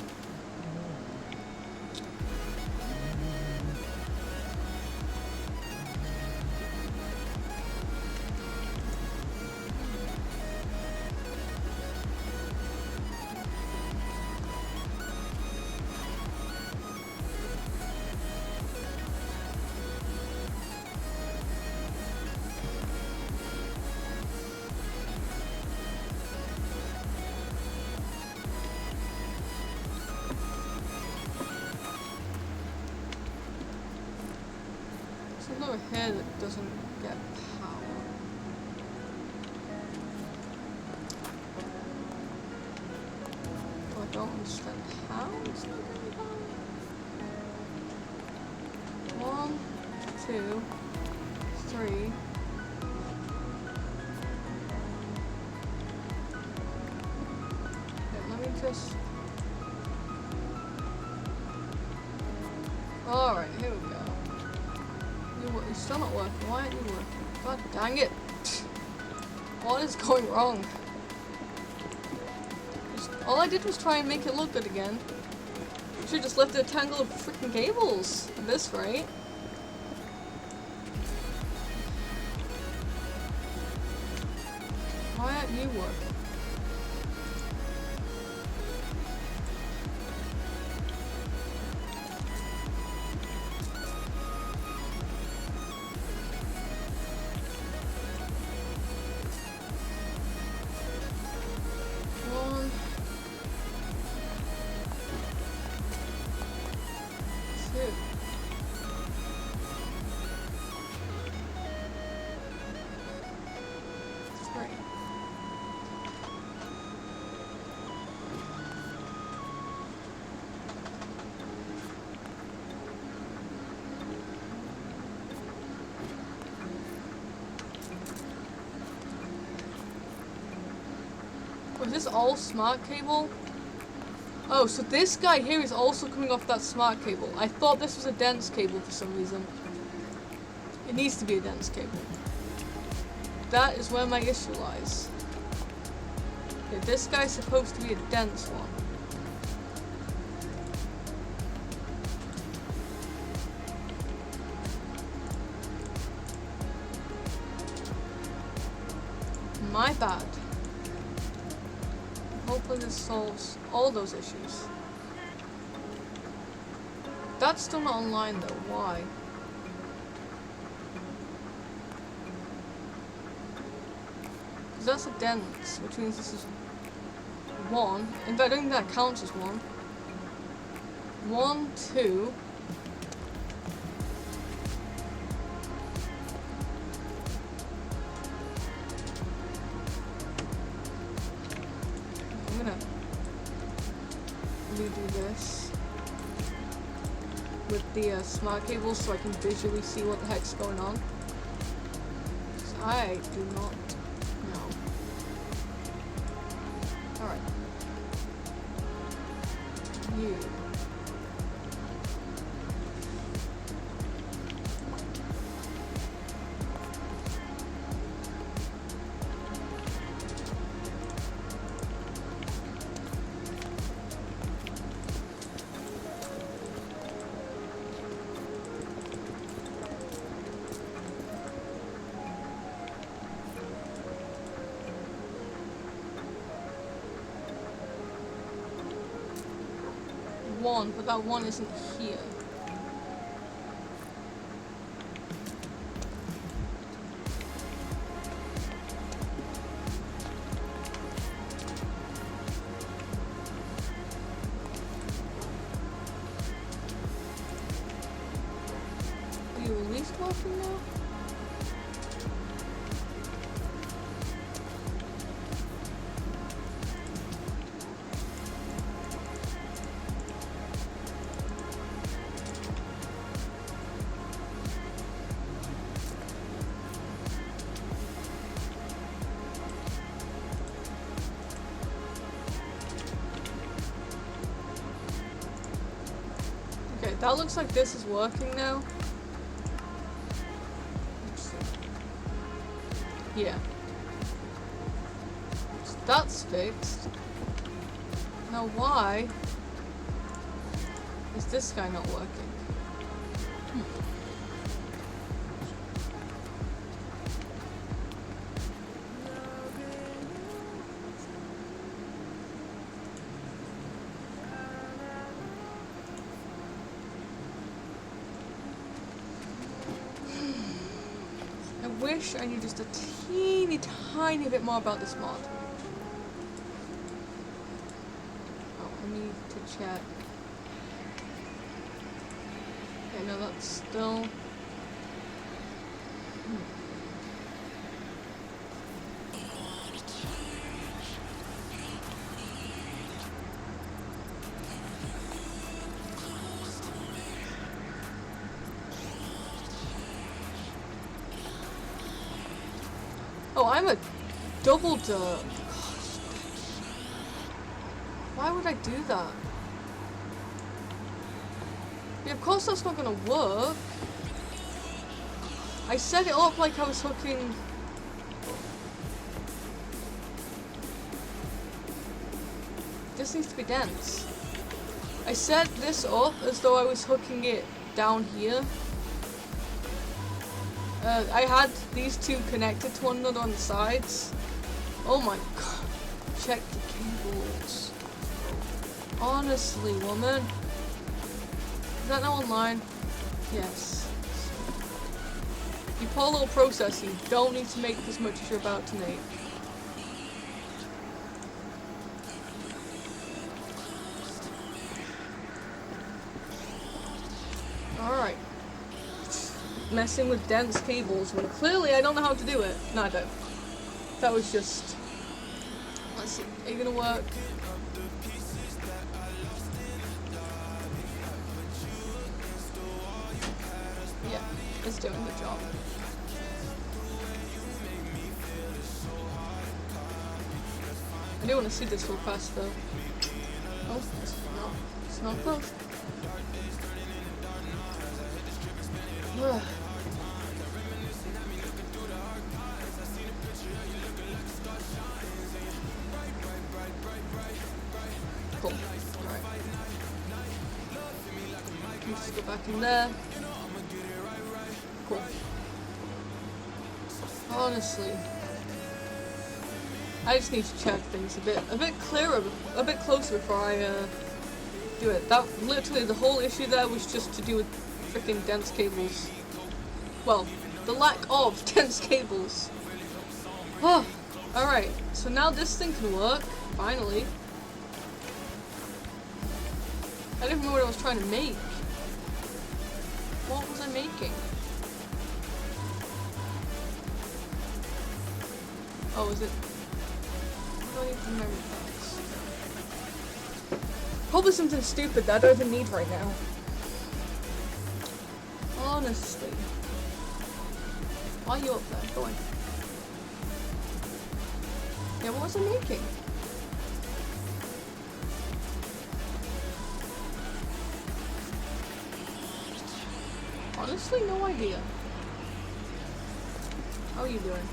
Something over here that doesn't get power. Oh, I don't understand how it's not getting power. 1, 2, 3. Okay, let me just. Alright, here we go. You're still not working. Why aren't you working? God dang it! What is going wrong? All I did was try and make it look good again. You should just left a tangle of freaking cables at this rate. Why aren't you working? Was this all smart cable? Oh, so this guy here is also coming off that smart cable. I thought this was a dense cable for some reason. It needs to be a dense cable. That is where my issue lies. Okay, this guy's supposed to be a dense one. My bad. hopefully this solves all those issues. That's still not online though, why? Because that's a dents, which means this is 1. In fact, I don't think that counts as 1. 1, 2. I'm gonna redo this with the smart cables so I can visually see what the heck's going on. 'Cause I do not know. Alright. You. One, but that one isn't here. Are you at least working now? Okay, that looks like this is working now. Let's see. Yeah. So that's fixed. Now why is this guy not working? I wish I knew just a teeny tiny bit more about this mod. Oh, I need to check. Okay, no, that's still... Oh, I'm a double derp. Gosh. Why would I do that? Yeah, of course that's not gonna work. I set it up like I was hooking... This needs to be dense. I set this up as though I was hooking it down here. I had these two connected to one another on the sides. Oh my god. Check the cables. Honestly, woman. Is that now online? Yes. You pull a little processor, you don't need to make as much as you're about to make. Alright. Messing with dense cables when clearly I don't know how to do it. No, I don't. That was just... Let's see. Are you gonna work? Yeah, it's doing the job. I do want to see this real fast though. Oh, it's not close. Ugh. Cool. Alright. Just go back in there. Cool. Honestly. I just need to check things a bit clearer, a bit closer before I do it. That literally the whole issue there was just to do with freaking dense cables. Well, the lack of dense cables. Oh, all right. So now this thing can work. Finally. I didn't remember what I was trying to make. What was I making? Oh, is it? I don't even remember things. Probably something stupid that I don't even need right now. Honestly. Why are you up there? Go on. Yeah, what was I making? Honestly, no idea. How are you doing?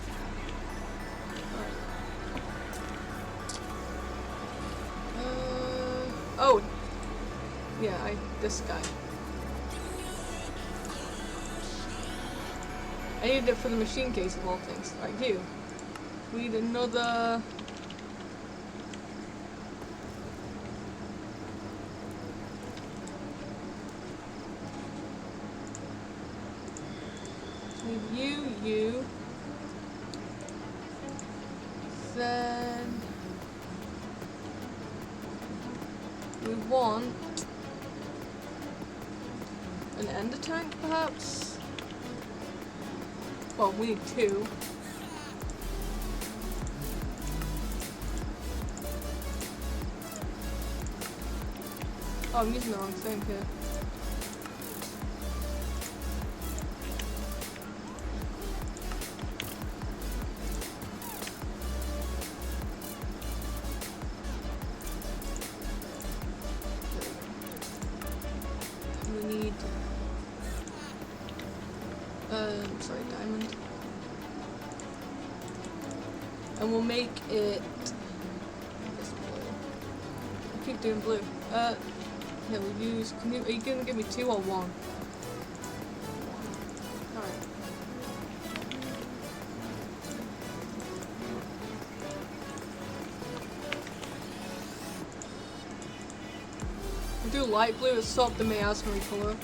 Oh, yeah, this guy. I needed it for the machine case of all things. Alright, you. We need another... you. Then... we want... an ender tank, perhaps? Well, we need 2. Oh, I'm using the wrong thing here. We need... sorry, diamond. And we'll make it... this blue. I keep doing blue. Yeah, we'll use... are you gonna give me 2 or 1? Alright. We'll do light blue as sort of the miasma color.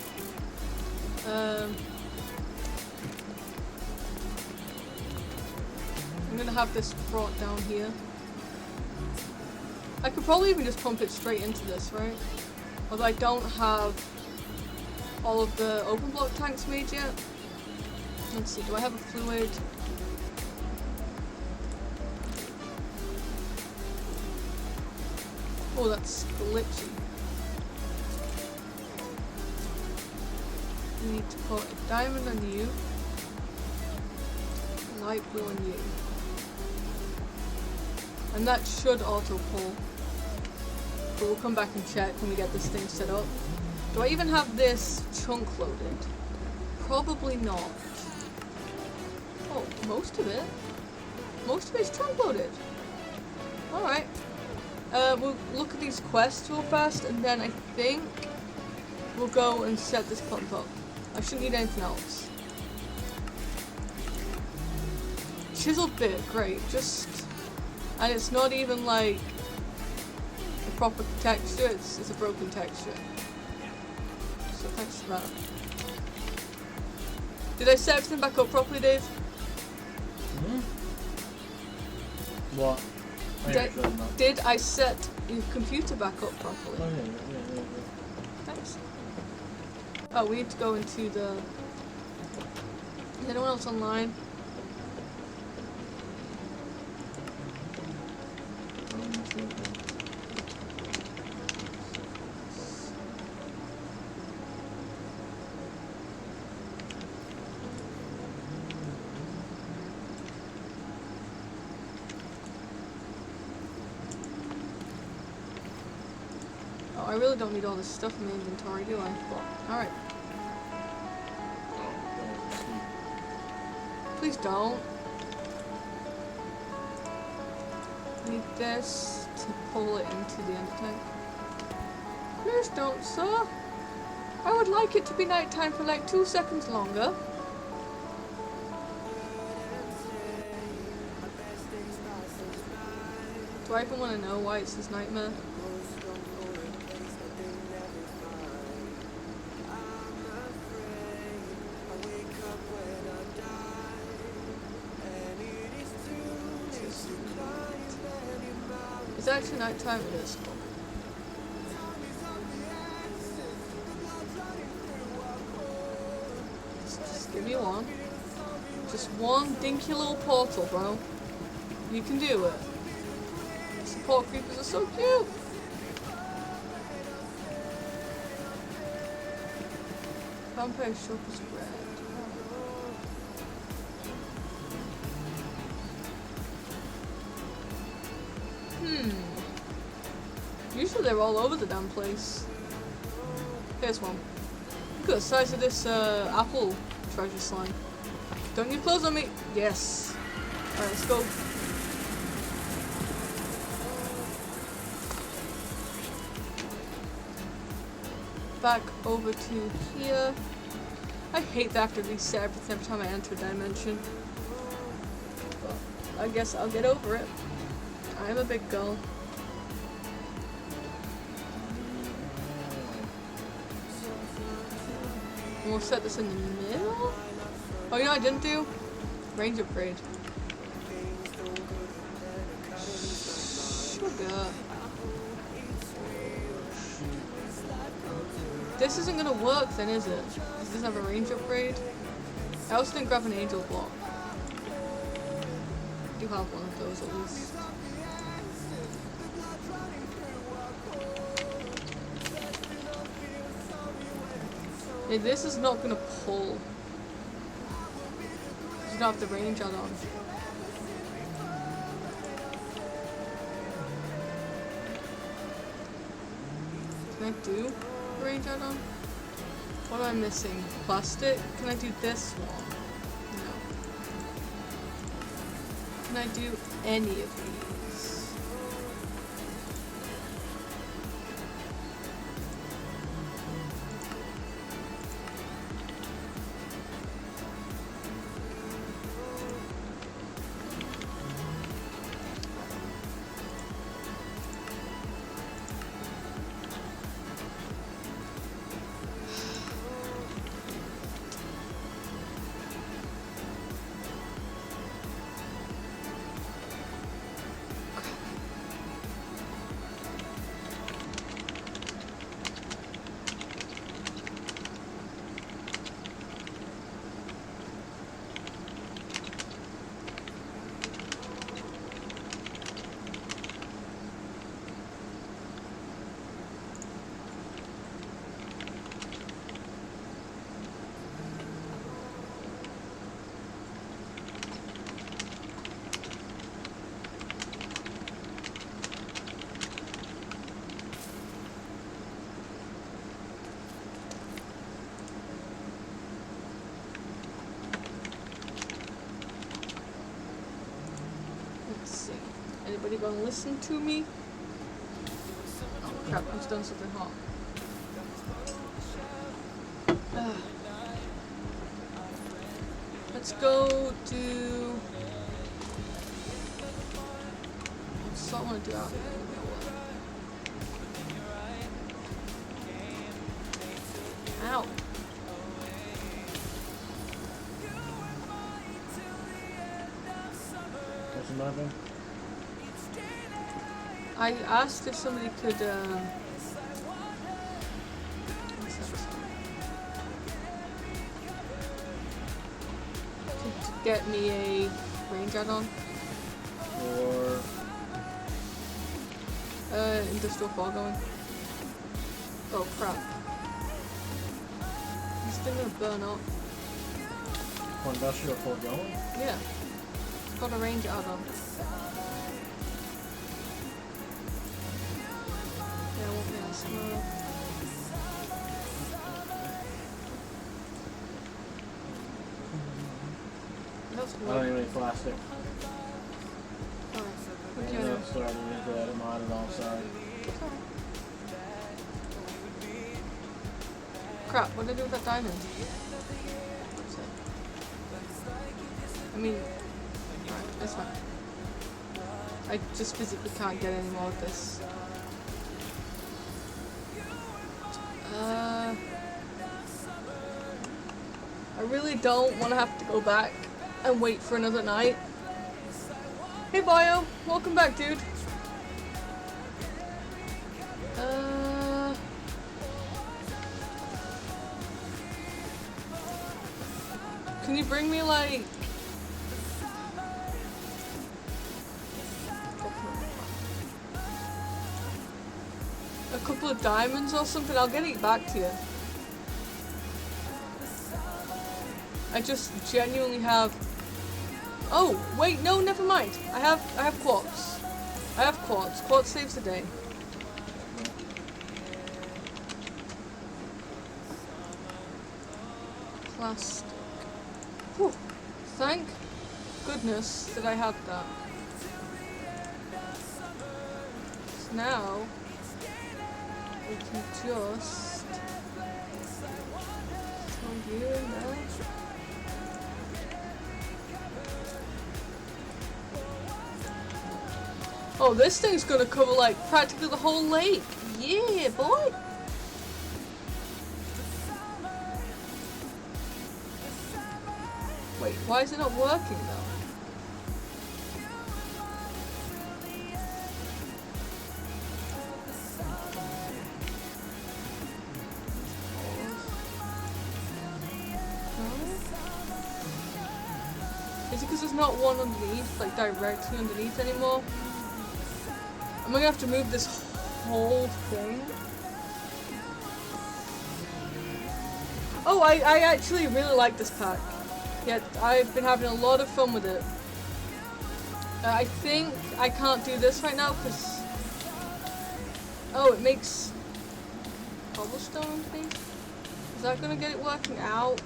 I'm gonna have this brought down here. I could probably even just pump it straight into this, right? Although I don't have all of the open block tanks made yet. Let's see, do I have a fluid? Oh, that's glitchy. We need to put a diamond on you. Light blue on you. And that should auto pull. But we'll come back and check when we get this thing set up. Do I even have this chunk loaded? Probably not. Oh, most of it? Most of it's chunk loaded. Alright. We'll look at these quests real fast and then I think we'll go and set this pump up. I shouldn't need anything else. Chiseled bit, great. Just... and it's not even like a proper texture, it's a broken texture. So thanks for that. Did I set everything back up properly, Dave? Hmm? What? Did I set your computer back up properly? Oh, yeah. Thanks. Oh, we need to go into the... is anyone else online? I really don't need all this stuff in the inventory, do I? But, alright. Please don't. I need this to pull it into the ender tank. Please don't, sir. I would like it to be nighttime for like 2 seconds longer. Do I even want to know why it's his nightmare? It's actually nighttime. It is. Just give me one. Just one dinky little portal, bro. You can do it. Support creepers are so cute. Vampire shop is red. Usually they're all over the damn place. Here's one. Look at the size of this apple treasure slime. Don't you close on me? Yes. Alright, let's go. Back over to here. I hate that I have to reset everything every time I enter a dimension. But I guess I'll get over it. I'm a big girl. And we'll set this in the middle. Oh, you know what I didn't do? Range upgrade. Sugar. This isn't gonna work then, is it? This doesn't have a range upgrade. I also didn't grab an angel block. I do have one of those at least. Yeah, this is not gonna pull. You don't have the range add-on. Can I do range add-on? What am I missing? Plastic? Can I do this one? No. Can I do any of these? Anybody gonna listen to me? Oh crap, I just done something hot. Let's go do... What's I want to do out here? Ow. What's the matter? I asked if somebody could, to get me a range add-on. Or Industrial fog going. Oh crap. This thing gonna burn up. industrial foregoing? Yeah. It's got a range add-on. Yeah, I won't be able to smell. That's I don't need any plastic. Alright. I'm Okay. not starting to get that in mine and all, sorry. Crap, what did I do with that diamond? I mean, alright, it's fine. I just physically can't get any more of this. I really don't want to have to go back and wait for another night. Hey Bio, welcome back, dude. Can you bring me like a couple of diamonds or something? I'll get it back to you. I just genuinely have. Oh wait, no, never mind. I have quartz. I have quartz. Quartz saves the day. Plastic. Whew. Thank goodness that I had that. So now we can just throw you in there. Oh, this thing's gonna cover like practically the whole lake. Yeah, boy. Wait, why is it not working though? Is it because there's not one underneath, like directly underneath anymore? Am I gonna have to move this whole thing? Oh, I actually really like this pack. Yeah, I've been having a lot of fun with it. I think I can't do this right now because... Oh, it makes cobblestone things? Is that gonna get it working out?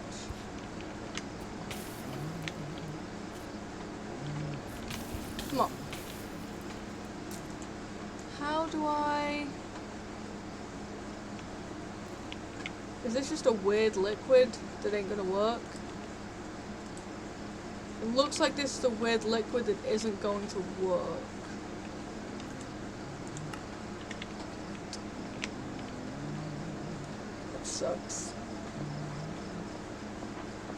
Come on. How do I... Is this just a weird liquid that ain't gonna work? It looks like this is a weird liquid that isn't going to work. That sucks.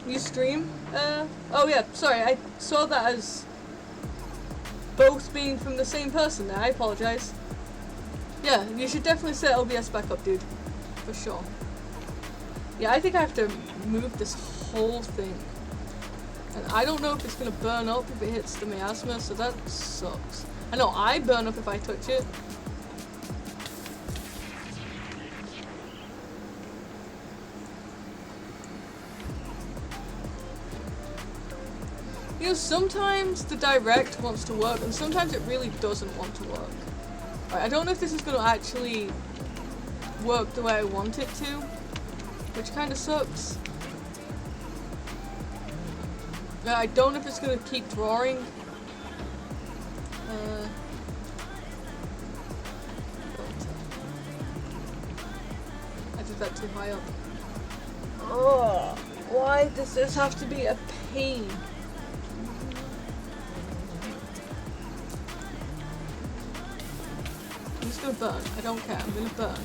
You stream? Oh yeah, sorry, I saw that as both being from the same person there. I apologize. Yeah, you should definitely set OBS back up, dude. For sure. Yeah, I think I have to move this whole thing. And I don't know if it's gonna burn up if it hits the miasma, so that sucks. I know I burn up if I touch it. You know, sometimes the direct wants to work, and sometimes it really doesn't want to work. Right, I don't know if this is gonna actually work the way I want it to, which kinda sucks. I don't know if it's gonna keep drawing. I did that too high up. Oh, why does this have to be a pain? I'm just gonna burn. I don't care. I'm gonna burn.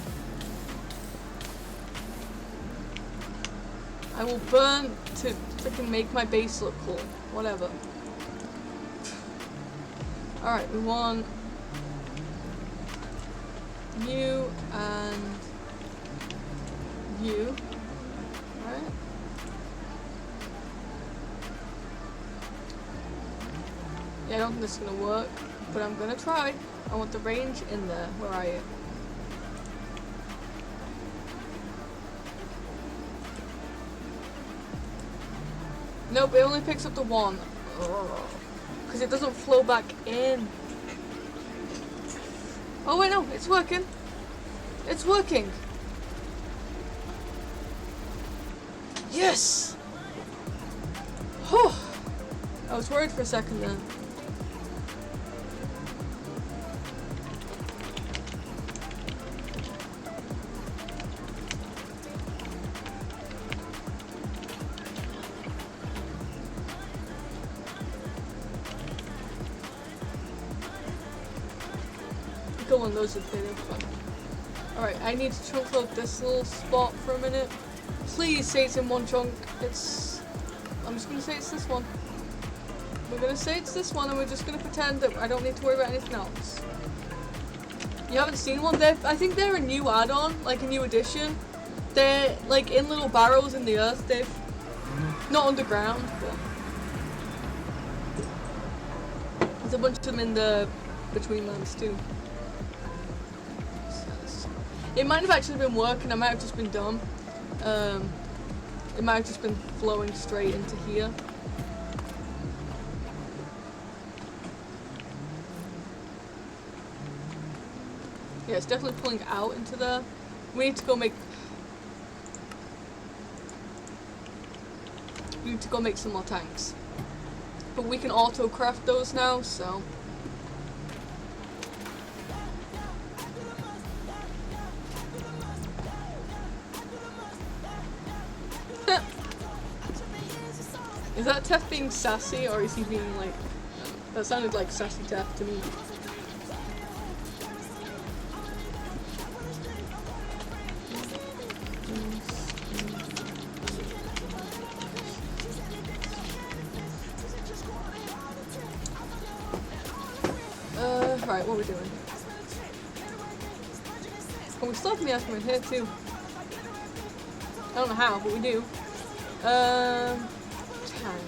I will burn to freaking make my base look cool. Whatever. Alright, we want you and you. Alright. Yeah, I don't think this is gonna work, but I'm gonna try. I want the range in there. Where are you? Nope, it only picks up the one. Because it doesn't flow back in. Oh wait, no, it's working. It's working. Yes! Whew. I was worried for a second then. kill one of those if they do fun. Alright, I need to chunk load this little spot for a minute. Please say it's in one chunk. I'm just gonna say it's this one. We're gonna say it's this one and we're just gonna pretend that I don't need to worry about anything else. You haven't seen one? I think they're a new add-on, like a new addition. They're like in little barrels in the earth, Dave. Not underground, but there's a bunch of them in the Between Lands too. It might have actually been working, I might have just been dumb. It might have just been flowing straight into here. Yeah, it's definitely pulling out into there. We need to go make some more tanks. But we can auto craft those now, so is that Tef being sassy or is he being like that sounded like sassy Tef to me. Right, what are we doing? Oh, we still have Miasma in here too. I don't know how, but we do. Tank.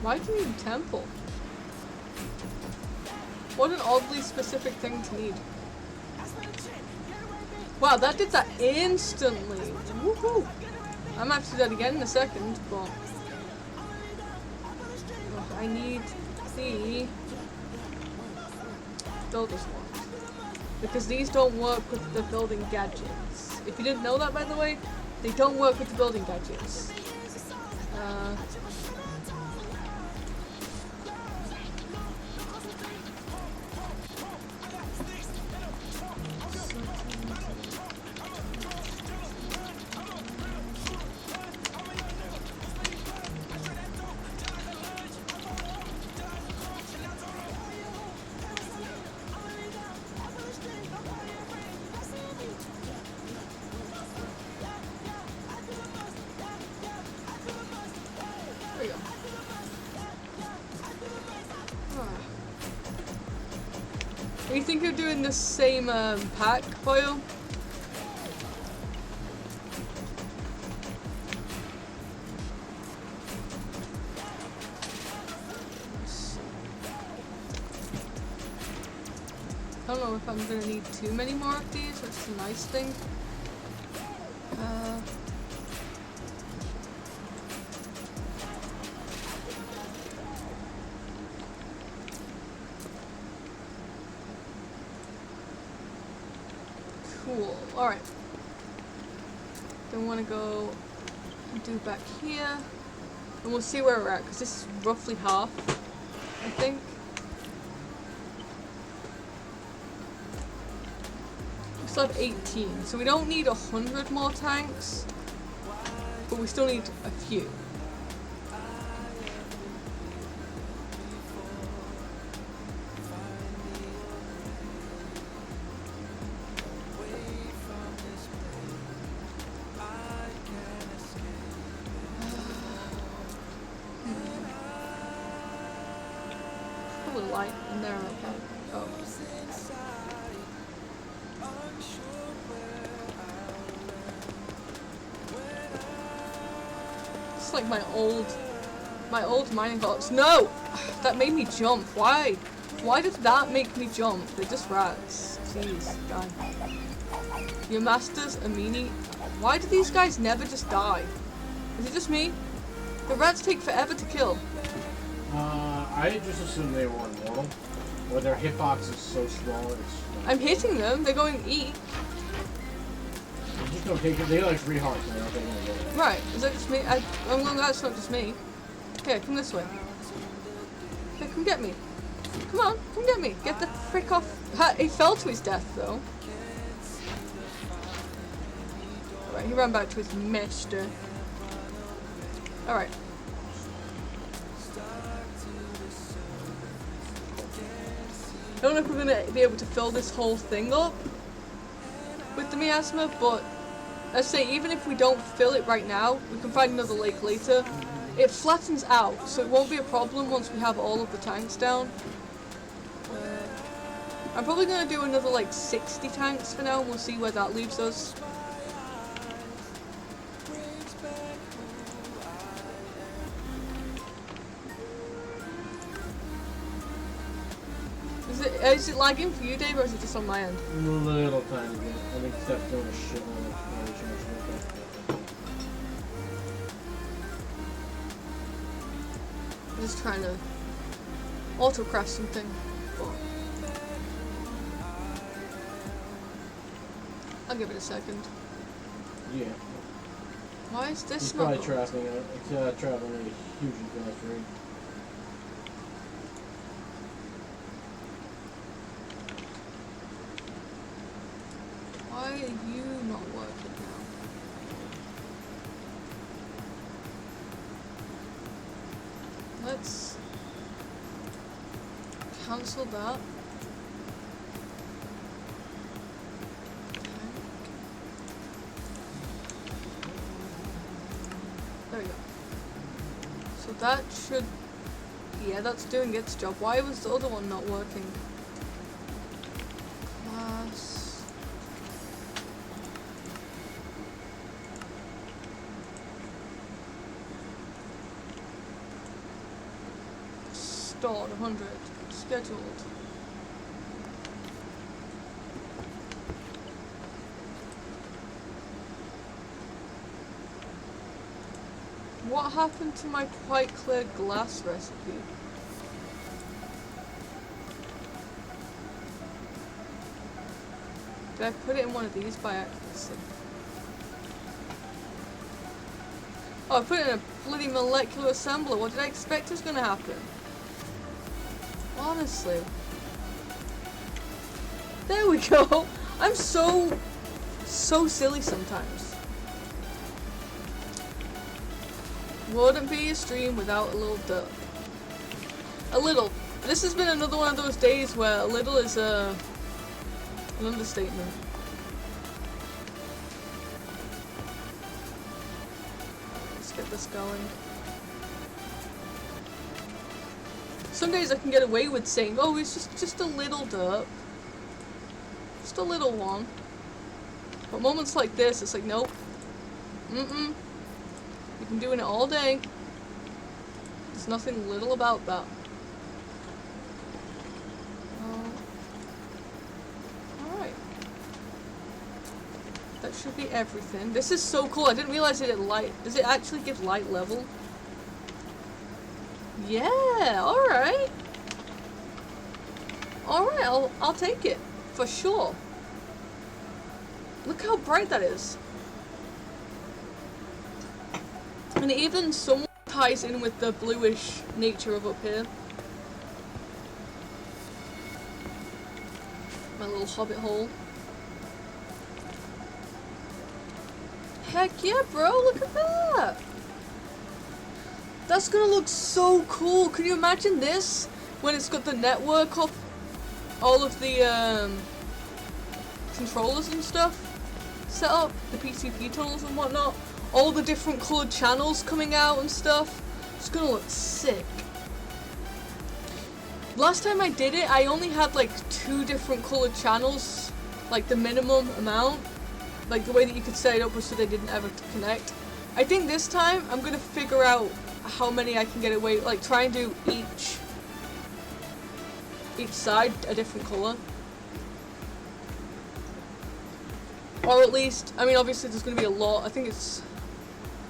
Why do you need a temple? What an oddly specific thing to need. Wow, that did that instantly. Woohoo! I might have to do that again in a second, but I need the builder's wand. Because these don't work with the building gadgets. If you didn't know that, by the way, they don't work with the building gadgets. Do you think you're doing the same pack, Boyle? I don't know if I'm gonna need too many more of these, which is a nice thing. Cool. Alright. Then we want to go do back here. And we'll see where we're at, because this is roughly half, I think. We still have 18, so we don't need 100 more tanks, but we still need a few. Light in there, okay. Oh. It's like my old mining box. No! That made me jump. Why? Why does that make me jump? They're just rats. Jeez, die. Your master's a meanie. Why do these guys never just die? Is it just me? The rats take forever to kill. I just assumed they were immortal. Or their hitbox is so small, it's... I'm hitting them, they're going E. They just don't take it, they like 3 hearts and they don't take it. Right, is that just me? I'm glad that's not just me. Okay, come this way. Okay, come get me. Come on, come get me. Get the frick off. He fell to his death, though. Right, he ran back to his mister. Alright. I don't know if we're gonna be able to fill this whole thing up with the miasma, but let's say even if we don't fill it right now, we can find another lake later. It flattens out, so it won't be a problem once we have all of the tanks down. I'm probably gonna do another like 60 tanks for now, and we'll see where that leaves us. Is it lagging for you, Dave, or is it just on my end? A little tiny bit. I think Steph's doing a shitload of I'm just trying to autocraft something. I'll give it a second. Yeah. Why is this He's not probably going? traveling at a hugely fast rate. Why are you not working now? Let's cancel that. There we go. So that should... Yeah, that's doing its job. Why was the other one not working? Class... Stored 100. Scheduled. What happened to my quite clear glass recipe? Did I put it in one of these by accident? Oh, I put it in a bloody molecular assembler. What did I expect was gonna happen? Honestly. There we go. I'm so silly sometimes. Wouldn't be a stream without a little derp. A little. This has been another one of those days where a little is an understatement. Let's get this going. Some days I can get away with saying, oh, it's just a little derp. Just a little one. But moments like this, it's like, nope. Mm-mm. You've been doing it all day. There's nothing little about that. Alright. That should be everything. This is so cool. I didn't realize it had light. Does it actually give light level? Yeah, alright. Alright, I'll take it. For sure. Look how bright that is. And it even somewhat ties in with the bluish nature of up here. My little hobbit hole. Heck yeah, bro, look at that! That's gonna look so cool. Can you imagine this? When it's got the network of all of the controllers and stuff set up, the PCP tunnels and whatnot, all the different coloured channels coming out and stuff. It's gonna look sick. Last time I did it, I only had like 2 different coloured channels, like the minimum amount. Like the way that you could set it up was so they didn't ever connect. I think this time I'm gonna figure out how many I can get away, like try and do each side a different colour. Or at least, I mean obviously there's gonna be a lot. I think it's,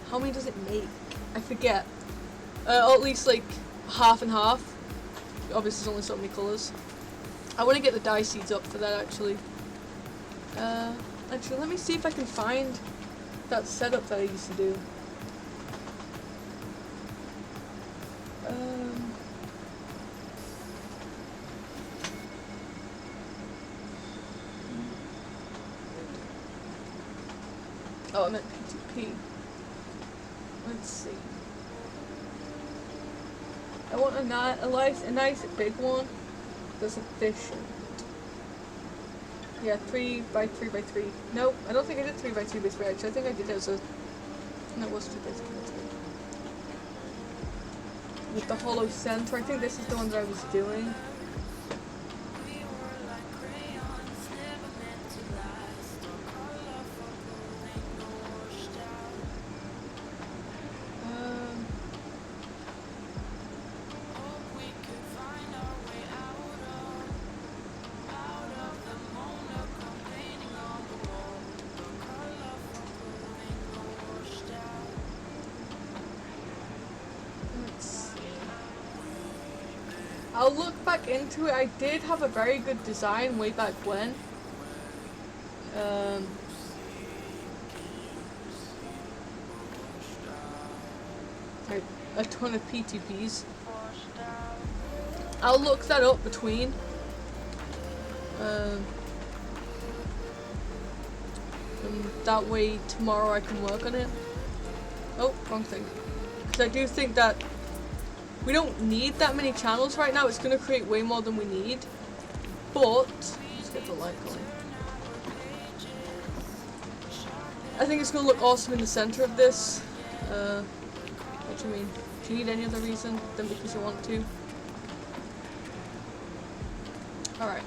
how many does it make? I forget. Or at least like half and half. Obviously there's only so many colours. I want to get the dye seeds up for that actually. Actually let me see if I can find that setup that I used to do. Oh, I meant P2P. Let's see. I want a nice big one that's efficient. Yeah, 3x3x3. Nope, I don't think I did 3x3x3 actually. I think I did it as a... No, it was 2x3x3. With the hollow center. I think this is the one that I was doing. I'll look back into it. I did have a very good design way back when. Like a ton of P2Ps. I'll look that up between. And that way tomorrow I can work on it. Oh, wrong thing. Because I do think that we don't need that many channels right now. It's going to create way more than we need. But let's get the light going. I think it's going to look awesome in the center of this. What do you mean? Do you need any other reason than because you want to? Alright.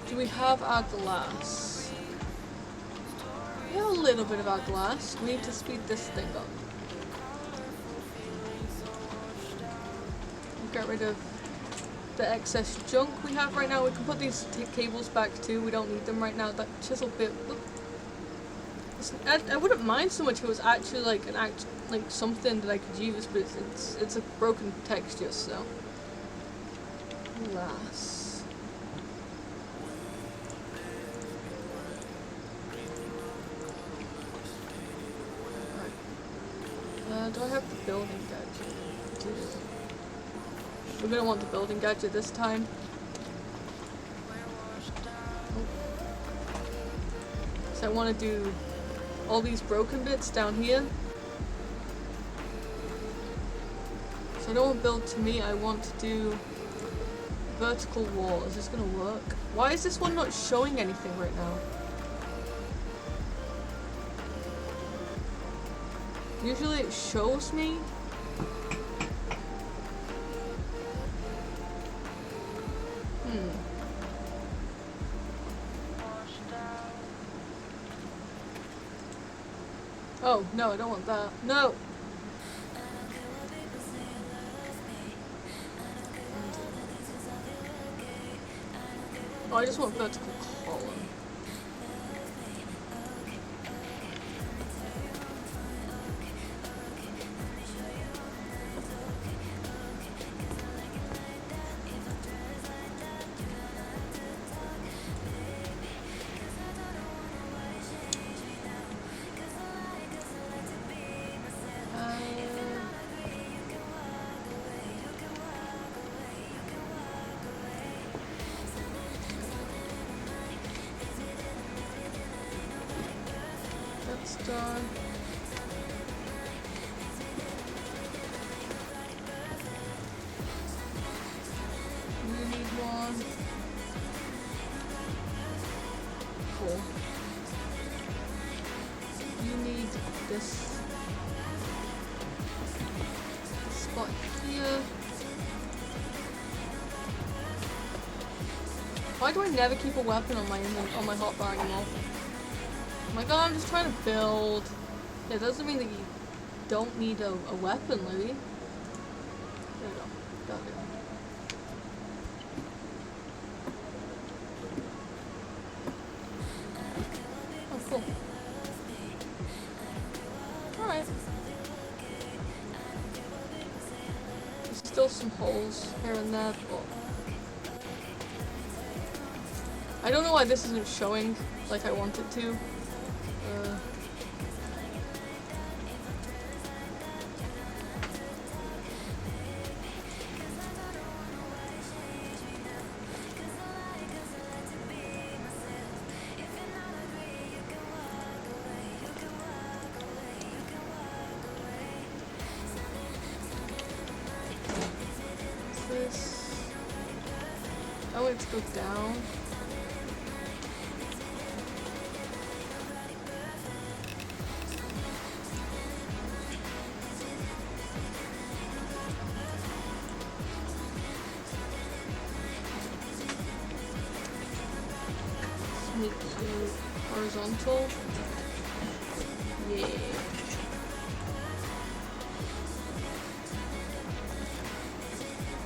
Do we have our glass? We have a little bit of our glass. We need to speed this thing up. Get rid of the excess junk we have right now. We can put these cables back too. We don't need them right now. That chisel bit. I wouldn't mind so much if it was actually like something that I could use, but it's a broken texture. So glass. Right. Do I have the building gadget? I do. We're gonna want the building gadget this time. Oh. So I want to do all these broken bits down here. So I don't want to build to me, I want to do vertical wall. Is this gonna work? Why is this one not showing anything right now? Usually it shows me. Oh, no, I don't want that. No! Oh, I just want vertical column. Done. You need one. Cool. You need this spot here. Why do I never keep a weapon on my hotbar anymore? Oh my god, I'm just trying to build. It doesn't mean that you don't need a weapon, Louis. There you go. Got it. Oh, cool. Alright. There's still some holes here and there, but I don't know why this isn't showing like I want it to. this. I want it to go down. Make it horizontal. Yeah.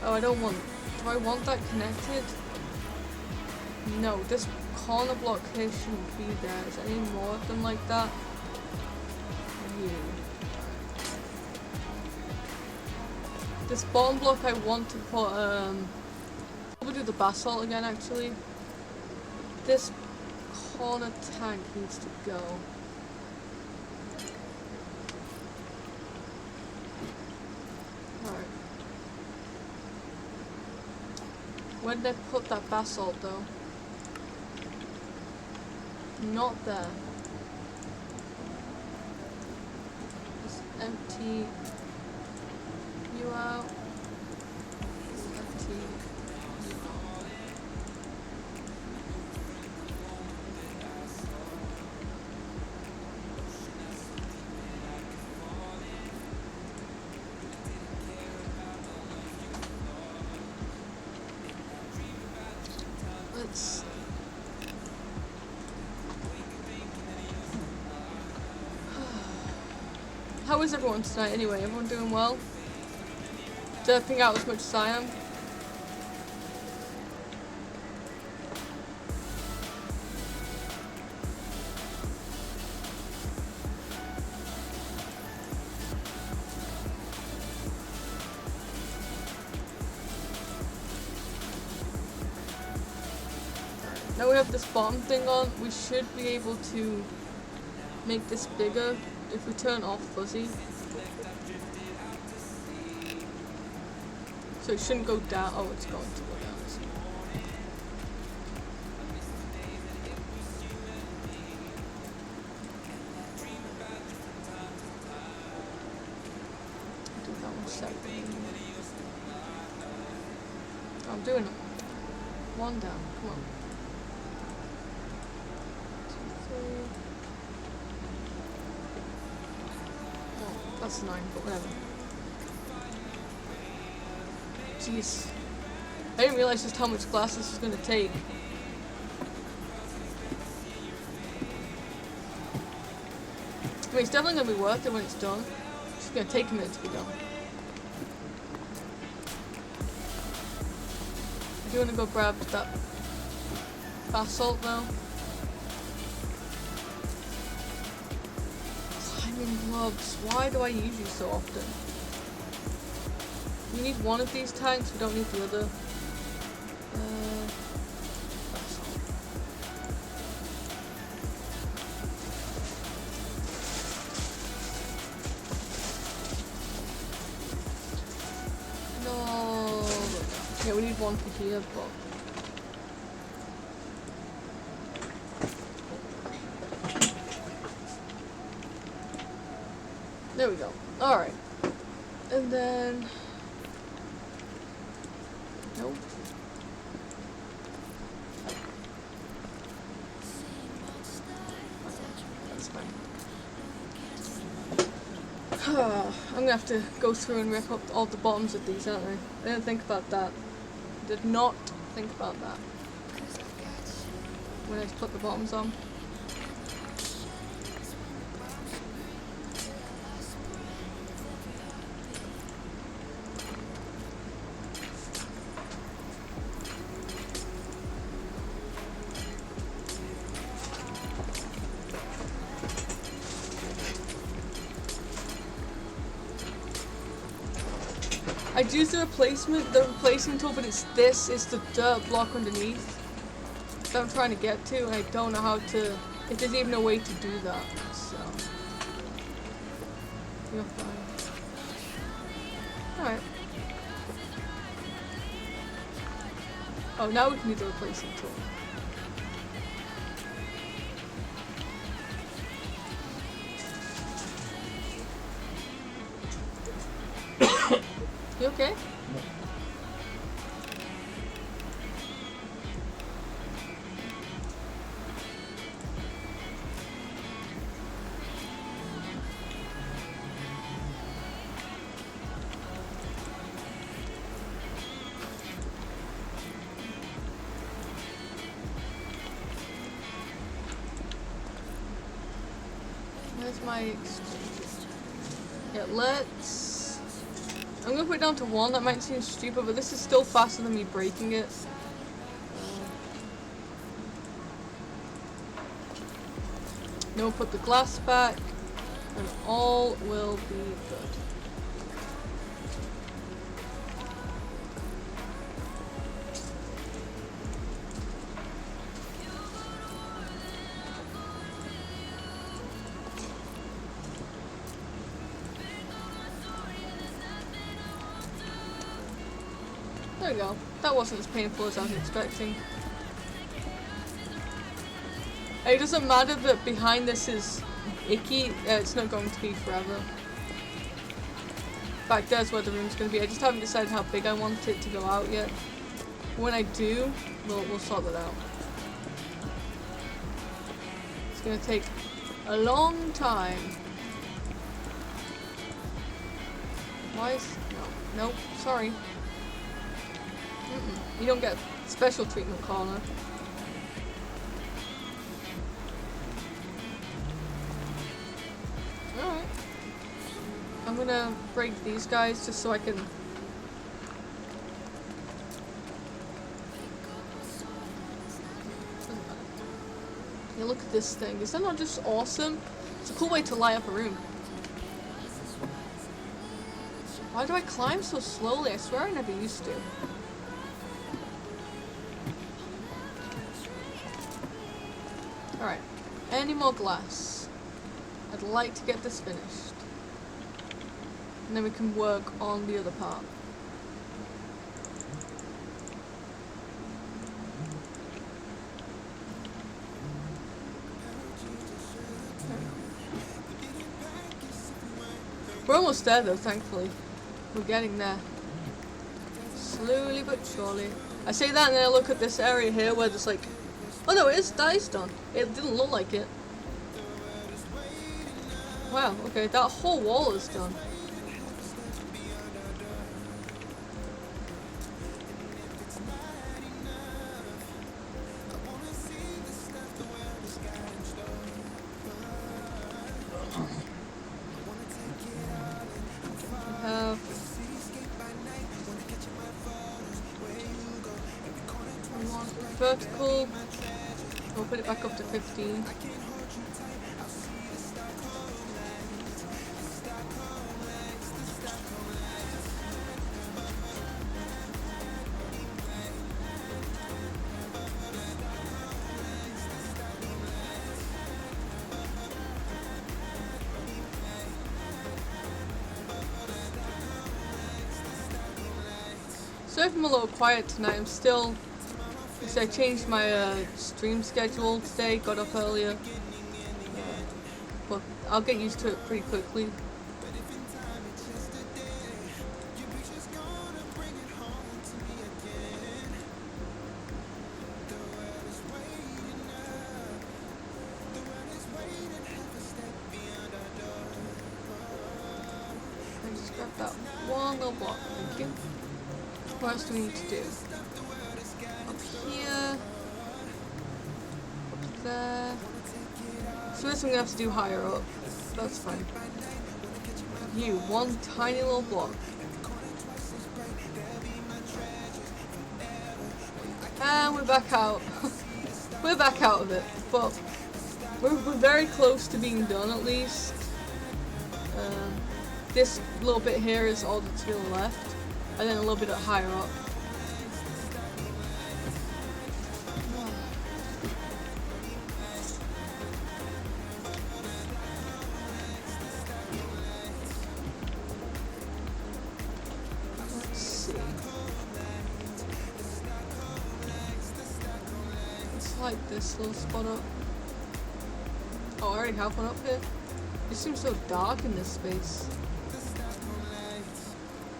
Oh, I don't want. Do I want that connected? No, this corner block here shouldn't be there. Is there any more of them like that? Yeah. This bottom block I want to put, we'll do the basalt again actually. This corner tank needs to go. Alright. Where did I put that basalt though? Not there. Just empty you out. Empty you out. Let's. How is everyone tonight anyway? Everyone doing well? Derping out as much as I am? Now we have this bottom thing on, we should be able to make this bigger if we turn off fuzzy. So it shouldn't go down. Oh, it's going to go down. Do that one second. Oh, I'm doing it. One down. Come on. 2, 3. Oh, that's 9, but whatever. Jeez. I didn't realize just how much glass this was going to take. I mean, it's definitely going to be worth it when it's done. It's just going to take a minute to be done. I do want to go grab that basalt though. Climbing gloves. Why do I use you so often? We need one of these tanks, we don't need the other. No. Yeah, we need one for here, but. There we go. Alright. And then. Nope. That's fine. I'm gonna have to go through and rip up all the bottoms of these, aren't I? I didn't think about that. Did not think about that when I put the bottoms on. I'd use the replacement tool, but it's the dirt block underneath that I'm trying to get to, and I don't know how to, if there's even a way to do that, so. You're fine. Alright. Oh, now we can do the replacement tool. You okay? my exchange? Yeah, let's... I'm gonna put it down to 1. That might seem stupid, but this is still faster than me breaking it. Then we'll put the glass back, and all will be good. There we go. That wasn't as painful as I was expecting. It doesn't matter that behind this is icky, it's not going to be forever. Back there's where the room's going to be. I just haven't decided how big I want it to go out yet. When I do, we'll sort that out. It's going to take a long time. Why is... No. Nope. Sorry. You don't get special treatment corner. Alright. I'm gonna break these guys just so I can... Yeah, look at this thing. Is that not just awesome? It's a cool way to light up a room. Why do I climb so slowly? I swear I never used to. Alright, any more glass? I'd like to get this finished. And then we can work on the other part. We're almost there though, thankfully. We're getting there. Slowly but surely. I say that and then I look at this area here where there's like... Oh no, it is, that is done. It didn't look like it. Wow, okay, that whole wall is done. Vertical. We'll put it back up to 15. So if I'm a little quiet tonight, I'm still... So I changed my stream schedule today, got up earlier, but I'll get used to it pretty quickly. I just grabbed that one little block, thank you. What else do we need to do? Here, up there. So this I'm gonna have to do higher up. That's fine. You, one tiny little block. And we're back out. We're back out of it, but we're very close to being done at least. This little bit here is all that's really left, and then a little bit higher up. Like this little spot up. Oh, I already have one up here. It seems so dark in this space.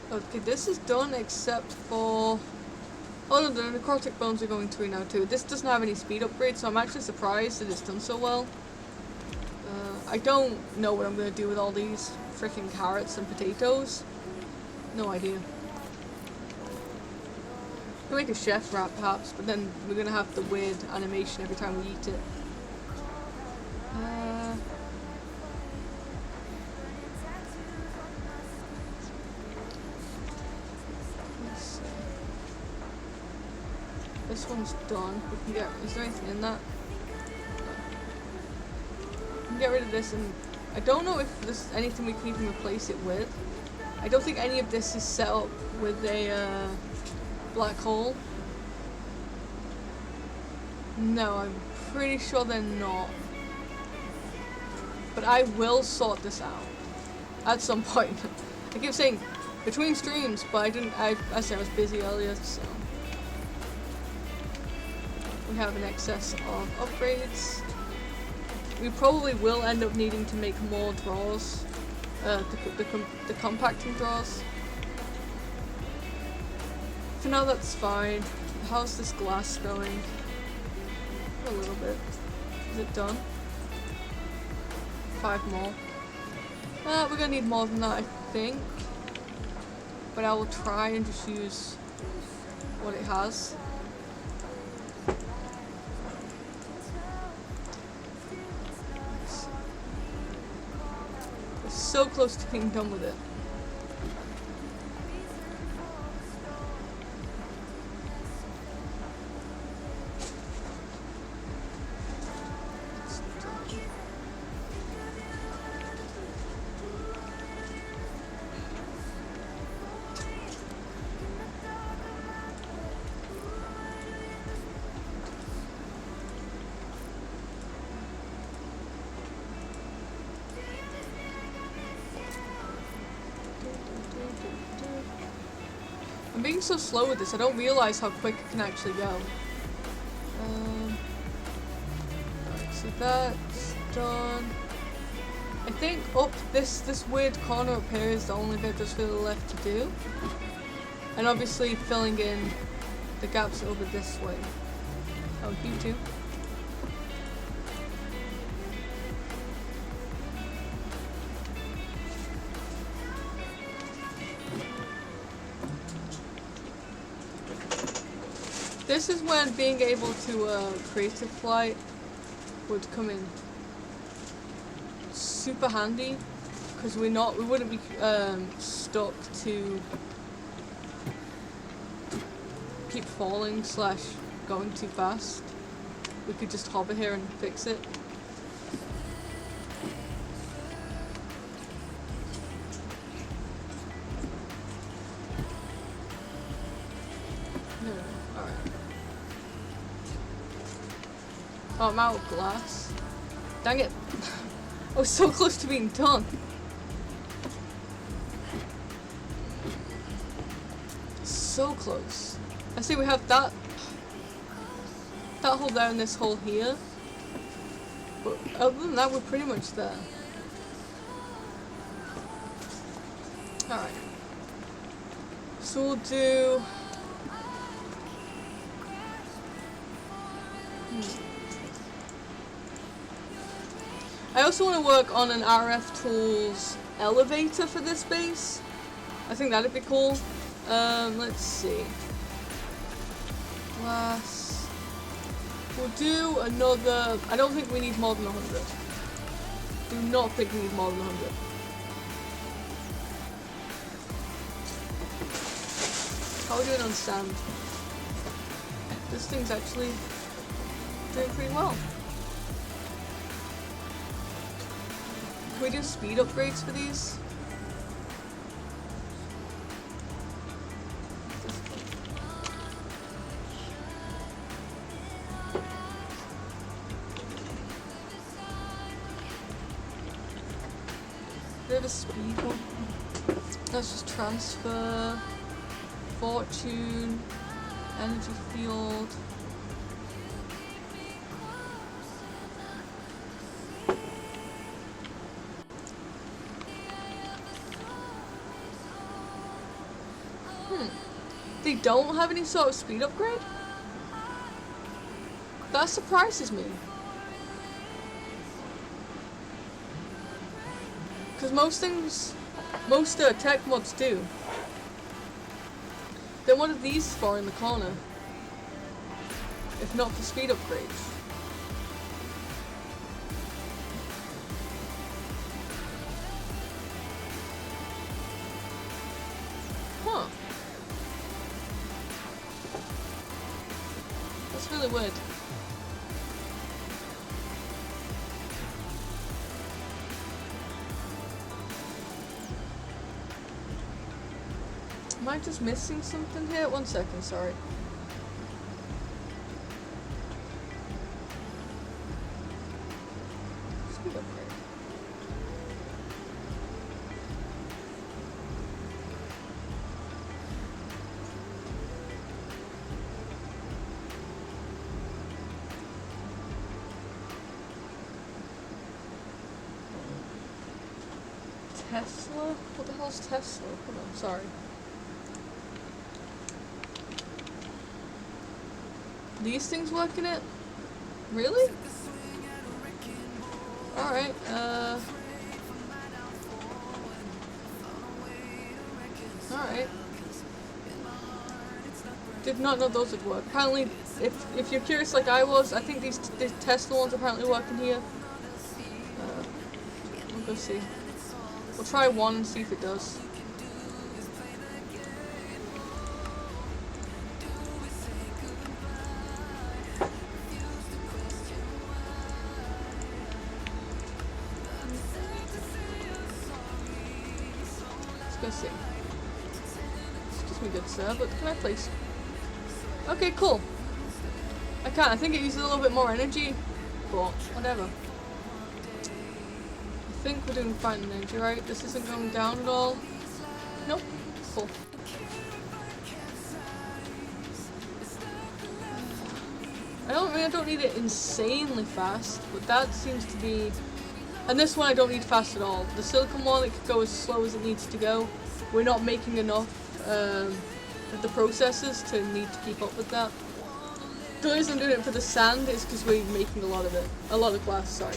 Okay, this is done except for... Oh no, the necrotic bones are going through now too. This doesn't have any speed upgrades, so I'm actually surprised that it's done so well. I don't know what I'm going to do with all these freaking carrots and potatoes. No idea. We can make a chef wrap perhaps, but then we're gonna have the weird animation every time we eat it. this one's done. We can get. Is there anything in that? We can get rid of this, and I don't know if there's anything we can even replace it with. I don't think any of this is set up with a black hole. No, I'm pretty sure they're not. But I will sort this out at some point. I keep saying between streams, but I didn't. I said I was busy earlier, so we have an excess of upgrades. We probably will end up needing to make more drawers, the compacting drawers. For now, that's fine. How's this glass going? A little bit. Is it done? 5 more. We're gonna need more than that, I think. But I will try and just use what it has. We're so close to being done with it. I'm being so slow with this, I don't realize how quick it can actually go. Alright, so that's done. I think up this weird corner up here is the only bit that's really left to do. And obviously filling in the gaps over this way. Oh, you too. This is when being able to creative flight would come in super handy, because we wouldn't be stuck to keep falling / going too fast. We could just hover here and fix it. Oh, I'm out of glass. Dang it. I was so close to being done. So close. I see we have that hole there and this hole here. But other than that, we're pretty much there. Alright. So we'll do... I also want to work on an RF Tools elevator for this base. I think that'd be cool. Let's see. Glass. We'll do another... I don't think we need more than 100. Do not think we need more than 100. How are we doing on sand? This thing's actually doing pretty well. Can we do speed upgrades for these? Do we have a speed one? Let's just transfer, fortune, energy field. They don't have any sort of speed upgrade? That surprises me. Because most tech mods do. Then what are these for in the corner? If not for speed upgrades. really weird. Am I just missing something here? 1 second, sorry. Speed upgrade. Tesla? What the hell's Tesla? Hold on, sorry. These things work in it? Really? Alright, alright. Did not know those would work. Apparently, if you're curious like I was, I think these Tesla ones apparently work in here. We'll go see. We'll try one and see if it does. Let's see. Excuse me, good sir, but can I please? Okay, cool. I can't. I think it uses a little bit more energy, but whatever. I think we're doing fine in energy, right? This isn't going down at all. Nope. Cool. I don't need it insanely fast, but that seems to be. And this one I don't need fast at all. The silicon one, it could go as slow as it needs to go. We're not making enough of the processors to need to keep up with that. The reason I'm doing it for the sand is because we're making a lot of it. A lot of glass, sorry.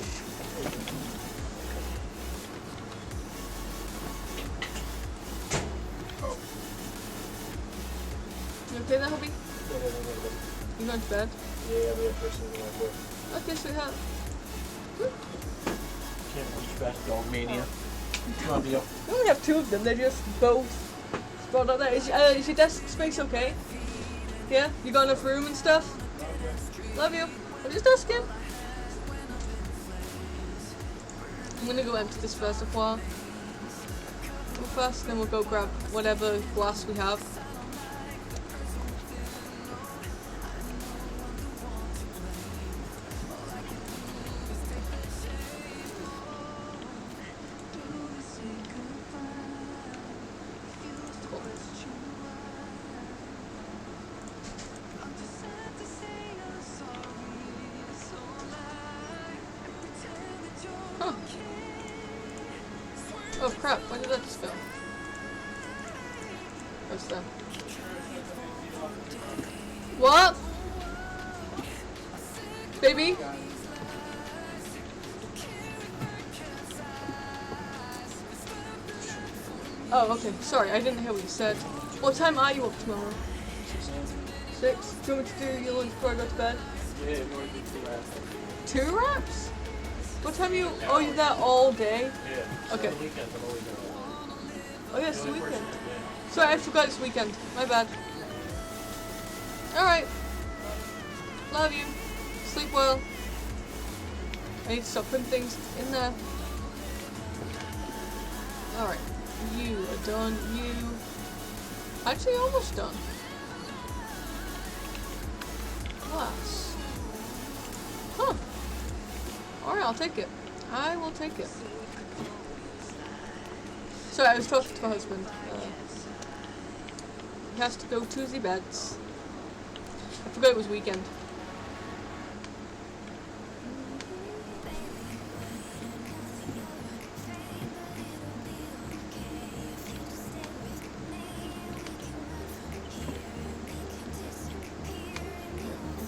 You okay there, hubby? You going to bed? Yeah, we have person in my book. Okay, sweetheart. Can't reach back dog mania. Not deal. We only have 2 of them, they're just both sprawled out there. Is your desk space okay? Yeah? You got enough room and stuff? Love you. I'm just asking. I'm gonna go empty this first of all. Go first, then we'll go grab whatever glass we have. Huh. Oh crap, where did that just go? What's that? What? Baby? Oh, okay. Sorry, I didn't hear what you said. What time are you up tomorrow? 6? Do you want me to do your lunch before I go to bed? Yeah, you want to do 2 laps? 2 wraps? What time are you? Oh, you're there all day? Yeah. Okay. On the weekends, I'm always there. Oh, yeah, it's the only weekend. person, yeah. Sorry, I forgot it's weekend. My bad. Alright. Love you. Sleep well. I need to stop putting things in there. Alright. You are done. You. Actually, almost done. Glass. Huh. Alright, I'll take it. I will take it. Sorry, I was talking to my husband. He has to go to the beds. I forgot it was weekend.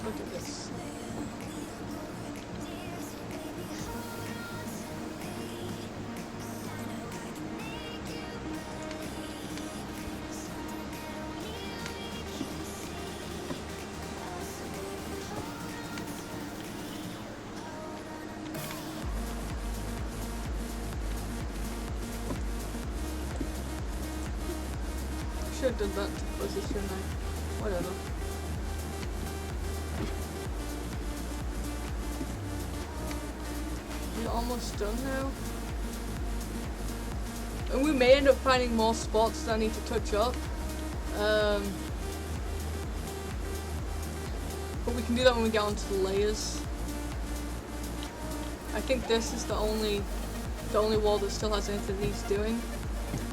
Look at this. Should have done that to position there. Whatever. almost done now. And we may end up finding more spots that I need to touch up. But we can do that when we get onto the layers. I think this is the only wall that still has anything that needs doing.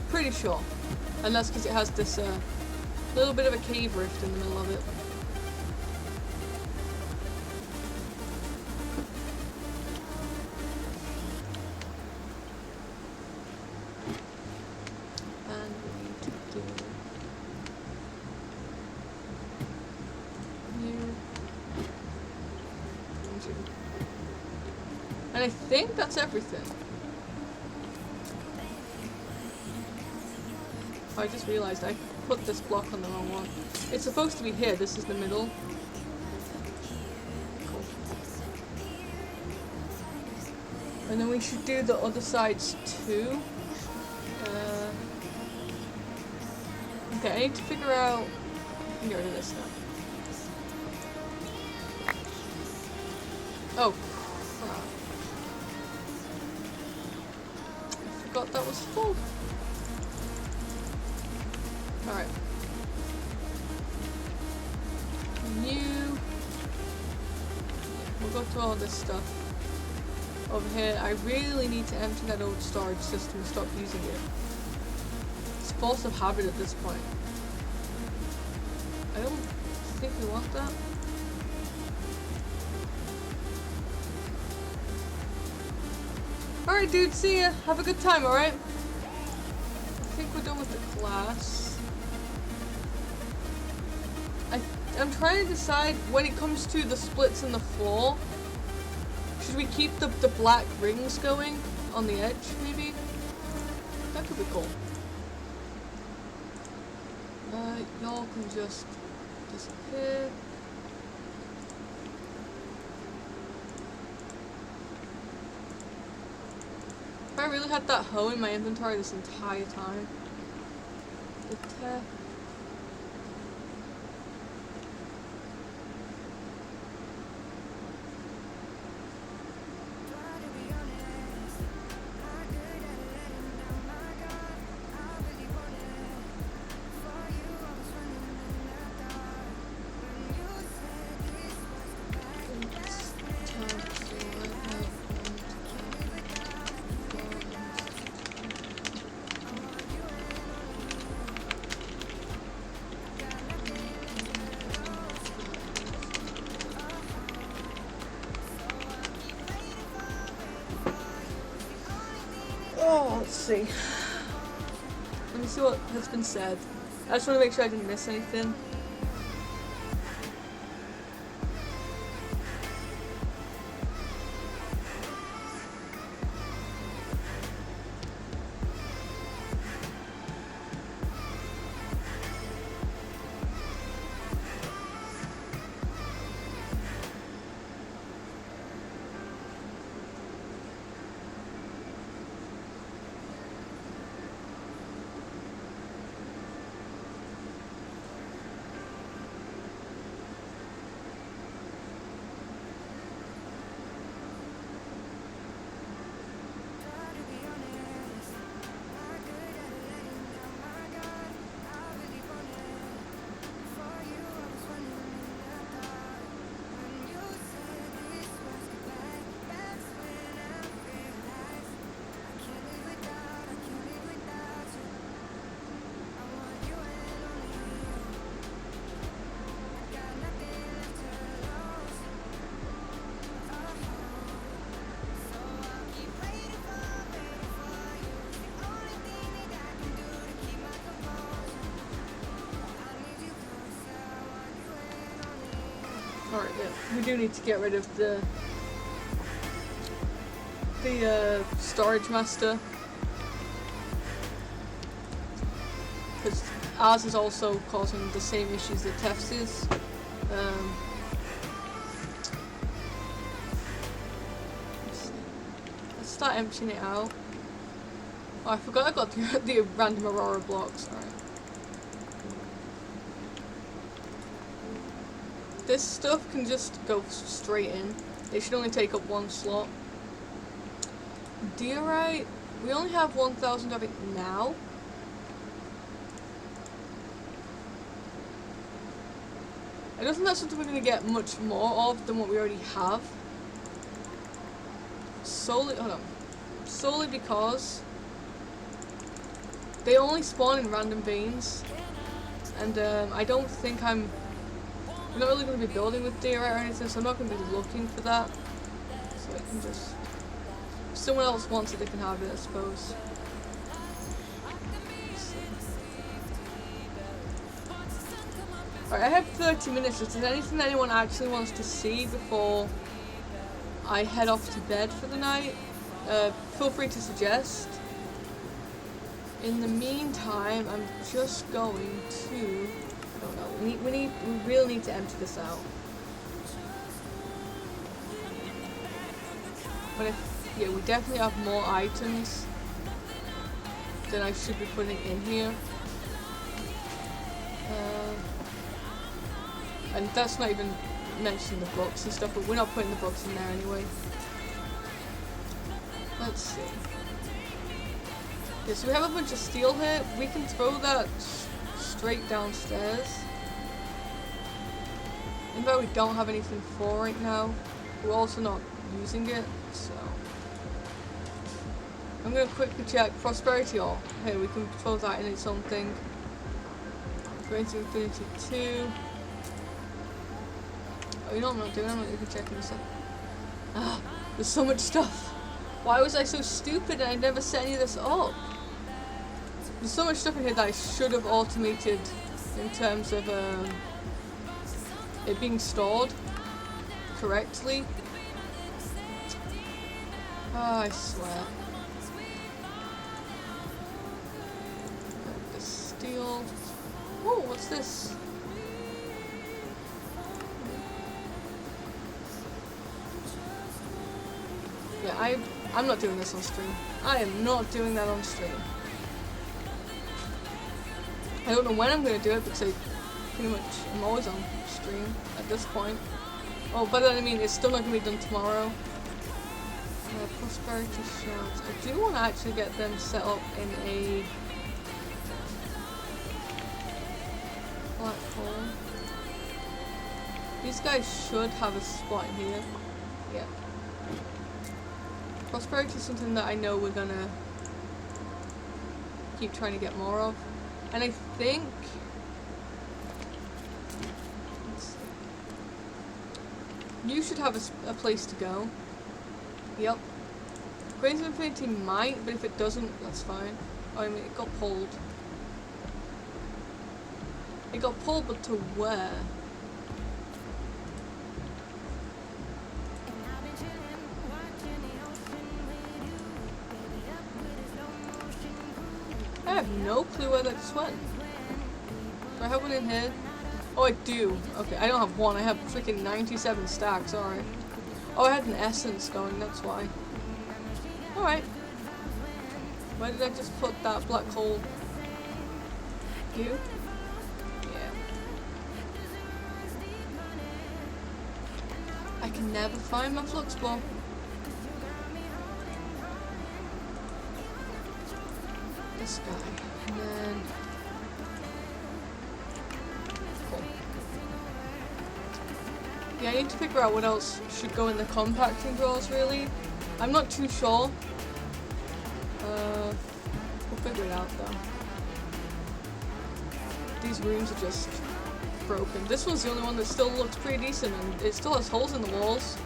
Pretty sure. And that's because it has this little bit of a cave rift in the middle of it. And we need to do new. And I think that's everything. I just realized I put this block on the wrong one. It's supposed to be here. This is the middle. Cool. And then we should do the other sides too. Okay, I need to figure out. I can get rid of this now. Oh, crap. I forgot that was full. Alright. New. We'll go through all this stuff. Over here, I really need to empty that old storage system and stop using it. It's force of habit at this point. I don't think we want that. Alright dude, see ya. Have a good time, alright? I think we're done with the class. I'm trying to decide when it comes to the splits in the floor. Should we keep the black rings going on the edge, maybe? That could be cool. Y'all can just disappear. If I really had that hoe in my inventory this entire time. Let's see. Let me see what has been said. I just want to make sure I didn't miss anything. Alright, yeah. We do need to get rid of the storage master. Because ours is also causing the same issues that Tef's is. Let's start emptying it out. Oh, I forgot I got the random Aurora blocks. Alright. This stuff can just go straight in. It should only take up one slot. Diorite, we only have 1,000 of it now. I don't think that's something we're going to get much more of than what we already have. Solely because they only spawn in random veins. And I don't think we're not really going to be building with diorite or anything, so I'm not going to be looking for that. So I can just, if someone else wants it, they can have it, I suppose. Alright, I have 30 minutes. If there's anything anyone actually wants to see before I head off to bed for the night, feel free to suggest. In the meantime, I'm just going to, I don't know, we really need to empty this out. But yeah, we definitely have more items than I should be putting in here. And that's not even mentioning the books and stuff, but we're not putting the books in there anyway. Let's see. Yeah, so we have a bunch of steel here. We can throw that straight downstairs. In fact, we don't have anything for right now. We're also not using it, so I'm gonna quickly check prosperity ore. Here, we can throw that in its own thing. Going to Infinity 2. Oh, you know what I'm not doing? I'm not even checking this up. Ah, there's so much stuff. Why was I so stupid and I never set any of this up? There's so much stuff in here that I should have automated in terms of it being stored correctly. Oh, I swear. The steel. Oh, what's this? Yeah, I'm not doing this on stream. I am not doing that on stream. I don't know when I'm going to do it because I pretty much am always on stream at this point. Oh, by that I mean it's still not going to be done tomorrow. Prosperity shells. I do want to actually get them set up in a black hole. These guys should have a spot here. Yeah. Prosperity is something that I know we're gonna keep trying to get more of. And I think, let's see, you should have a place to go. Yep. Grains of Infinity might, but if it doesn't, that's fine. Oh, I mean, it got pulled. It got pulled, but to where? I have no clue where that just went. Do I have one in here? Oh, I do. Okay, I don't have one. I have freaking 97 stacks. Alright. Oh, I had an essence going. That's why. Alright. Where did I just put that black hole? You? Yeah. I can never find my flux ball. This guy, and then cool. Yeah, I need to figure out what else should go in the compacting drawers. Really, I'm not too sure. We'll figure it out though. These rooms are just broken. This one's the only one that still looks pretty decent, and it still has holes in the walls.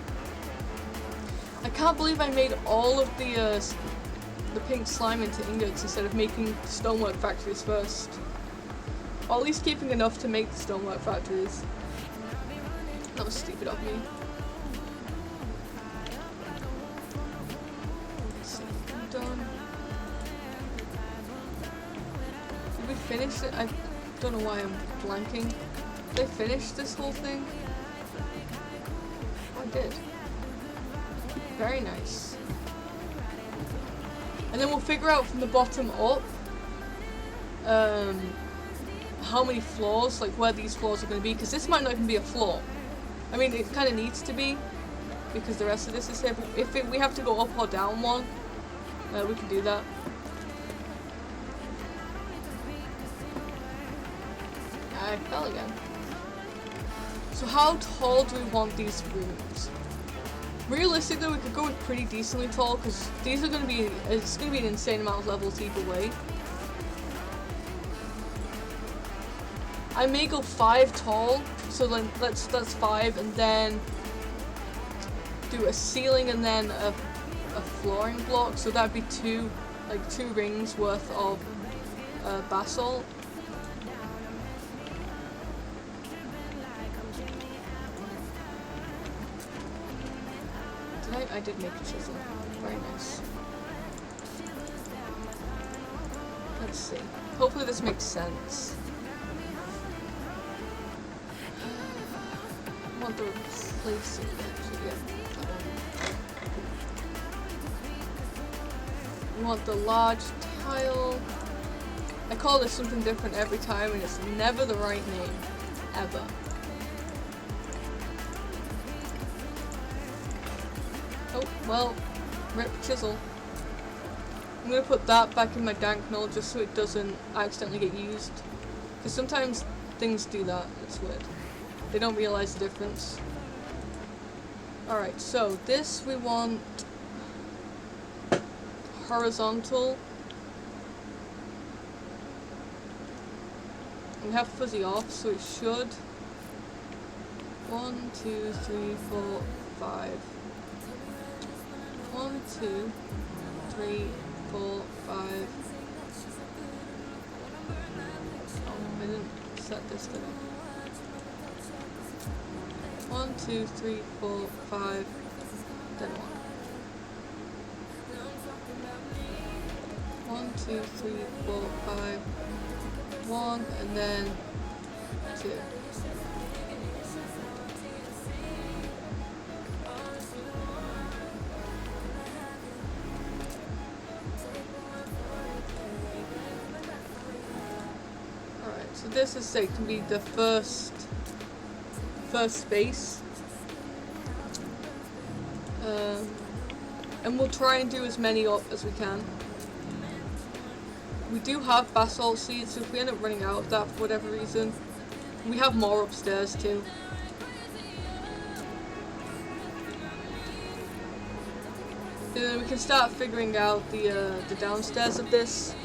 I can't believe I made all of the pink slime into ingots instead of making stonework factories first. Or at least keeping enough to make the stonework factories. That was stupid of me. So, I'm done. Did we finish it? I don't know why I'm blanking. Did I finish this whole thing? Oh, I did. Very nice. And then we'll figure out from the bottom up how many floors, like where these floors are going to be, because this might not even be a floor. I mean, it kind of needs to be because the rest of this is here, but if we have to go up or down one, We can do that. I fell again. So how tall do we want these rooms? Realistically, we could go with pretty decently tall because these are going to be, it's going to be an insane amount of levels either way. I may go 5 tall, so then that's 5, and then do a ceiling and then a flooring block, so that'd be 2 rings worth of basalt. I did make a chisel. Very nice. Let's see. Hopefully this makes sense. I want the replacing actually. Yeah. We want the large tile. I call this something different every time and it's never the right name. Ever. Oh, well, rip chisel. I'm gonna put that back in my dank mill just so it doesn't accidentally get used. Because sometimes things do that, it's weird. They don't realize the difference. Alright, so this we want horizontal. We have fuzzy off, so it should 1, 2, 3, 4, 5. 1, 2, 3, 4, 5. Oh, I didn't set this today. 1, 2, 3, 4, 5. Then 1. 1, 2, 3, 4, 5. 1 and then 2. So this is say can be the first space, and we'll try and do as many up as we can. We do have basalt seeds, so if we end up running out of that for whatever reason, we have more upstairs too. And then we can start figuring out the downstairs of this.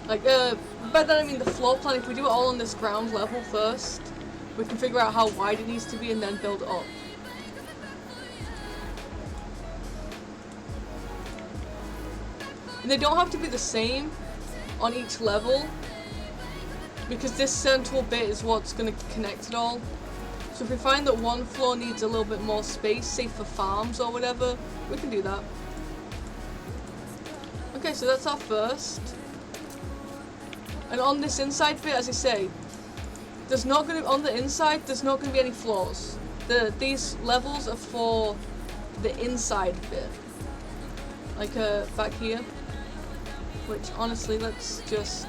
Like, by that I mean the floor plan. If we do it all on this ground level first, we can figure out how wide it needs to be and then build it up. And they don't have to be the same on each level, because this central bit is what's going to connect it all. So if we find that one floor needs a little bit more space, say for farms or whatever, we can do that. Okay, so that's our first. And on this inside bit, as I say, there's not going to, on the inside, there's not going to be any floors. These levels are for the inside bit. Like back here. Which, honestly, let's just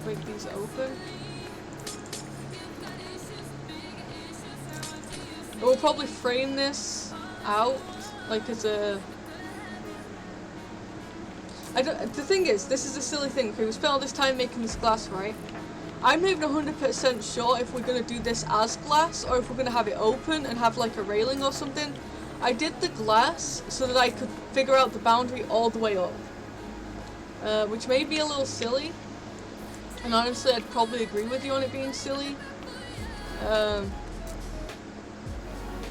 break these open. We'll probably frame this out, like as a... the thing is, this is a silly thing, okay, we spent all this time making this glass, right? I'm not even 100% sure if we're going to do this as glass, or if we're going to have it open and have like a railing or something. I did the glass so that I could figure out the boundary all the way up. Which may be a little silly. And honestly, I'd probably agree with you on it being silly.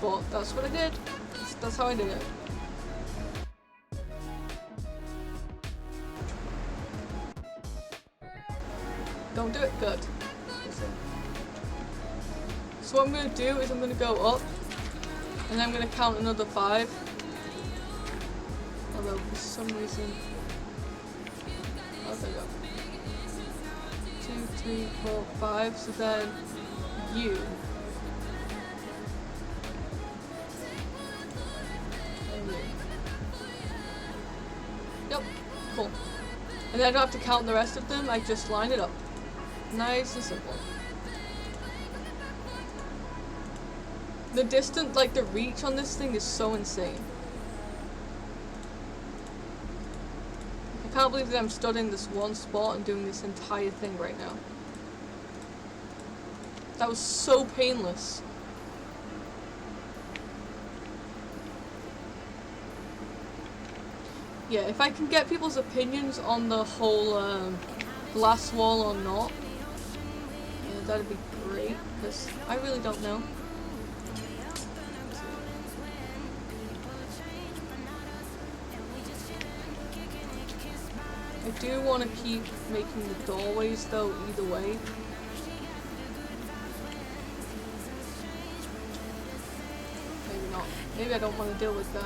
But that's what I did. That's how I did it. Don't do it? Good. So what I'm going to do is I'm going to go up. And then I'm going to count another 5. Although for some reason... Oh, there we go. 2, 3, 4, 5. So then you. And you. Yep. Cool. And then I don't have to count the rest of them. I just line it up. Nice and simple. The distance, like the reach on this thing is so insane. I can't believe that I'm stood in this one spot and doing this entire thing right now. That was so painless. Yeah, if I can get people's opinions on the whole glass wall or not, yeah, that'd be great, because I really don't know. I do want to keep making the doorways though, either way. Maybe not. Maybe I don't want to deal with that.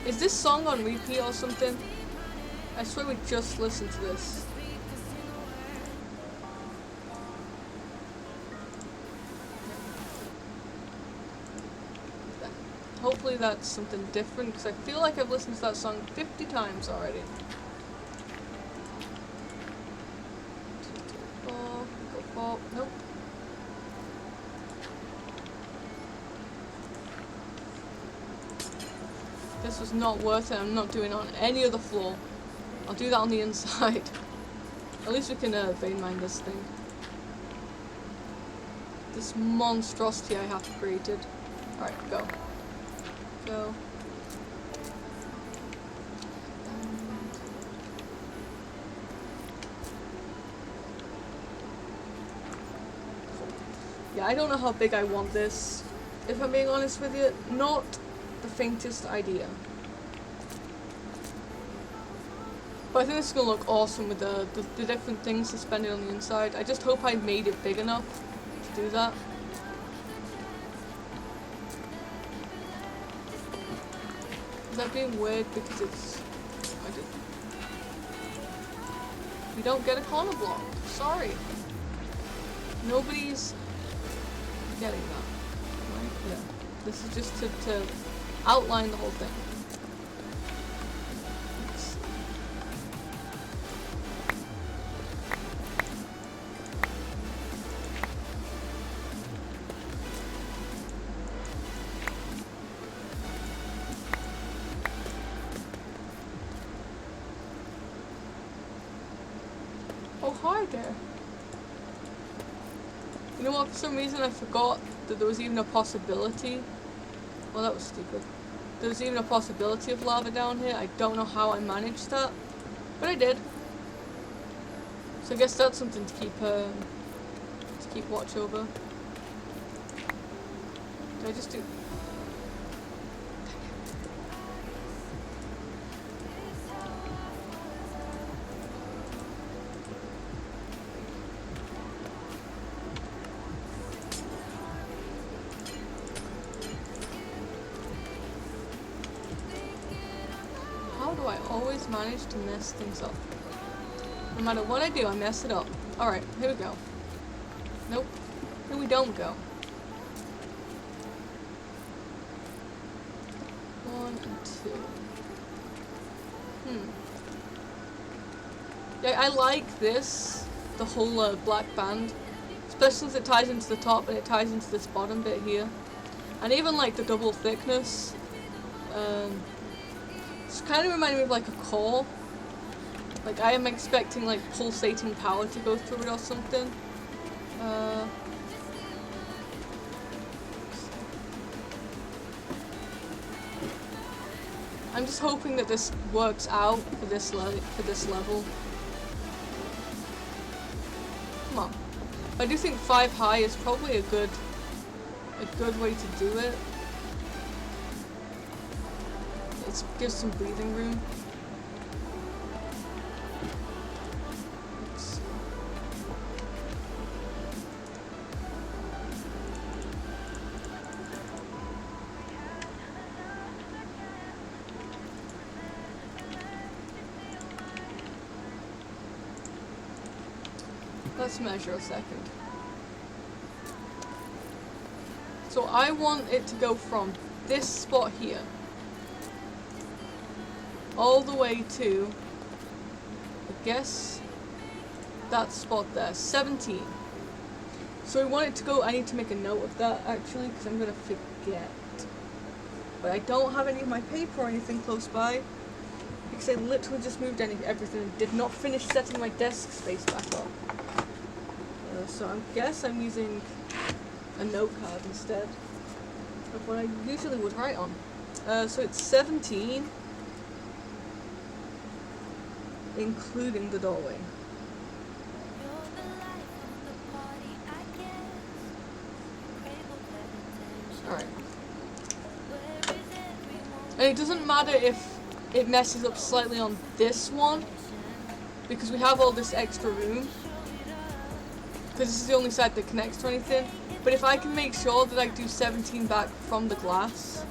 Is this song on repeat or something? I swear we just listened to this. Hopefully that's something different, because I feel like I've listened to that song 50 times already. Go. Nope. This was not worth it. I'm not doing it on any other floor. I'll do that on the inside. At least we can vein mine this thing. This monstrosity I have created. Alright, go. Go. Yeah, I don't know how big I want this. If I'm being honest with you, not the faintest idea. But I think this is gonna look awesome with the different things suspended on the inside. I just hope I made it big enough to do that. Is that being weird because it's... We don't get a corner block. Sorry. Nobody's getting that. Right? Yeah. This is just to outline the whole thing. Oh, hi there. You know what, for some reason I forgot that there was even a possibility. Well, that was stupid. There was even a possibility of lava down here. I don't know how I managed that, but I did. So I guess that's something to keep watch over. Did I just do... How do I always manage to mess things up? No matter what I do, I mess it up. Alright, here we go. Nope. Here we don't go. 1 and 2. Yeah, I like this, the whole black band. Especially as it ties into the top and it ties into this bottom bit here. And even like the double thickness. It's kind of reminding me of like a core. Like I am expecting like pulsating power to go through it or something. I'm just hoping that this works out for this level. Come on. I do think 5 high is probably a good way to do it. It gives some breathing room. Let's measure a second. So I want it to go from this spot here all the way to, I guess, that spot there, 17. So we want it to go, I need to make a note of that actually, because I'm going to forget. But I don't have any of my paper or anything close by, because I literally just moved everything and did not finish setting my desk space back up. So I guess I'm using a note card instead of what I usually would write on. So it's 17, including the doorway. Alright. And it doesn't matter if it messes up slightly on this one, because we have all this extra room. Because this is the only side that connects to anything. But if I can make sure that I do 17 back from the glass,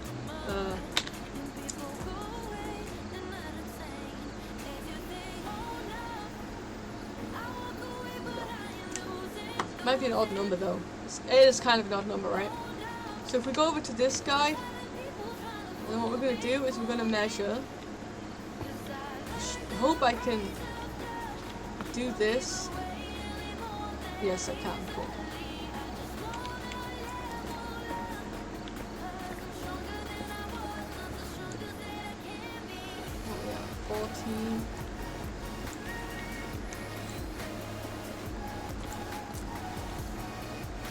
might be an odd number though. It is kind of an odd number, right? So if we go over to this guy, then what we're going to do is we're going to measure. I hope I can do this. Yes, I can. Cool. Oh yeah, 14.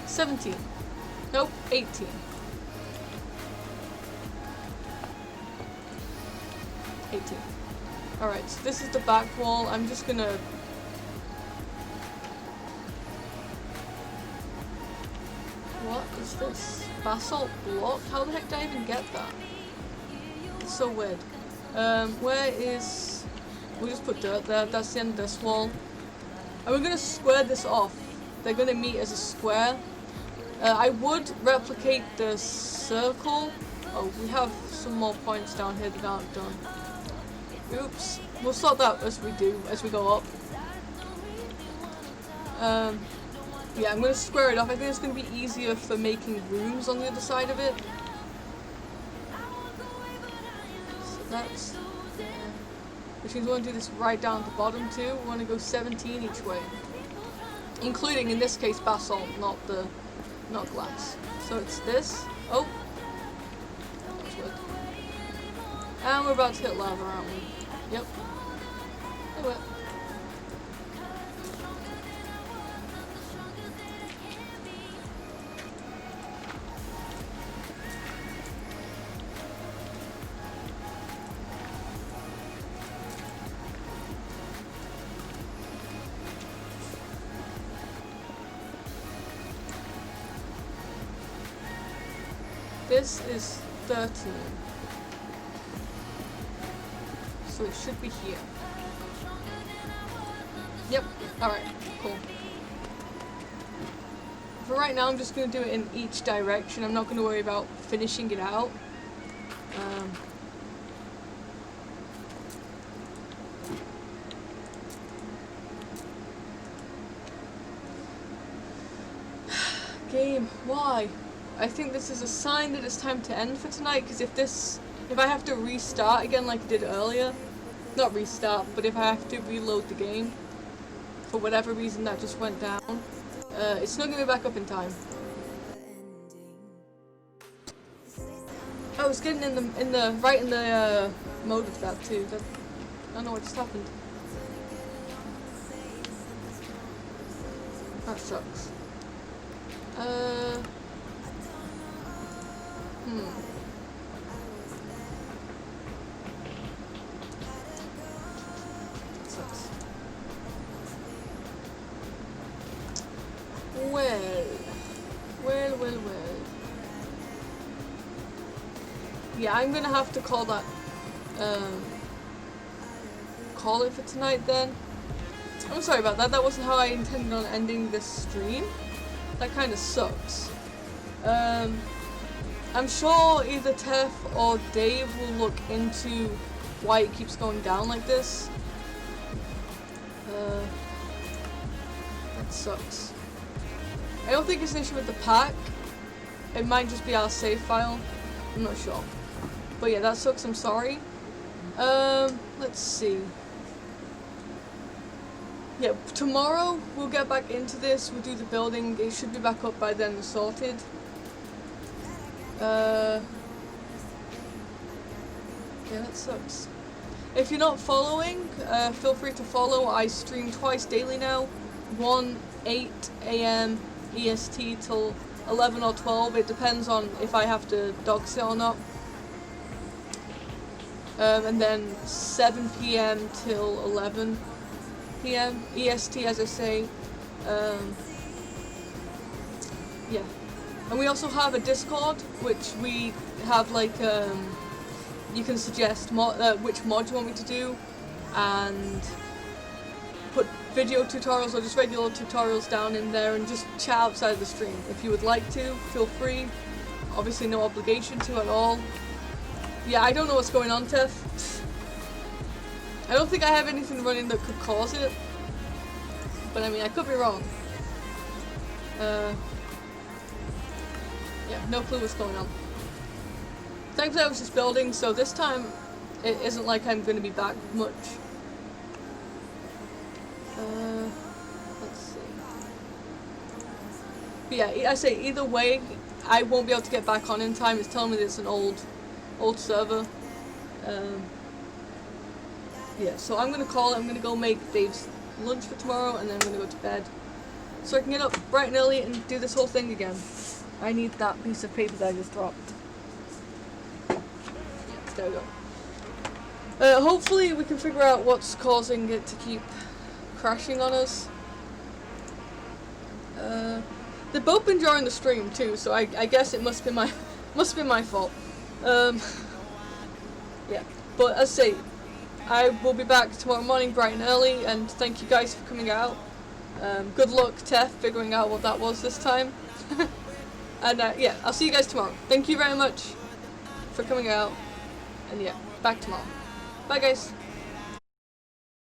$17. Nope, 18. 18. Alright, so this is the back wall. I'm just gonna... What is this? Basalt block? How the heck did I even get that? It's so weird. Where is... We'll just put dirt there. That's the end of this wall. And we're gonna square this off. They're gonna meet as a square. I would replicate the circle. Oh, we have some more points down here that aren't done. Oops. We'll sort that as we go up. Yeah, I'm going to square it off. I think it's going to be easier for making rooms on the other side of it. So that's there. Which means we want to do this right down at the bottom too. We want to go 17 each way. Including, in this case, basalt, not glass. So it's this. Oh. That was weird. And we're about to hit lava, aren't we? Yep. Oh well. This is 13. So it should be here. Yep. Alright, cool. For right now, I'm just going to do it in each direction. I'm not going to worry about finishing it out. Game, why? I think this is a sign that it's time to end for tonight, because if I have to restart again like I did earlier, not restart, but if I have to reload the game, for whatever reason that just went down, it's not going to be back up in time. I was getting in the mode of that too. I don't know what just happened. That sucks. Well. Yeah, I'm gonna have to call that, call it for tonight then. I'm sorry about that. That wasn't how I intended on ending this stream. That kind of sucks. I'm sure either Tef or Dave will look into why it keeps going down like this. That sucks. I don't think it's an issue with the pack. It might just be our save file. I'm not sure. But yeah, that sucks. I'm sorry. Let's see. yeah, tomorrow we'll get back into this. We'll do the building. It should be back up by then and sorted. Yeah, that sucks. If you're not following, feel free to follow. I stream twice daily now. 8 a.m. EST till 11 or 12. It depends on if I have to dog sit or not. And then 7 p.m. till 11 p.m. EST, as I say. Yeah. And we also have a Discord, which we have like, you can suggest which mod you want me to do, and put video tutorials or just regular tutorials down in there, and just chat outside of the stream. If you would like to, feel free. Obviously no obligation to at all. Yeah, I don't know what's going on, Tiff. I don't think I have anything running that could cause it. But I mean, I could be wrong. Yeah, no clue what's going on. Thankfully I was just building, so this time it isn't like I'm going to be back much. Let's see. But yeah, I say either way, I won't be able to get back on in time. It's telling me that it's an old server. Yeah, so I'm gonna call it. I'm gonna go make Dave's lunch for tomorrow, and then I'm gonna go to bed, so I can get up bright and early and do this whole thing again. I need that piece of paper that I just dropped. Yes, there we go. Hopefully we can figure out what's causing it to keep crashing on us. They've both been during the stream too, so I guess it must be my fault. Yeah, but as I say, I will be back tomorrow morning bright and early, and thank you guys for coming out. Good luck, Tef, figuring out what that was this time. And yeah, I'll see you guys tomorrow. Thank you very much for coming out, and yeah, back tomorrow. Bye guys.